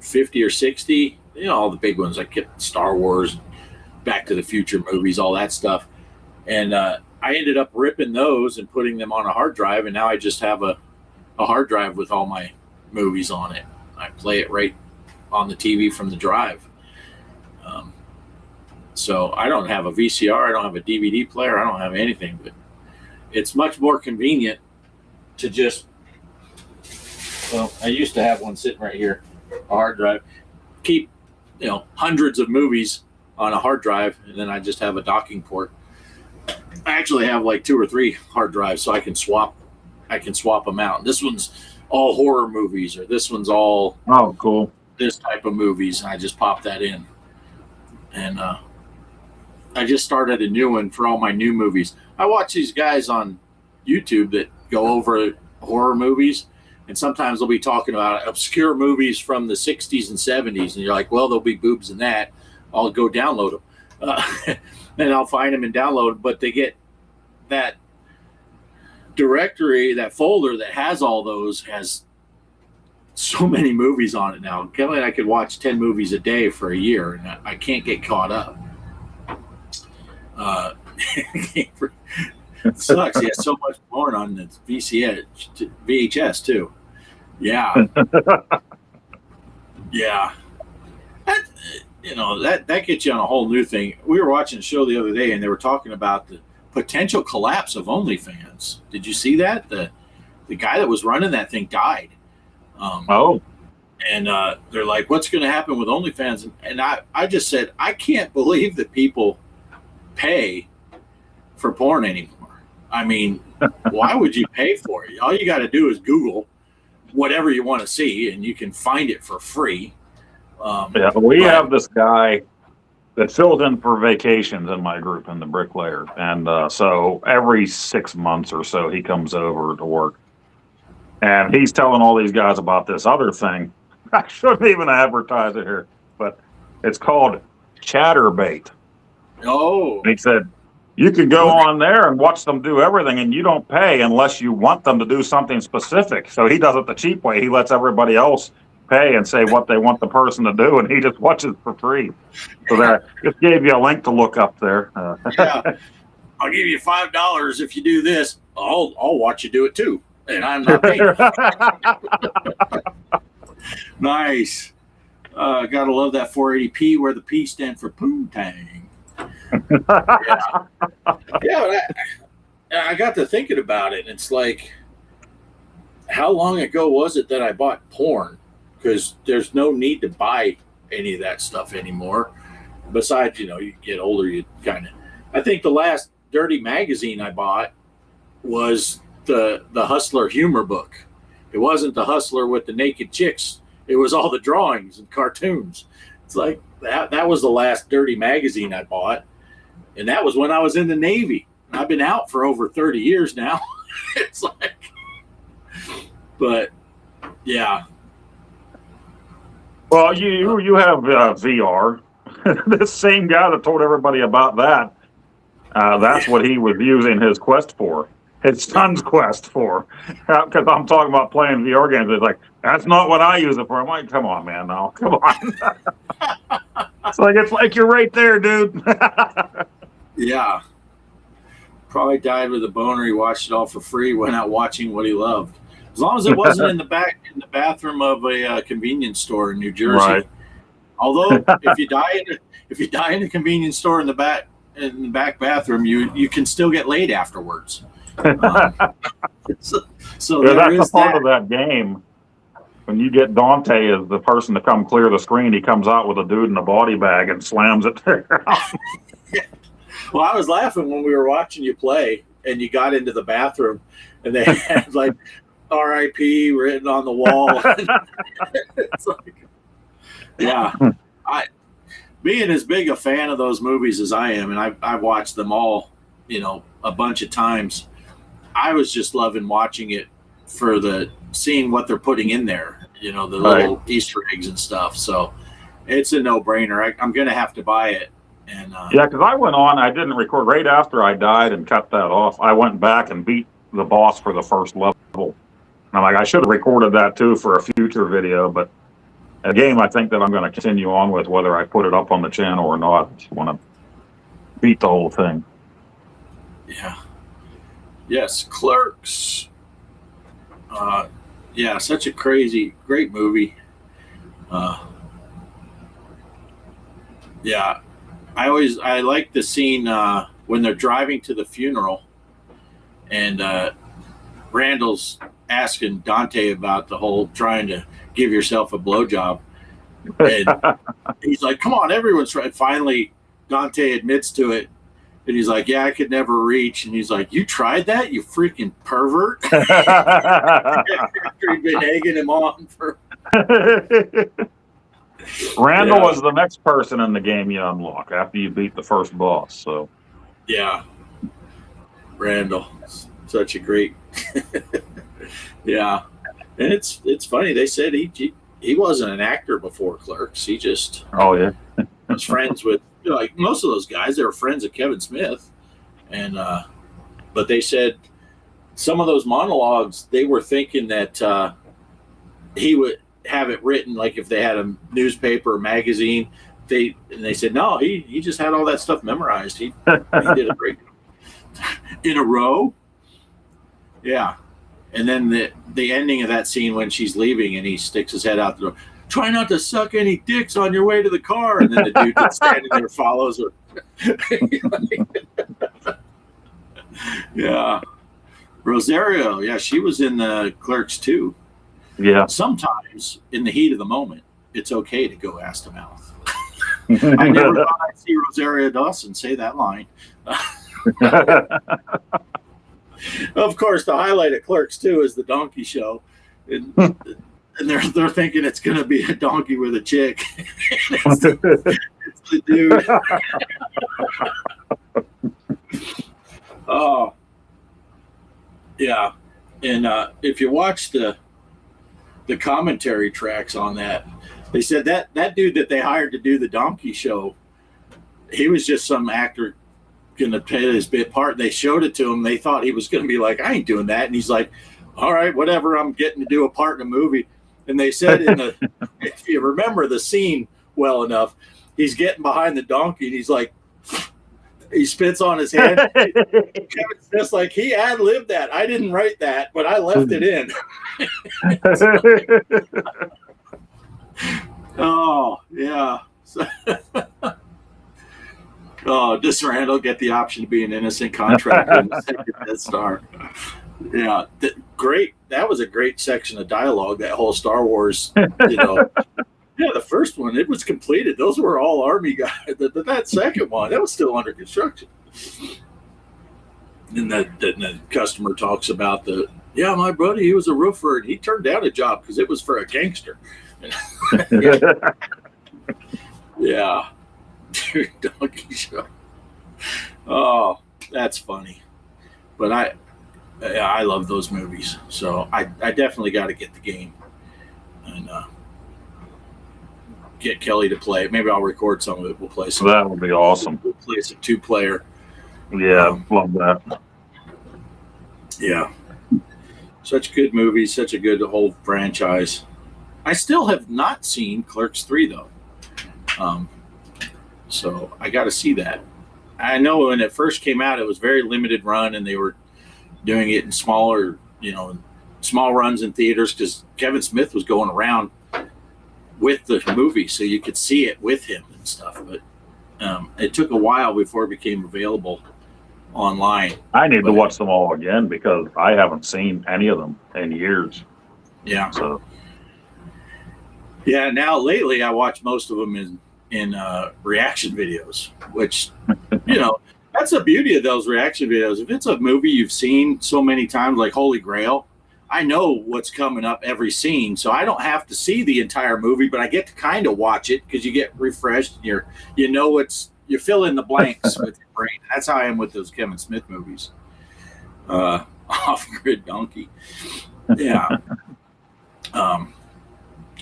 50 or 60, all the big ones. I kept Star Wars, Back to the Future movies, all that stuff. And I ended up ripping those and putting them on a hard drive, and now I just have a hard drive with all my movies on it. I play it right on the TV from the drive. So I don't have a VCR, I don't have a DVD player, I don't have anything, but it's much more convenient to just, I used to have one sitting right here, a hard drive, keep, hundreds of movies on a hard drive, and then I just have a docking port. I actually have like 2 or 3 hard drives, so I can swap them out. This one's all horror movies, or this one's all cool, this type of movies, and I just pop that in. And I just started a new one for all my new movies. I watch these guys on YouTube that go over horror movies, and sometimes they'll be talking about obscure movies from the 60s and 70s, and you're like, well, there'll be boobs in that. I'll go download them. And I'll find them and download them, but they get that directory, that folder that has all those, has so many movies on it now. Kelly and I could watch 10 movies a day for a year, and I can't get caught up. It sucks. He has so much porn on the VHS too. Yeah. Yeah. That gets you on a whole new thing. We were watching a show the other day, and they were talking about the potential collapse of OnlyFans. Did you see that? The guy that was running that thing died. And they're like, what's going to happen with OnlyFans? And I just said, I can't believe that people pay for porn anymore. I mean, why would you pay for it? All you got to do is Google whatever you want to see, and you can find it for free. We have this guy that fills in for vacations in my group in the Bricklayer. And so every 6 months or so, he comes over to work. And he's telling all these guys about this other thing. I shouldn't even advertise it here, but it's called Chatterbait. Oh. And he said, you can go on there and watch them do everything, and you don't pay unless you want them to do something specific. So he does it the cheap way. He lets everybody else pay and say what they want the person to do, and he just watches for free. So that just gave you a link to look up there. Yeah. I'll give you $5 if you do this. I'll watch you do it too, and I'm not paying. Nice. Gotta love that 480p where the P stand for Poontang. Yeah, I got to thinking about it, and it's like, how long ago was it that I bought porn? because there's no need to buy any of that stuff anymore. Besides, you get older, you kind of. I think the last dirty magazine I bought was the Hustler humor book. It wasn't the Hustler with the naked chicks. It was all the drawings and cartoons. It's like that was the last dirty magazine I bought. And that was when I was in the Navy. I've been out for over 30 years now. It's like, but yeah. Well, you have VR. This same guy that told everybody about that, that's what he was using his Quest for. His son's Quest for. Because I'm talking about playing VR games. It's like, that's not what I use it for. I'm like, come on, man, now. Come on. It's like you're right there, dude. Yeah. Probably died with a boner. He watched it all for free, went out watching what he loved. As long as it wasn't in the bathroom of a convenience store in New Jersey. Right. Although if you die in a convenience store in the back bathroom, you can still get laid afterwards. So that's a part of that game. When you get Dante as the person to come clear the screen, he comes out with a dude in a body bag and slams it there. Well, I was laughing when we were watching you play and you got into the bathroom and they had like RIP written on the wall. It's like, yeah. Being as big a fan of those movies as I am, and I've watched them all, a bunch of times, I was just loving watching it for seeing what they're putting in there, the little Easter eggs and stuff. So it's a no-brainer. I'm going to have to buy it. And yeah, because I went on, I didn't record right after I died and cut that off. I went back and beat the boss for the first level. And I'm like, I should have recorded that too for a future video, but a game I think that I'm going to continue on with, whether I put it up on the channel or not. I just want to beat the whole thing. Yeah. Yes, Clerks. Yeah, such a great movie. Yeah. I like the scene when they're driving to the funeral and Randall's asking Dante about the whole trying to give yourself a blowjob. And he's like, come on, everyone's trying. Finally, Dante admits to it. And he's like, yeah, I could never reach. And he's like, you tried that, you freaking pervert? After he'd been egging him on for... Randall was the next person in the game you unlock after you beat the first boss. So, yeah, Randall, such a great, yeah, and it's funny. They said he wasn't an actor before Clerks. He just was friends with like most of those guys. They were friends of Kevin Smith, and but they said some of those monologues they were thinking that he would have it written like if they had a newspaper or magazine. They said no, he just had all that stuff memorized. He did a great in a row. Yeah. And then the ending of that scene when she's leaving and he sticks his head out the door. Try not to suck any dicks on your way to the car. And then the dude that's standing there follows her. Yeah. Rosario, yeah, she was in the Clerks too. Yeah. Sometimes in the heat of the moment, it's okay to go ass to mouth. I never thought I'd see Rosario Dawson say that line. Of course, the highlight of Clerks 2 is the donkey show. And they're thinking it's going to be a donkey with a chick. It's the dude. Oh, yeah. And if you watch the commentary tracks on that, they said that dude that they hired to do the donkey show, he was just some actor going to play his bit part. They showed it to him. They thought he was going to be like, I ain't doing that. And he's like, all right, whatever. I'm getting to do a part in a movie. And they said if you remember the scene well enough, he's getting behind the donkey and he's like, he spits on his head. Kevin's just like, he ad-libbed that. I didn't write that, but I left it in. Oh, yeah. Oh, does Randall get the option to be an innocent contractor in the second Death Star? Yeah. great. That was a great section of dialogue. That whole Star Wars, Yeah, the first one, it was completed. Those were all Army guys. But that second one, that was still under construction. And the customer talks about my buddy, he was a roofer, and he turned down a job because it was for a gangster. Yeah. Donkey Show. Oh, that's funny. But I love those movies. So I definitely got to get the game. And get Kelly to play it. Maybe I'll record some of it. We'll play some. That would be awesome. We'll play some 2-player. Yeah, love that. Yeah. Such good movies, such a good whole franchise. I still have not seen Clerks 3, though. So I got to see that. I know when it first came out, it was very limited run, and they were doing it in smaller, small runs in theaters because Kevin Smith was going around with the movie, so you could see it with him and stuff. But it took a while before it became available online. I need to watch them all again because I haven't seen any of them in years. Yeah. So. Yeah. Now lately, I watch most of them in reaction videos, which that's the beauty of those reaction videos. If it's a movie you've seen so many times, like Holy Grail, I know what's coming up every scene, so I don't have to see the entire movie, but I get to kind of watch it because you get refreshed. You fill in the blanks with your brain. That's how I am with those Kevin Smith movies. Off-Grid Donkey. Yeah.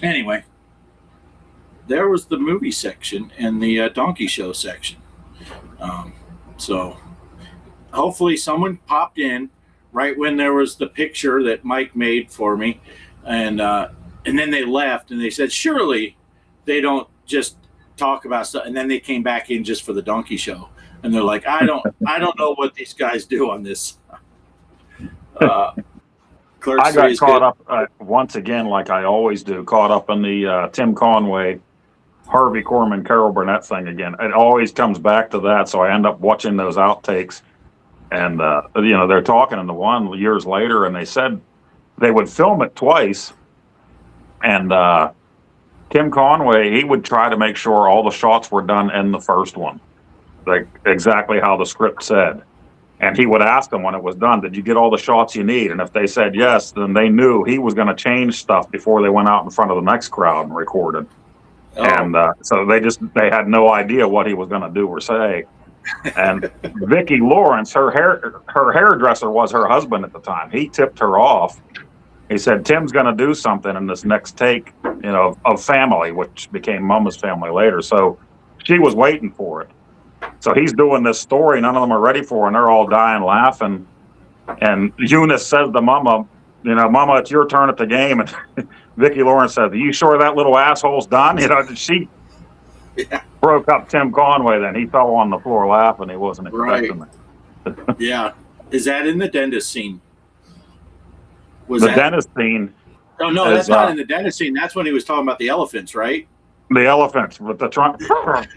Anyway, there was the movie section and the Donkey Show section. So hopefully someone popped in right when there was the picture that Mike made for me, and then they left, and they said, surely they don't just talk about stuff, and then they came back in just for the Donkey Show, and they're like, I don't know what these guys do on this. I got caught up once again, like I always do, caught up in the Tim Conway, Harvey Korman, Carol Burnett thing again. It always comes back to that, so I end up watching those outtakes. And, they're talking in the one years later, and they said they would film it twice. And Tim Conway, he would try to make sure all the shots were done in the first one, like exactly how the script said. And he would ask them when it was done, did you get all the shots you need? And if they said yes, then they knew he was going to change stuff before they went out in front of the next crowd and recorded. Oh. And so they had no idea what he was going to do or say. And Vicki Lawrence, her hairdresser was her husband at the time. He tipped her off. He said, Tim's going to do something in this next take, of Family, which became Mama's Family later. So she was waiting for it. So he's doing this story. None of them are ready for it, and they're all dying laughing. And Eunice says to Mama, Mama, it's your turn at the game. And Vicki Lawrence said, are you sure that little asshole's done? She broke up Tim Conway then. He fell on the floor laughing. He wasn't expecting it. Yeah. Is that in the dentist scene? Dentist scene? Oh, no, that's not in the dentist scene. That's when he was talking about the elephants, right? The elephants with the trunk.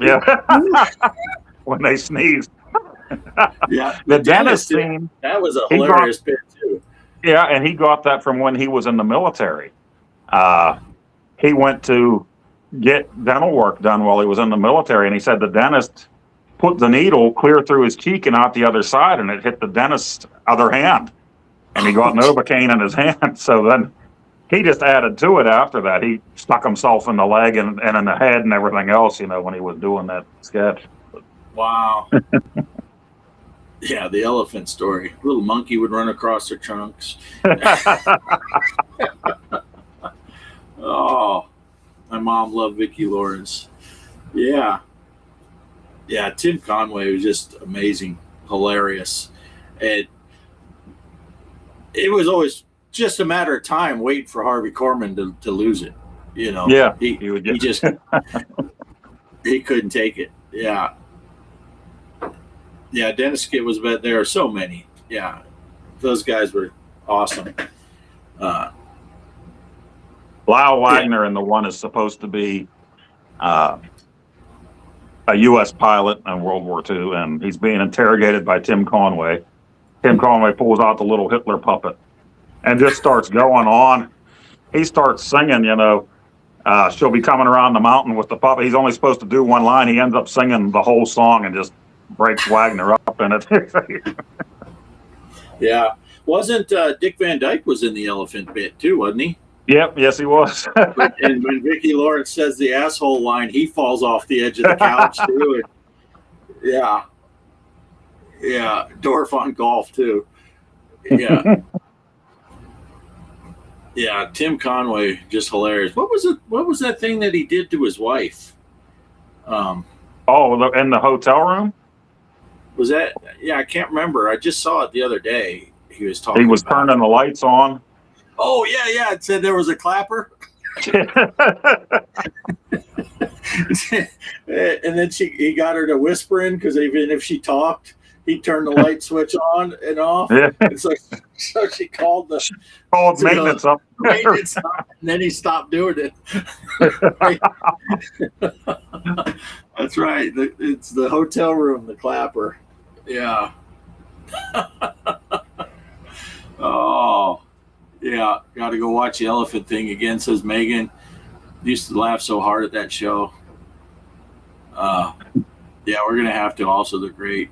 Yeah. When they sneezed. Yeah. The dentist scene. That was a hilarious bit, too. Yeah, and he got that from when he was in the military. He went to get dental work done while he was in the military, and he said the dentist put the needle clear through his cheek and out the other side, and it hit the dentist's other hand, and he got Novocaine in his hand. So then he just added to it after that. He stuck himself in the leg and in the head and everything else, when he was doing that sketch. Wow. Yeah, the elephant story. Little monkey would run across their trunks. Oh, my mom loved Vicki Lawrence. Yeah. Yeah, Tim Conway was just amazing, hilarious. And it was always just a matter of time waiting for Harvey Korman to lose it. Yeah. He just he couldn't take it. Yeah. Yeah, Dennis Skid was, but there are so many. Yeah, those guys were awesome. Lyle Wagner in the one is supposed to be a U.S. pilot in World War II, and he's being interrogated by Tim Conway. Tim Conway pulls out the little Hitler puppet and just starts going on. He starts singing, she'll be coming around the mountain with the puppet. He's only supposed to do one line. He ends up singing the whole song and just breaks Wagner up in it. Yeah. Wasn't Dick Van Dyke was in the elephant bit too, wasn't he? Yep, yes, he was. And when Vicki Lawrence says the asshole line, he falls off the edge of the couch too. And, yeah, Dorf on golf too. Yeah, yeah. Tim Conway, just hilarious. What was it? What was that thing that he did to his wife? In the hotel room. Was that? Yeah, I can't remember. I just saw it the other day. He was talking. He was turning the lights on. Oh yeah. It said there was a clapper. And then he got her to whisper in, because even if she talked, he'd turn the light switch on and off. Yeah. And so she called maintenance up. Maintenance up, and then he stopped doing it. That's right. It's the hotel room, the clapper. Yeah. Oh, yeah. Got to go watch the elephant thing again, says Megan. Used to laugh so hard at that show. Yeah, we're going to have to. Also, the great.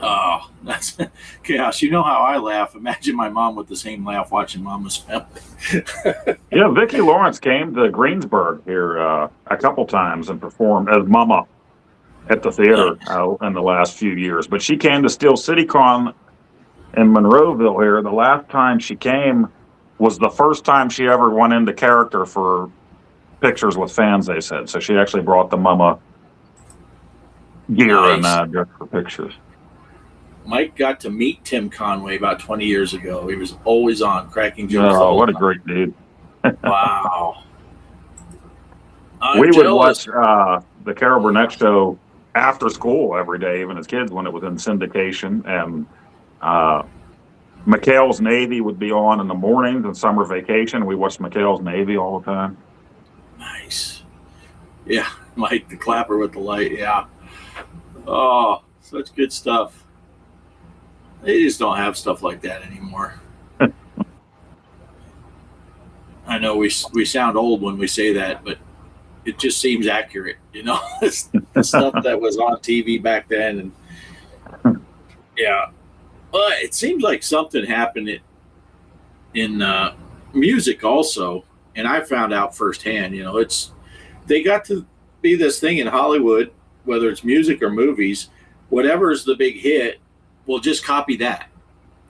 Oh, that's Chaos. You know how I laugh. Imagine my mom with the same laugh watching Mama's Family. Yeah, Vicki Lawrence came to Greensburg here a couple times and performed as Mama at the theater in the last few years. But she came to Steel City Con in Monroeville here. The last time she came was the first time she ever went into character for pictures with fans, they said. So she actually brought the Mama gear and just for pictures. Mike got to meet Tim Conway about 20 years ago. He was always on, cracking jokes. Oh, what a great dude. Wow. We would watch the Carol Burnett show after school every day, even as kids, when it was in syndication. And McHale's Navy would be on in the mornings and summer vacation. We watched McHale's Navy all the time. Nice. Yeah, Mike, the clapper with the light. Yeah. Oh, such good stuff. They just don't have stuff like that anymore. I know we sound old when we say that, but it just seems accurate, the stuff that was on TV back then. And yeah, well, it seems like something happened in music also, and I found out firsthand. They got to be this thing in Hollywood, whether it's music or movies, whatever's the big hit. We'll just copy that,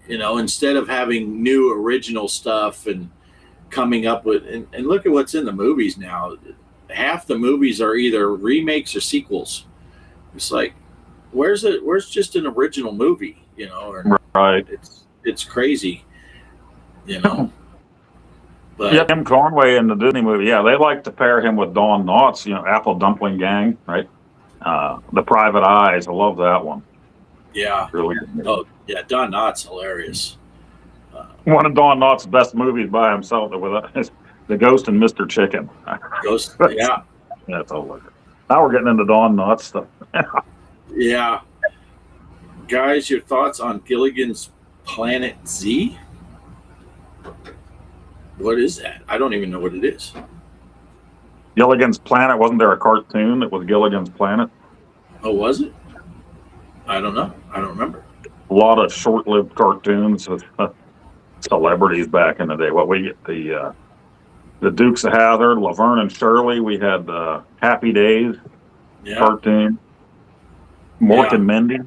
instead of having new original stuff and coming up with, and look at what's in the movies now. Half the movies are either remakes or sequels. It's like, where's just an original movie, Right. It's crazy, But yeah, Tim Conway in the Disney movie. Yeah, they like to pair him with Don Knotts, Apple Dumpling Gang, right? The Private Eyes. I love that one. Yeah. Really good. Oh, yeah. Don Knotts hilarious. One of Don Knotts' best movies by himself is The Ghost and Mr. Chicken. Ghost, yeah. That's all. Now we're getting into Don Knotts stuff. Yeah. Guys, your thoughts on Gilligan's Planet Z? What is that? I don't even know what it is. Gilligan's Planet, wasn't there a cartoon that was Gilligan's Planet? Oh, was it? I don't know. I don't remember. A lot of short-lived cartoons with celebrities back in the day. Well, we get the Dukes of Hazzard, Laverne and Shirley. We had Happy Days cartoon. Mork and Mindy.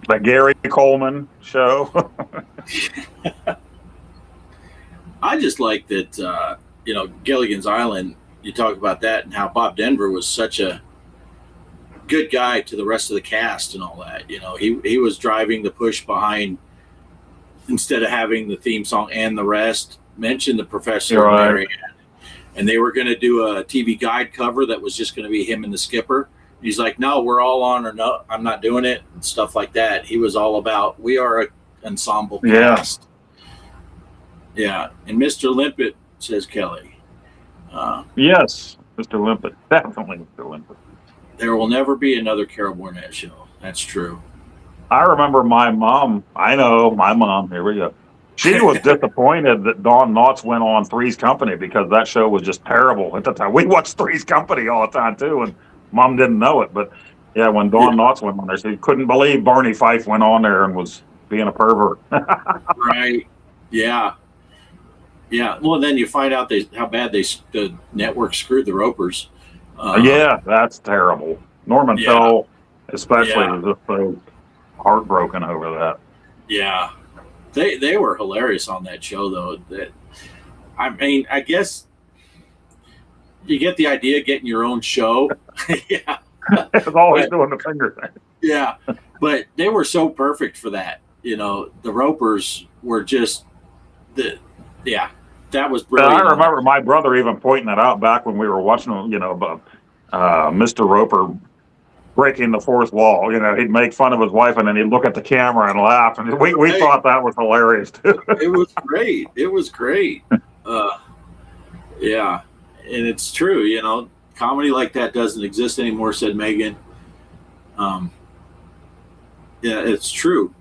The Gary Coleman show. I just like that, Gilligan's Island, you talk about that and how Bob Denver was such a good guy to the rest of the cast and all that. He was driving the push behind, instead of having the theme song and the rest, mentioned the Professor and Mary Ann. And they were going to do a TV guide cover that was just going to be him and the skipper. He's like, no, we're all on, or no, I'm not doing it, and stuff like that. He was all about, we are an ensemble cast. Yeah. And Mr. Limpet, says Kelly. Yes, Mr. Limpet. Definitely Mr. Limpet. There will never be another Carol Burnett show. That's true. I remember my mom. I know my mom. Here we go. She was disappointed that Don Knotts went on Three's Company because that show was just terrible at the time. We watched Three's Company all the time too, and Mom didn't know it. But yeah, when Don Knotts went on there, she couldn't believe Barney Fife went on there and was being a pervert. Right. Yeah. Yeah. Well, then you find out how bad the network screwed the Ropers. Yeah, that's terrible. Norman Yeah. Fell, especially, Yeah. was just so heartbroken over that. Yeah. They were hilarious on that show, though. I mean, I guess you get the idea of getting your own show. Yeah. It's always doing the finger thing. Yeah. But they were so perfect for that. You know, the Ropers were just that was And brilliant. I remember my brother even pointing that out back when we were watching, Mr. Roper breaking the fourth wall. You know, he'd make fun of his wife and then he'd look at the camera and laugh. And we thought that was hilarious too. It was great. It was great. Yeah. And it's true, you know, comedy like that doesn't exist anymore, said Megan. Yeah, it's true.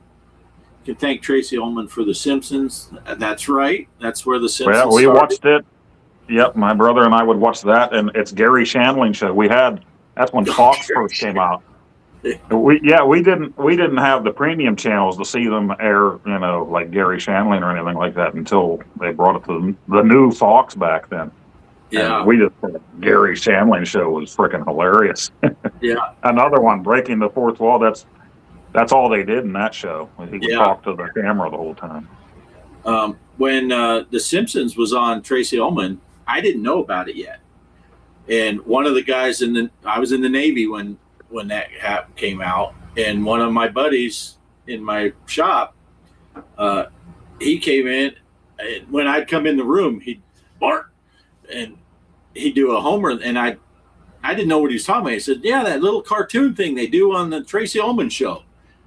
You can thank Tracy Ullman for The Simpsons. That's right. That's where The Simpsons Well, we started. watched it. Yep, my brother and I would watch that, and it's Gary Shandling show. That's when Fox first came out. We didn't have the premium channels to see them air, you know, like Gary Shandling or anything like that until they brought it to the new Fox back then. Yeah. And we just thought Gary Shandling show was freaking hilarious. Yeah. Another one, breaking the fourth wall. That's all they did in that show. He would talk to the camera the whole time. When The Simpsons was on Tracy Ullman, I didn't know about it yet. And one of the guys I was in the Navy when that came out, and one of my buddies in my shop, he came in, and when I'd come in the room, he'd bark, and he'd do a homer, and I didn't know what he was talking about. He said, "Yeah, that little cartoon thing they do on the Tracy Ullman show."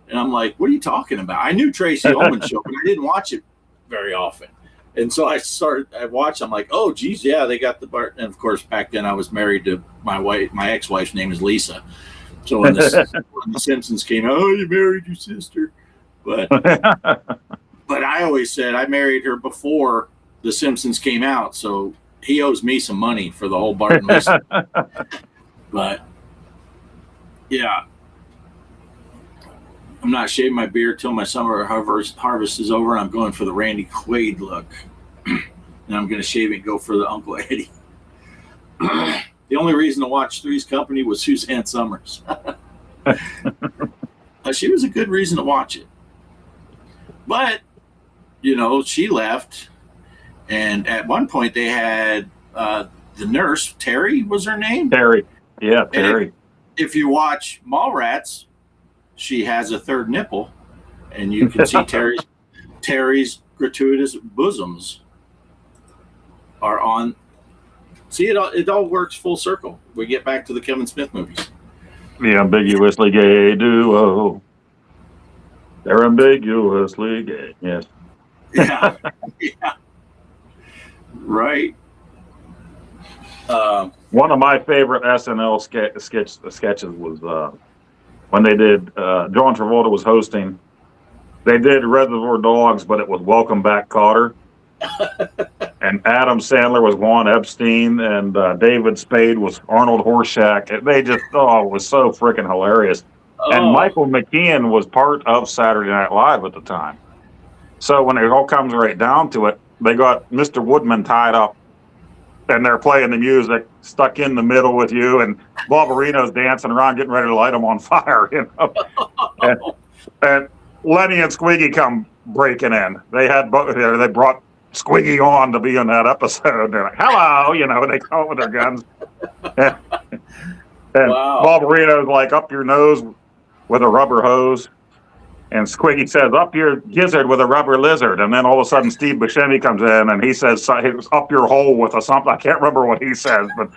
And I'm like, "What are you talking about?" I knew Tracy Ullman show, but I didn't watch it very often. And so I watched, I'm like, "Oh, geez, yeah, they got the bar." And of course, back then I was married to my wife. My ex-wife's name is Lisa. So when the Simpsons came out, "Oh, you married your sister." But I always said I married her before the Simpsons came out. So he owes me some money for the whole Bart and Lisa. But yeah, I'm not shaving my beard till my summer harvest is over. I'm going for the Randy Quaid look, and I'm going to shave it and go for the Uncle Eddie. The only reason to watch Three's Company was Suzanne Summers. She was a good reason to watch it, but you know, she left, and at one point they had the nurse, Terry was her name. Terry. Yeah, Terry. If you watch Mallrats, she has a third nipple, and you can see Terry's gratuitous bosoms are on. See, it all works full circle. We get back to the Kevin Smith movies. The ambiguously gay duo. They're ambiguously gay. Yes. Yeah. Yeah. Right. One of my favorite SNL sketches was when they did, John Travolta was hosting. They did Reservoir Dogs, but it was Welcome Back, Kotter. And Adam Sandler was Juan Epstein, and David Spade was Arnold Horshack. They just, it was so freaking hilarious. And Michael McKean was part of Saturday Night Live at the time. So when it all comes right down to it, they got Mr. Woodman tied up, and they're playing the music, Stuck in the Middle with You, and Barbarino's dancing around getting ready to light them on fire, you know. And Lenny and Squiggy come breaking in. They brought Squiggy on to be in that episode. They're like, "Hello," you know, they come with their guns. And Wow. Barbarino's like, "Up your nose with a rubber hose." And Squiggy says, "Up your gizzard with a rubber lizard." And then all of a sudden Steve Buscemi comes in and he says, "Up your hole with a something." I can't remember what he says, but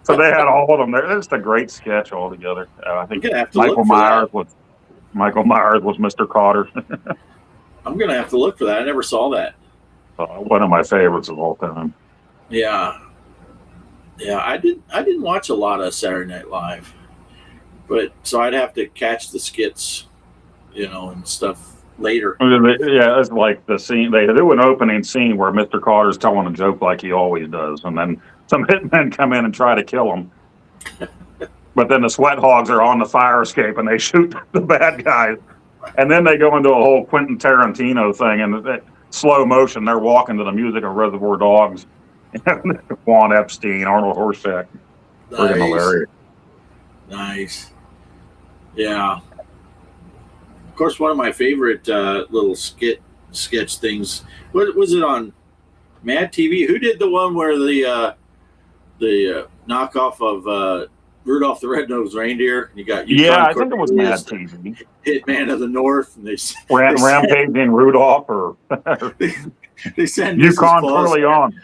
so they had all of them there. It's a great sketch altogether. I think Michael Myers was Mr. Kotter. I'm gonna have to look for that. I never saw that. One of my favorites of all time. Yeah. I didn't watch a lot of Saturday Night Live, but so I'd have to catch the skits and stuff later. Yeah, it's like the scene. They do an opening scene where Mr. Carter's telling a joke like he always does, and then some hitmen come in and try to kill him. But then the sweat hogs are on the fire escape and they shoot the bad guys. And then they go into a whole Quentin Tarantino thing, and slow motion, they're walking to the music of Reservoir Dogs. Juan Epstein, Arnold Horshack. Friggin' hilarious. Nice. Yeah. Of course, one of my favorite little sketch things. What was it on Mad TV? Who did the one where the knockoff of Rudolph the Red-Nosed Reindeer? You got I think it was Mad TV. Hitman of the North, and they Rampaging Rudolph, or they send Yukon Corleone.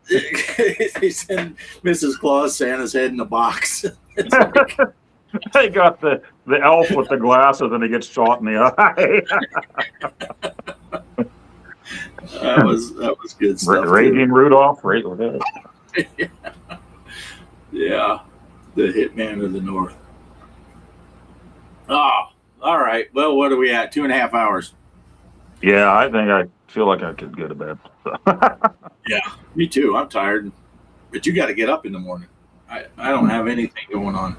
They send Mrs. Claus Santa's head in a box. They got the elf with the glasses, and he gets shot in the eye. That was good stuff. Raging Rudolph, right? Yeah, the Hitman of the North. Oh, all right. Well, what are we at? 2.5 hours. Yeah, I think I feel like I could go to bed. Yeah, me too. I'm tired, but you got to get up in the morning. I don't have anything going on.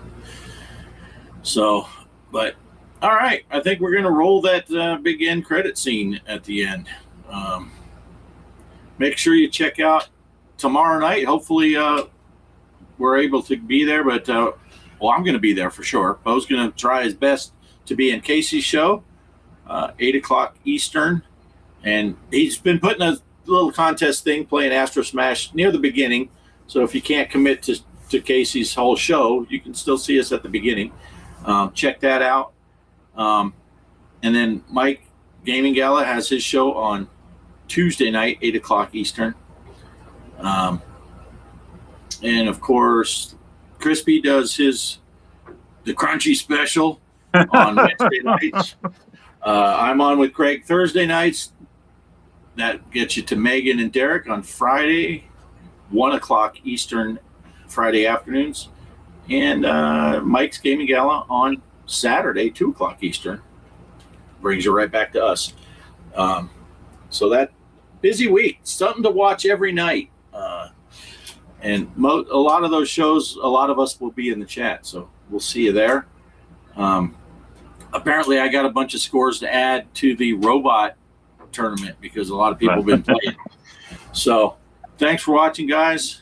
So, but all right. I think we're going to roll that big end credit scene at the end. Make sure you check out tomorrow night. Hopefully, we're able to be there, but I'm going to be there for sure. Bo's going to try his best to be in Casey's show, 8 o'clock Eastern, and he's been putting a little contest thing, playing Astro Smash near the beginning. So if you can't commit to Casey's whole show, you can still see us at the beginning. Check that out. And then Mike Gaming Gala has his show on Tuesday night, 8 o'clock Eastern. And of course, Crispy does the Crunchy special on Wednesday nights. I'm on with Craig Thursday nights. That gets you to Megan and Derek on Friday, 1 o'clock Eastern, Friday afternoons. And Mike's Gaming Gala on Saturday, 2 o'clock Eastern. Brings you right back to us. So that busy week, something to watch every night. And a lot of those shows, a lot of us will be in the chat. So we'll see you there. Apparently, I got a bunch of scores to add to the robot tournament because a lot of people have been playing. So thanks for watching, guys.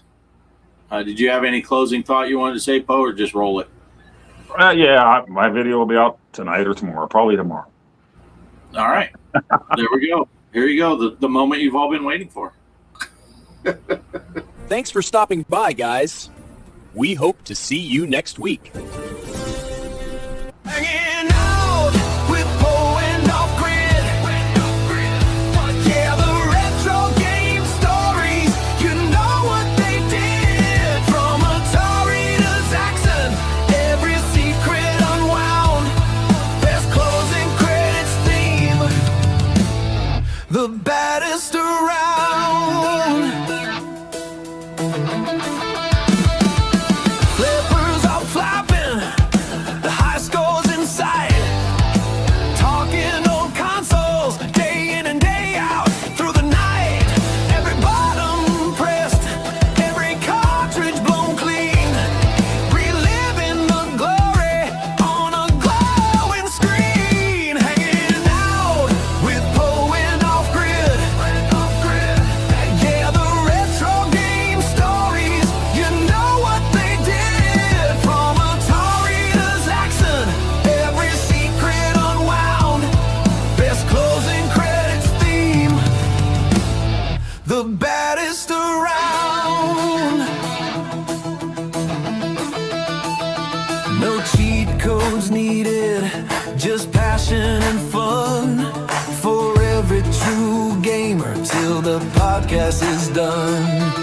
Did you have any closing thought you wanted to say, Po, or just roll it? Yeah, my video will be out tonight or tomorrow, probably tomorrow. All right. There we go. Here you go, the moment you've all been waiting for. Thanks for stopping by, guys. We hope to see you next week. Hanging out with Poe and Offgrid. Yeah, the retro game stories. You know what they did. From Atari to Zaxxon, every secret unwound. Best closing credits theme. The baddest around. Flippers are flapping. The high scores in sight. Talking on consoles, day in and day out. Through the night, every button pressed, every cartridge blown clean. Reliving the glory on a glowing screen. Hanging out with Poe and Offgrid. Yeah, the retro game stories. You know what they did. From Atari to Zaxxon, every secret unwound. Best closing credits theme. The baddest around. No cheat codes needed, just passion and fun. For every true gamer till the podcast is done.